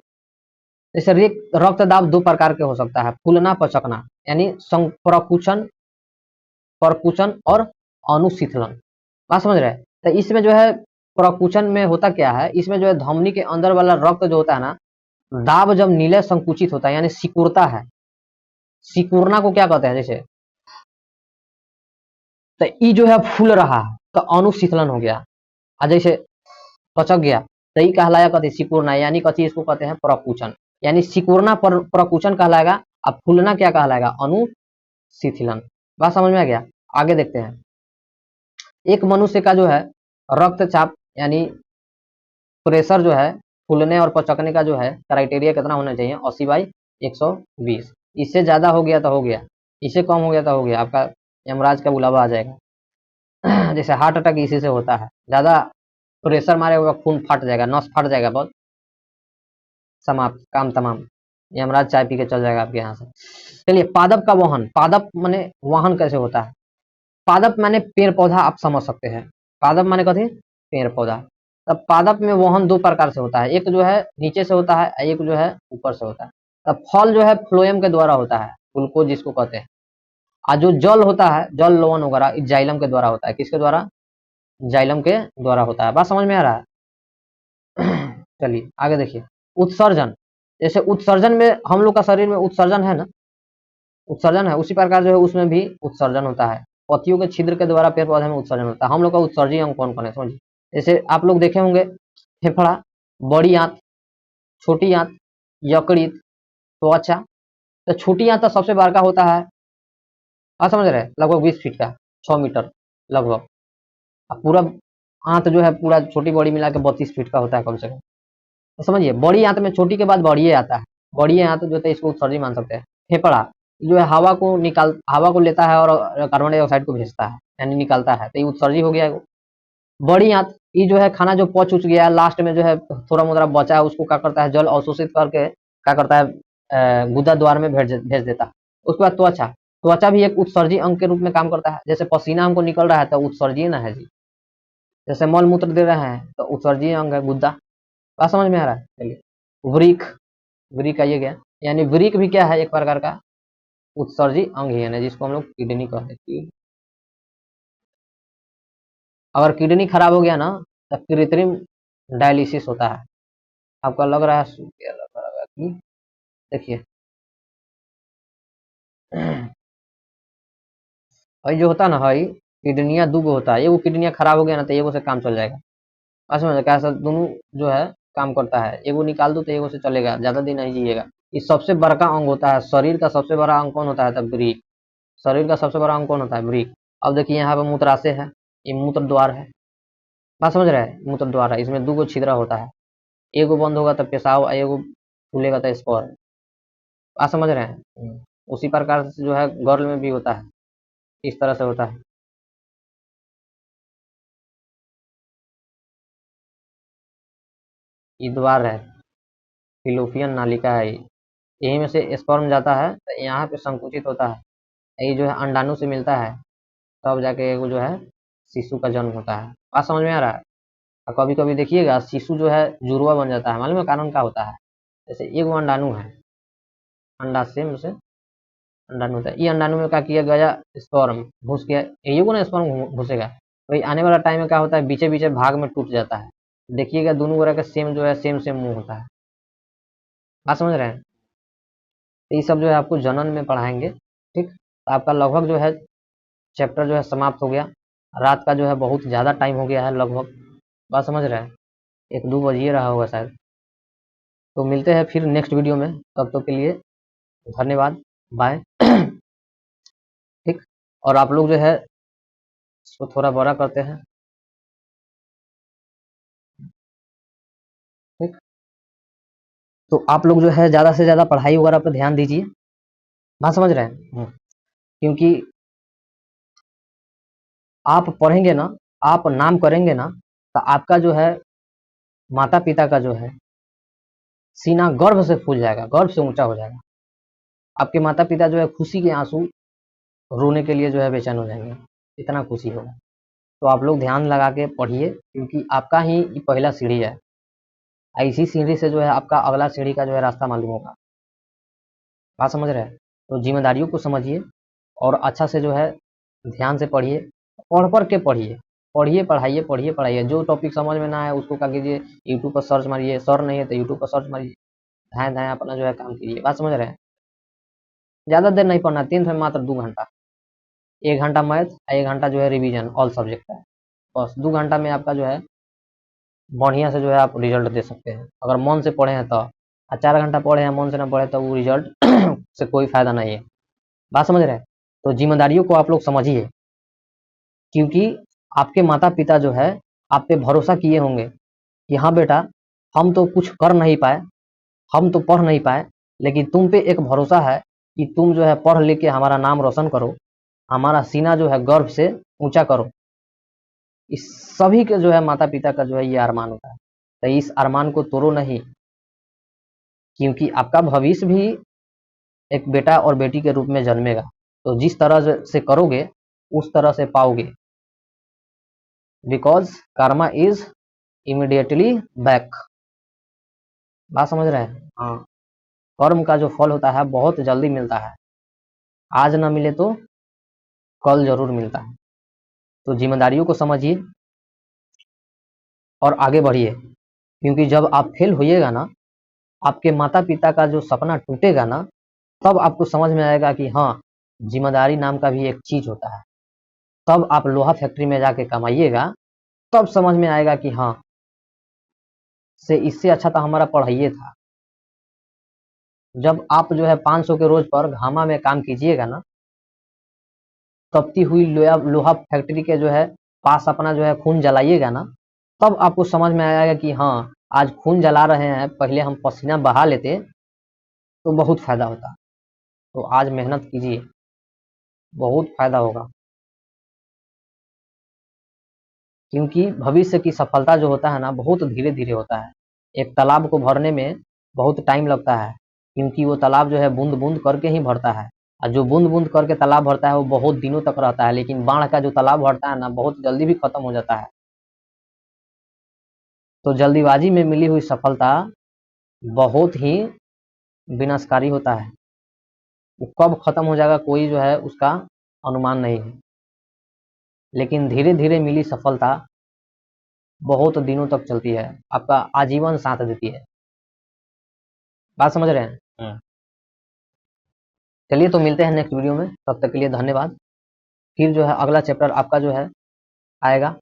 जैसे रक्तदाब दो प्रकार के हो सकता है, फूलना पचकना, यानी प्रकुचन और अनुशीतलन, बात समझ रहे हैं। तो इसमें जो है प्रकुचन में होता क्या है, इसमें जो है धमनी के अंदर वाला रक्त जो होता है ना, दाब जब नीले संकुचित होता है यानी सिकुड़ता है, सिकुड़ना को क्या कहते हैं, जैसे तो ई जो है फूल रहा है तो अनुशीतलन हो गया, और जैसे पचक गया तो ई कहलाया कथी, सिकुड़ना, यानी कथी इसको कहते हैं प्रकुचन, यानी सिकुड़ना प्रकुचन कहलाएगा, अब फूलना क्या कहलाएगा, अनुशीतलन। बात समझ में आ गया। आगे देखते हैं, एक मनुष्य का जो है रक्तचाप यानी प्रेशर जो है फूलने और पचकने का जो है क्राइटेरिया कितना होना चाहिए, 80/120। इससे ज्यादा हो गया तो हो गया, इससे कम हो गया तो हो गया, आपका यमराज का बुलावा आ जाएगा। जैसे हार्ट अटैक इसी से होता है, ज्यादा प्रेशर मारेगा खून फट जाएगा, नस फट जाएगा बहुत, समाप्त, काम तमाम। यमराज चाय पी के चल जाएगा आपके यहाँ से। चलिए, पादप का वहन, पादप माने वाहन कैसे होता है? पादप माने पेड़ पौधा, आप समझ सकते हैं। पादप माने कथी? पेड़ पौधा। तब पादप में वहन दो प्रकार से होता है, एक जो है नीचे से होता है, एक जो है ऊपर से होता है। तब फल जो है फ्लोएम के द्वारा होता है, ग्लूकोज जिसको कहते हैं। और जो जल होता है, जल लवण वगैरह, जाइलम के द्वारा होता है। किसके द्वारा? जाइलम के द्वारा होता है। बात समझ में आ रहा है? चलिए आगे देखिए, उत्सर्जन। जैसे उत्सर्जन में हम लोग का शरीर में उत्सर्जन है ना, उत्सर्जन है, उसी प्रकार जो है उसमें भी उत्सर्जन होता है। पत्तियों के छिद्र के द्वारा पेड़ पौधे में उत्सर्जन होता है। हम लोग का उत्सर्जी अंग कौन कौन है समझिए। जैसे आप लोग देखे होंगे, फेफड़ा, बड़ी आंत, छोटी आंत, यकृत, त्वचा। तो छोटी आंत तो सबसे बड़का होता है, आप समझ रहे हैं, लगभग 20 फीट का, 6 मीटर लगभग। पूरा आंत जो है पूरा छोटी बड़ी मिला के 32 फीट का होता है कम से कम। तो समझिए, बड़ी आंत में छोटी के बाद बड़ी आता है। बड़ी आंत जो है इसको उत्सर्जी मान सकते हैं। फेफड़ा जो है हवा को लेता है और कार्बन डाइऑक्साइड को भेजता है, यानी निकालता है, तो ये उत्सर्जी हो गया। बड़ी आंत ये जो है खाना जो पच उच गया है, लास्ट में जो है थोड़ा मोड़ा बचा है, उसको क्या करता है, जल अवशोषित करके क्या करता है, गुदा द्वार में भेज देता है। उसके बाद त्वचा, त्वचा भी एक उत्सर्जी अंग के रूप में काम करता है। जैसे पसीना हमको निकल रहा है तो उत्सर्जीय ना है जी। जैसे मल मूत्र दे रहे हैं तो उत्सर्जीय अंग है गुद्दा। बात समझ में आ रहा है? चलिए, वृक, वृक आइए गया, यानी वृक भी क्या है, एक प्रकार का उत्सर्जी अंग ही है ना, जिसको हम लोग किडनी कहते हैं। अगर किडनी खराब हो गया ना तो कृत्रिम डायलिसिस होता है। आपका लग रहा है कि देखिए, भाई जो होता है ना भाई, किडनियां दो गो होता है, एगो किडनियां खराब हो गया ना तो एगो से काम चल जाएगा। समझ में कैसा दोनों जो है काम करता है, एगो निकाल दो तो एगो से चलेगा, ज्यादा दिन नहीं जिएगा। ये सबसे बड़का अंग होता है, शरीर का सबसे बड़ा अंग कौन होता है? तब वृक्क। शरीर का सबसे बड़ा अंग कौन होता है? वृक्क। अब देखिए यहाँ पे मूत्राशय है, ये मूत्र द्वार है। बात समझ रहे हैं? मूत्र द्वार है, इसमें दो गो छिद्र होता है, एगो बंद होगा तो पेशाब, एगो खुलेगा तो स्पर्म। बात समझ रहे हैं? उसी प्रकार से जो है गर्ल में भी होता है, इस तरह से होता है। ये द्वार है, फिलोपियन नालिका है, यही में से स्पर्म जाता है तो यहाँ पे संकुचित होता है, ये जो है अंडाणु से मिलता है, तब जाके वो जो है शिशु का जन्म होता है। बात समझ में आ रहा है? और कभी कभी देखिएगा शिशु जो है जुड़वा बन जाता है, मालूम है कारण क्या होता है? जैसे एक अंडाणु है, अंडाशय में से अंडाणु होता है, ये अंडाणु में क्या किया गया, स्पर्म घुस गया, ये को ना स्पर्म घुसेगा, वही आने वाला टाइम में क्या होता है, बीचे बीचे भाग में टूट जाता है। देखिएगा दोनों तरह का सेम जो है सेम सेम मुंह होता है। बात समझ रहे हैं? तो ये सब जो है आपको जनन में पढ़ाएंगे, ठीक। तो आपका लगभग जो है चैप्टर जो है समाप्त हो गया। रात का जो है बहुत ज़्यादा टाइम हो गया है लगभग। बात समझ रहे हैं? 1-2 बज ही रहा होगा शायद। तो मिलते हैं फिर नेक्स्ट वीडियो में, तब तक के लिए धन्यवाद, बाय। ठीक। और आप लोग जो है इसको थोड़ा बड़ा करते हैं, ठीक। तो आप लोग जो है ज़्यादा से ज़्यादा पढ़ाई वगैरह पर ध्यान दीजिए। बात समझ रहे हैं? क्योंकि आप पढ़ेंगे ना, आप नाम करेंगे ना, तो आपका जो है माता पिता का जो है सीना गर्व से फूल जाएगा, गर्व से ऊंचा हो जाएगा। आपके माता पिता जो है खुशी के आंसू रोने के लिए जो है बेचैन हो जाएंगे, इतना खुशी होगा। तो आप लोग ध्यान लगा के पढ़िए, क्योंकि आपका ही पहला सीढ़ी है, इसी सीढ़ी से जो है आपका अगला सीढ़ी का जो है रास्ता मालूम होगा। बात समझ रहे हैं? तो जिम्मेदारियों को समझिए और अच्छा से जो है ध्यान से पढ़िए, पढ़ के पढ़िए, पढ़िए पढ़ाइए, पढ़िए पढ़ाइए। जो टॉपिक समझ में ना आए उसको क्या कीजिए, यूट्यूब पर सर्च मारिए, सर नहीं है तो यूट्यूब पर सर्च मारिए, धाए धाए अपना जो है काम कीजिए। बात समझ रहे हैं? ज़्यादा देर नहीं पढ़ना, 10 में मात्र 2 घंटा, 1 घंटा मैथ, 1 घंटा जो है रिवीजन ऑल सब्जेक्ट का, बस 2 घंटा में आपका जो है बढ़िया से जो है आप रिजल्ट दे सकते हैं, अगर मन से पढ़े हैं तो। 4 घंटा पढ़े हैं मन से ना पढ़े तो वो रिजल्ट से कोई फायदा नहीं है। बात समझ रहे हैं? तो जिम्मेदारियों को आप लोग समझिए, क्योंकि आपके माता पिता जो है आप पे भरोसा किए होंगे कि हाँ बेटा, हम तो कुछ कर नहीं पाए, हम तो पढ़ नहीं पाए, लेकिन तुम पे एक भरोसा है कि तुम जो है पढ़ लिख के हमारा नाम रोशन करो, हमारा सीना जो है गर्व से ऊंचा करो। इस सभी के जो है माता पिता का जो है ये अरमान होता है, तो इस अरमान को तोड़ो नहीं। क्योंकि आपका भविष्य भी एक बेटा और बेटी के रूप में जन्मेगा। तो जिस तरह से करोगे उस तरह से पाओगे, because Karma is immediately back. बात समझ रहे हैं? हाँ, कर्म का जो फल होता है बहुत जल्दी मिलता है, आज ना मिले तो कल जरूर मिलता है। तो जिम्मेदारियों को समझिए और आगे बढ़िए, क्योंकि जब आप फेल होइएगा ना, आपके माता पिता का जो सपना टूटेगा ना, तब आपको समझ में आएगा कि हाँ, जिम्मेदारी नाम का भी एक चीज होता है। तब आप लोहा फैक्ट्री में जाके कमाइएगा, तब समझ में आएगा कि हाँ, से इससे अच्छा तो हमारा पढ़ाइए था। जब आप जो है 500 के रोज पर घामा में काम कीजिएगा ना, तपती हुई लोहा फैक्ट्री के जो है पास अपना जो है खून जलाइएगा ना, तब आपको समझ में आएगा कि हाँ, आज खून जला रहे हैं, पहले हम पसीना बहा लेते तो बहुत फायदा होता। तो आज मेहनत कीजिए, बहुत फायदा होगा। क्योंकि भविष्य की सफलता जो होता है ना, बहुत धीरे धीरे होता है। एक तालाब को भरने में बहुत टाइम लगता है, क्योंकि वो तालाब जो है बूंद बूंद करके ही भरता है, और जो बूंद बूंद करके तालाब भरता है वो बहुत दिनों तक रहता है। लेकिन बाढ़ का जो तालाब भरता है ना, बहुत जल्दी भी खत्म हो जाता है। तो जल्दीबाजी में मिली हुई सफलता बहुत ही विनाशकारी होता है। वो कब खत्म हो जाएगा कोई जो है उसका अनुमान नहीं है। लेकिन धीरे धीरे मिली सफलता बहुत दिनों तक चलती है, आपका आजीवन साथ देती है। बात समझ रहे हैं? चलिए, तो मिलते हैं नेक्स्ट वीडियो में, तब तक के लिए धन्यवाद। फिर जो है अगला चैप्टर आपका जो है आएगा।